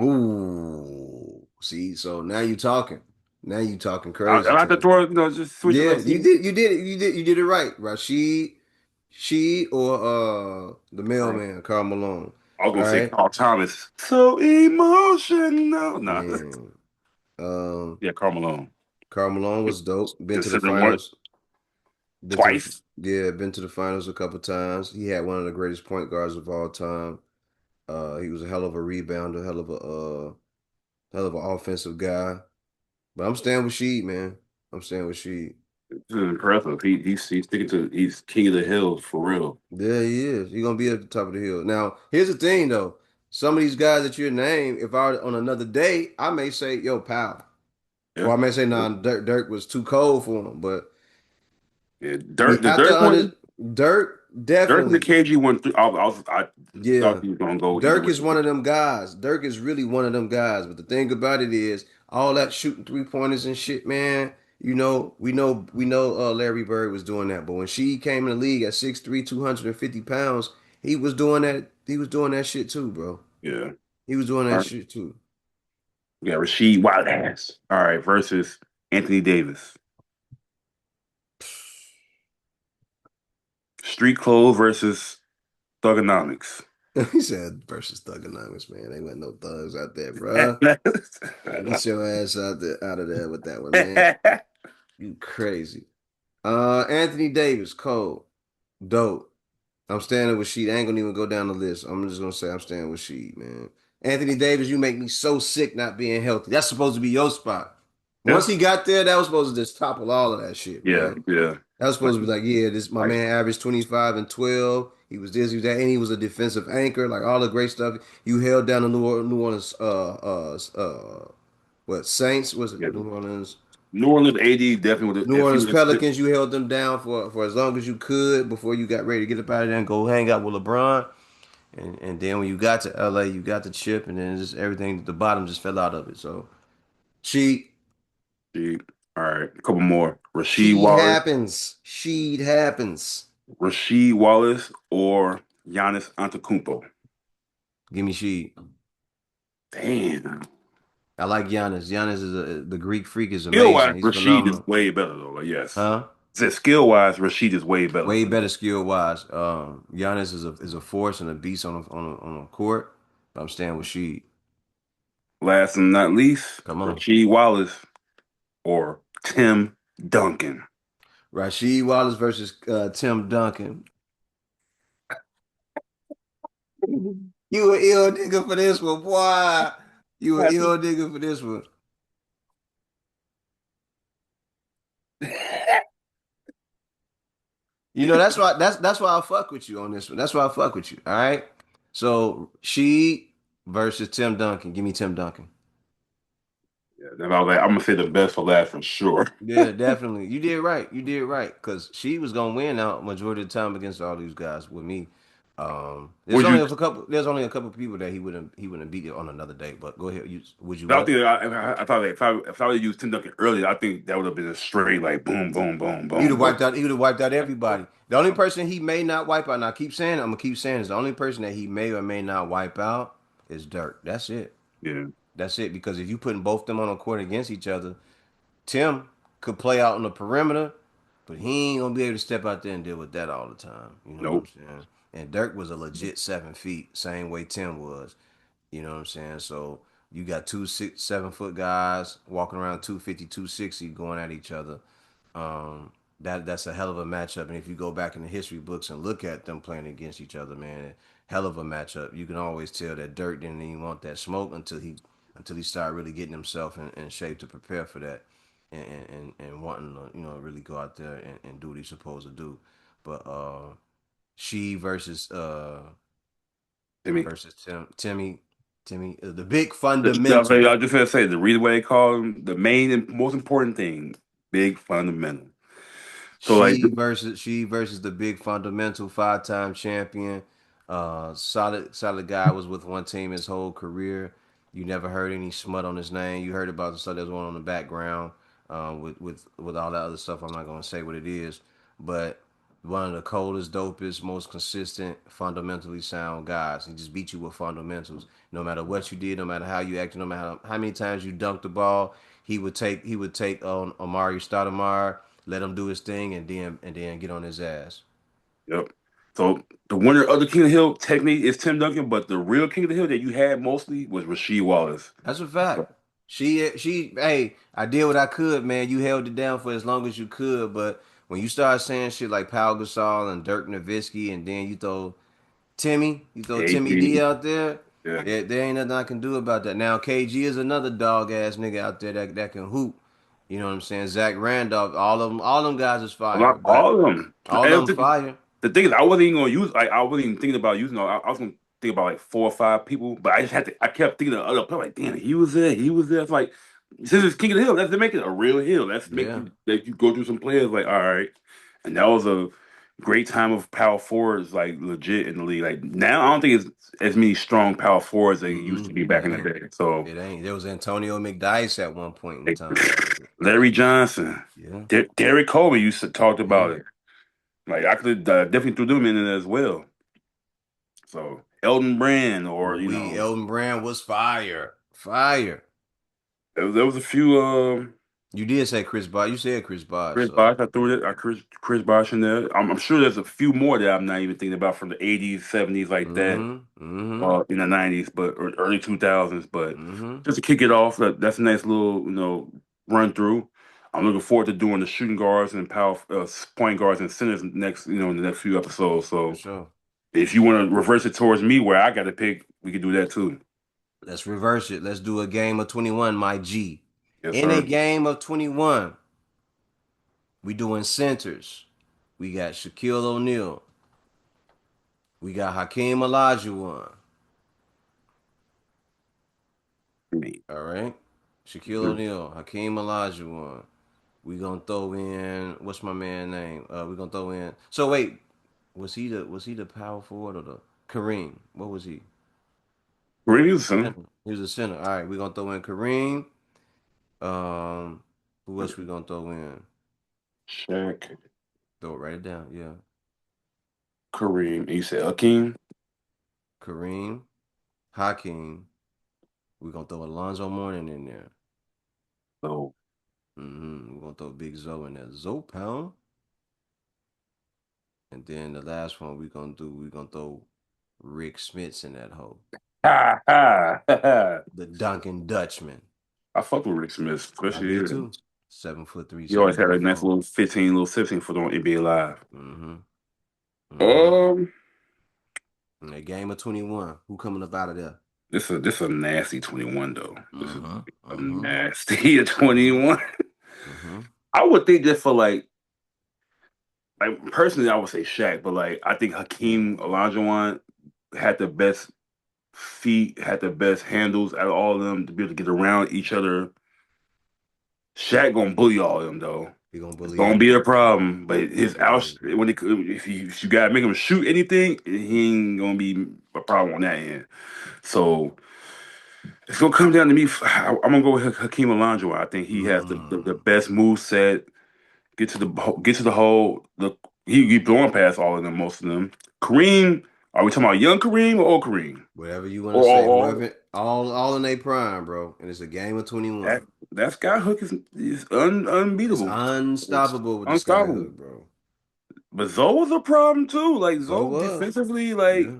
Ooh. See, so now you talking. Now you talking I crazy like to time. throw, just switch it Yeah, up. you did. You did it. You did it right. Rashid, She or the Carl. mailman, Carl Malone. I was All gonna say right, Carl Thomas. So emotional. Nah. man. Um, Yeah, Carl Malone. Carl Malone was dope. Been to the Considering one finals. Been to the twice. Yeah, been to the finals a couple times. He had one of the greatest point guards of all time. He was a hell of a rebounder, hell of an offensive guy. But I'm staying with Sheed, man. I'm staying with Sheed. This is impressive. He's sticking to he's king of the hills for real. Yeah, he is. He's gonna be at the top of the hill. Now, here's the thing though. Some of these guys that you name, if I were on another day, I may say, yo, pal. Or Yeah. I may say, nah, Dirk was too cold for him. But Yeah. we Dirk the have to Dirk under one, Dirk Dirk and the definitely. KG one, I thought Yeah. he was gonna go either Dirk way. is one of them guys. Dirk is really one of them guys. But the thing about it is, all that shooting 3 pointers and shit, man. We know Larry Bird was doing that. But when she came in the league at 6'3", 250 pounds, he was doing that. He was doing that shit too, bro. Yeah. He was doing All that right. shit too. We got Rasheed Wallace. All right, versus Anthony Davis. Street clothes versus thugonomics. He said versus thugonomics, man. Ain't got no thugs out there, bruh. Get your ass out of there with that one, man. You crazy. Anthony Davis, Cole, dope. I'm standing with Sheed. I ain't gonna even go down the list. I'm just gonna say I'm standing with Sheed, man. Anthony Davis, you make me so sick not being healthy. That's supposed to be your spot. Yeah, Once he got there, that was supposed to just topple all of that shit, yeah, man. yeah. That was Like, supposed to be like, yeah, this my like, man averaged 25 and 12. He was this, he was that, and he was a defensive anchor, like all the great stuff. You held down the New Orleans what Saints was it? yeah. New Orleans New Orleans AD definitely would. New If he Orleans was, Pelicans, you held them down for as long as you could before you got ready to get up out of there and go hang out with LeBron. And then when you got to LA, you got the chip, and then just everything, the bottom just fell out of it. So she all right, a couple more. she happens. She happens. Rasheed Wallace, or Giannis Antetokounmpo. Give me she. Damn. I like Giannis. Giannis is the Greek freak is Skill wise, amazing. He's Rasheed is phenomenal. way better though. Like, yes. Huh? Said skill wise, Rasheed is way better. Way better skill wise. Giannis is a force and a beast on a court. But I'm staying with Sheed. Last and not least, Come on. Rasheed Wallace or Tim Duncan. Rasheed Wallace versus Tim Duncan. You an ill nigga for this one, boy. You an ill nigga for this one. You know that's why I fuck with you on this one. That's why I fuck with you. All right. So she versus Tim Duncan. Give me Tim Duncan. Yeah, then I was like, I'm gonna say the best for last for sure. Yeah, definitely. You did right. You did right. Cause she was gonna win out majority of the time against all these guys with me. There's Would only you? a couple. There's only a couple people that he wouldn't beat it on another day. But go ahead. Would you I what? think I thought that if I would have used Tim Duncan earlier, I think that would have been a straight like boom, boom, boom, He'd boom. have But wiped out. He would have wiped out everybody. The only person he may not wipe out. And I keep saying. I'm gonna keep saying is the only person that he may or may not wipe out is Dirk. That's it. yeah, That's it. Because if you putting both them on a court against each other, Tim could play out on the perimeter, but he ain't gonna be able to step out there and deal with that all the time. You know what I'm nope, saying? And Dirk was a legit 7 feet, same way Tim was. You know what I'm saying? So you got two 6 7 foot guys walking around 250, 260 going at each other. Um, that's a hell of a matchup. And if you go back in the history books and look at them playing against each other, man, hell of a matchup. You can always tell that Dirk didn't even want that smoke until he started really getting himself in shape to prepare for that and wanting to really go out there and do what he's supposed to do. But she I mean, versus Timmy, the big I fundamental. was just gonna say the reason why they call him the main and most important thing, big fundamental. So like, She versus the big fundamental 5-time champion. Solid guy, was with one team his whole career. You never heard any smut on his name. You heard about the stuff that was going on in the background, with all that other stuff. I'm not gonna say what it is, but one of the coldest, dopest, most consistent, fundamentally sound guys. He just beat you with fundamentals. No matter what you did, no matter how you acted, no matter how many times you dunked the ball, he would take on Amari Stoudemire, let him do his thing, and then get on his ass. yep. So the winner of the King of the Hill technically is Tim Duncan, but the real King of the Hill that you had mostly was Rasheed Wallace. That's a fact. Hey, I did what I could, man. You held it down for as long as you could, but when you start saying shit like Pau Gasol and Dirk Nowitzki, and then you throw Timmy D AD, out there, yeah. there ain't nothing I can do about that. Now KG is another dog ass nigga out there that can hoop. You know what I'm saying? Zach Randolph, all them guys is A fire, lot, but all of them. all of And them fire. the thing is, I wasn't even gonna use like I wasn't even thinking about using. I was gonna think about like 4 or 5 people, but I just had to. I kept thinking of other players. Like, damn, he was there. He was there. It's like since it's King of the Hill, let's make it a real hill. Let's make Yeah. you that you go through some players. Like, all right, and that was a great time of power forwards, like legit in the league. Like now, I don't think it's as many strong power forwards as it used to Mm-mm, be back it in the ain't. day. So, It ain't. There was Antonio McDyess at one point in like, time, my nigga. Larry Johnson, Yeah. Derek Colby used to talked Yeah. about it. Like I could definitely threw them in it as well. So Elton Brand, or Ooh, Elton Brand was fire. Fire. there was a few You did say Chris Bosh. You said Chris Bosh, Chris so Bosh. I threw it. Chris Bosh in there. I'm sure there's a few more that I'm not even thinking about from the '80s, '70s, like that, mm-hmm. Mm-hmm. in the '90s, but or early 2000s. But Mm-hmm. just to kick it off, that's a nice little run through. I'm looking forward to doing the shooting guards and power point guards and centers next in the next few episodes. For So sure. if you want to reverse it towards me, where I got to pick, we could do that too. Let's reverse it. Let's do a game of 21, my G. Yes, In a sir. game of 21, we doing centers. We got Shaquille O'Neal. We got Hakeem Olajuwon. Me. All right. Shaquille O'Neal, Hakeem Olajuwon. We gonna throw in what's my man name? We gonna throw in. So wait, was he the power forward or the Kareem? What was he? Williamson, Center. He was a center. All right, we gonna throw in Kareem. Who else we gonna throw in? Shaq, Throw it right down. Yeah, Kareem. You said Akeem? Kareem, Hakeem. We gonna throw Alonzo Mourning in there. No. We're gonna throw Big Zoe in there. Zoe Pound. And then the last one we gonna throw Rick Smits in that hole. Ha ha ha. The Dunkin' Dutchman. I fuck with Rick Smith, I especially did here. too. 7'3", He always seven had foot a nice four. little 15, little 16 foot on NBA Live. Mm-hmm. Mm-hmm. Um, And a game of 21. Who coming up out of there? this a nasty 21 though. This is Mm-hmm. a Mm-hmm. nasty Mm-hmm. 21. Mm-hmm. I would think just for like personally, I would say Shaq, but like I think Yeah. Hakeem Olajuwon had the best feet, had the best handles out of all of them to be able to get around each other. Shaq gonna bully all of them though. He gonna It's bully gonna be a everybody. problem. But He gonna his bully out everybody. when it, if you gotta make him shoot anything, he ain't gonna be a problem on that end. So it's gonna come down to me. I'm gonna go with Hakeem Olajuwon. I think he has the Mm. best move set. Get to the hole. He blowing past all of them, most of them. Kareem, are we talking about young Kareem or old Kareem? Whatever you want to say. Or Whoever, all in their prime, bro. And it's a game of that 21. that sky hook is It's unbeatable. It's unstoppable with the sky unstoppable. hook, bro. But Zoe was a problem too. Like So Zoe was. defensively, like Yeah.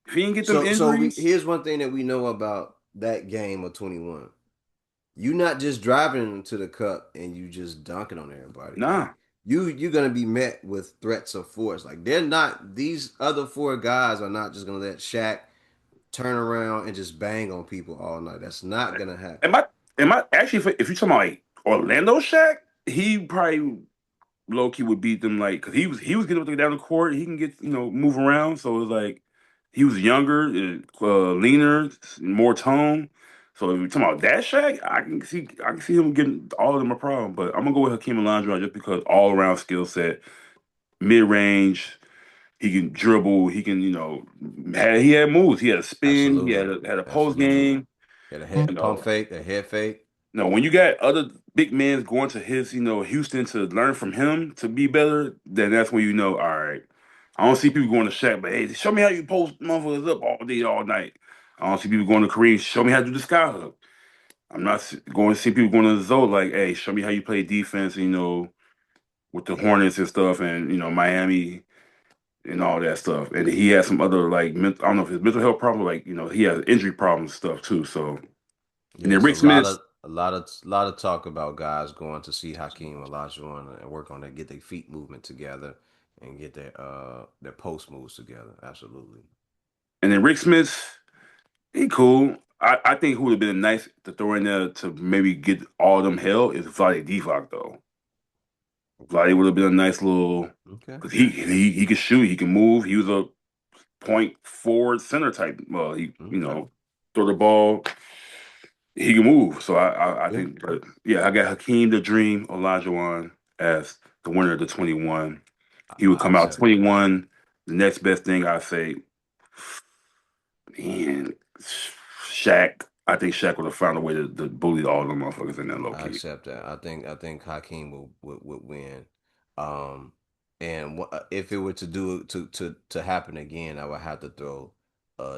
if he didn't get them So injuries, here's one thing that we know about that game of 21. You not just driving to the cup and you just dunking on everybody. Like nah. you're gonna be met with threats of force. Like they're not these other four guys are not just gonna let Shaq turn around and just bang on people all night. That's not gonna happen. Am I am I actually if you talking about like Orlando Shaq, he probably low key would beat them like because he was getting up to down the court. He can get move around. So it was like he was younger, leaner, more tone. So if you're talking about that Shaq, I can see him getting all of them a problem. But I'm gonna go with Hakeem Olajuwon just because all around skill set, mid range. He can dribble. He can he had moves. He had a spin. He Absolutely. had a post Absolutely. game. Had a You head pump know, fake, a head fake. no, when you got other big men going to his, Houston to learn from him to be better, then that's when all right. I don't see people going to Shaq, but hey, show me how you post motherfuckers up all day, all night. I don't see people going to Kareem, show me how to do the sky hook. I'm not going to see people going to Zoe like, hey, show me how you play defense, with the Hornets and stuff and, Miami. and all that stuff. And he had some other like I don't know if his mental health problem, like he has injury problems and stuff too. So and then Yes, Rick Smith, a lot of talk about guys going to see Hakeem Olajuwon and work on that, get their feet movement together, and get their post moves together. Absolutely. and then Rick Smith, he cool. I think who would have been nice to throw in there to maybe get all of them hell is Vlade Divac though. Vlade would have been a nice little Okay. because he could shoot, he can move. He was a point forward center type. Well, he Okay. throw the ball. He can move. So I Yeah. think, but yeah, I got Hakeem the Dream Olajuwon as the winner of the 21. He would I come out accept that. 21. The next best thing I say, man, Shaq. I think Shaq would have found a way to bully all the motherfuckers in there low I key. accept that. I think Hakeem would win. Um, and if it were to do to happen again, I would have to throw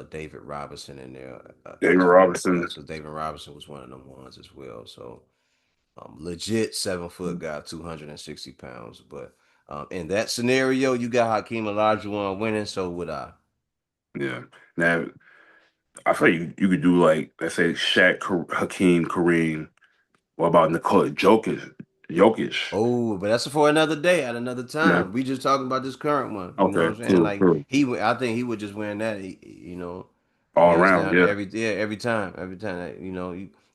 David Robinson in there David as well Robinson. because David Robinson was one of them ones as well. So legit 7 foot guy, 260 pounds. But in that scenario, you got Hakeem Olajuwon winning. So would I. Yeah. Now I feel like you could do like let's say Shaq, Hakeem, Kareem. What about Nikola Jokic? Jokic. Oh, but that's for another day at another Yeah. time. We just talking about this current one. You know what Okay. I'm saying? True. Like True. I think he would just win that. All Hands around. down Yeah. every time,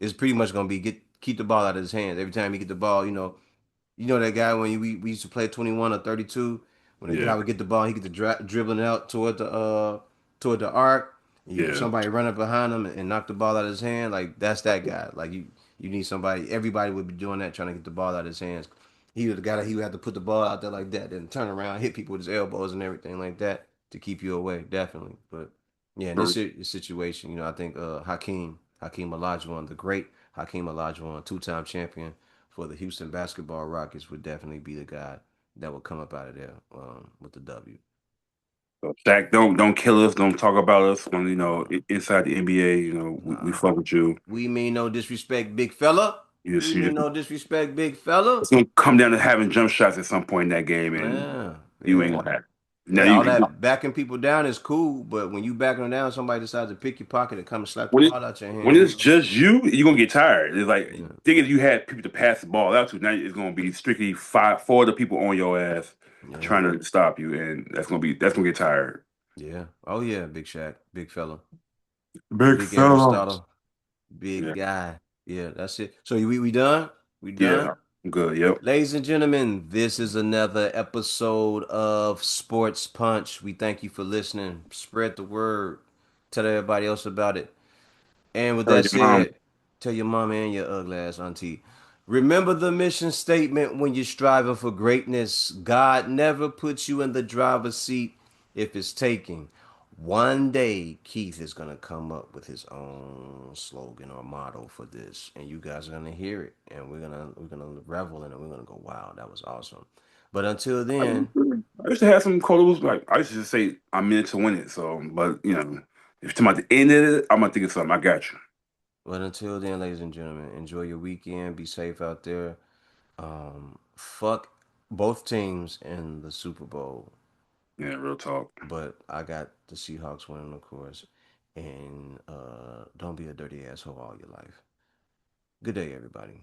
it's pretty much gonna be get keep the ball out of his hands every time he get the ball. You know that guy when we used to play 21 or 32 when the Yeah. guy would get the ball, he get the dribbling out toward the arc. Yeah. Somebody running behind him and knock the ball out of his hand. Like that's that guy. Like you need somebody. Everybody would be doing that, trying to get the ball out of his hands. He was the guy that he would have to put the ball out there like that, then turn around, hit people with his elbows and everything like that to keep you away. Definitely, but yeah, in this situation, I think Hakeem Olajuwon, the great Hakeem Olajuwon, two-time champion for the Houston Basketball Rockets, would definitely be the guy that would come up out of there with the W. So Shaq, don't kill us. Don't talk about us when inside the NBA. We Nah, fuck with you. we mean no disrespect, big fella. We You mean just no disrespect, big fella. it's gonna come down to having jump shots at some point in that game, and Yeah, you ain't yeah. gonna have. Now Yeah, all you that backing people down is cool, but when you backing them down, somebody decides to pick your pocket and come and slap the when it ball out your when hand. it's just you, you're gonna get tired. It's like Yeah, think if you had people to pass the ball out to. Now it's gonna be strictly four other people on your ass yeah, trying to stop you, and that's gonna get tired. yeah. Oh yeah, Big Shaq, big fella, Big big fella. Aristotle, big Yeah, guy. Yeah, that's it. So we done? We yeah, done? I'm good. Yep. Ladies and gentlemen, this is another episode of Sports Punch. We thank you for listening. Spread the word. Tell everybody else about it. And with Tell that your mom. said, tell your mama and your ugly ass auntie. Remember the mission statement when you're striving for greatness. God never puts you in the driver's seat if it's taking. One day, Keith is gonna come up with his own slogan or motto for this, and you guys are gonna hear it, and we're gonna revel in it. We're gonna go, wow, that was awesome. But until then, I used to have some quotables like I used to just say I'm in it to win it. So, but if you're talking about the end of it, I'm gonna think of something. I got you. ladies and gentlemen, enjoy your weekend. Be safe out there. Fuck both teams in the Super Bowl, Yeah, real talk. but I got the Seahawks winning, of course. And don't be a dirty asshole all your life. Good day, everybody.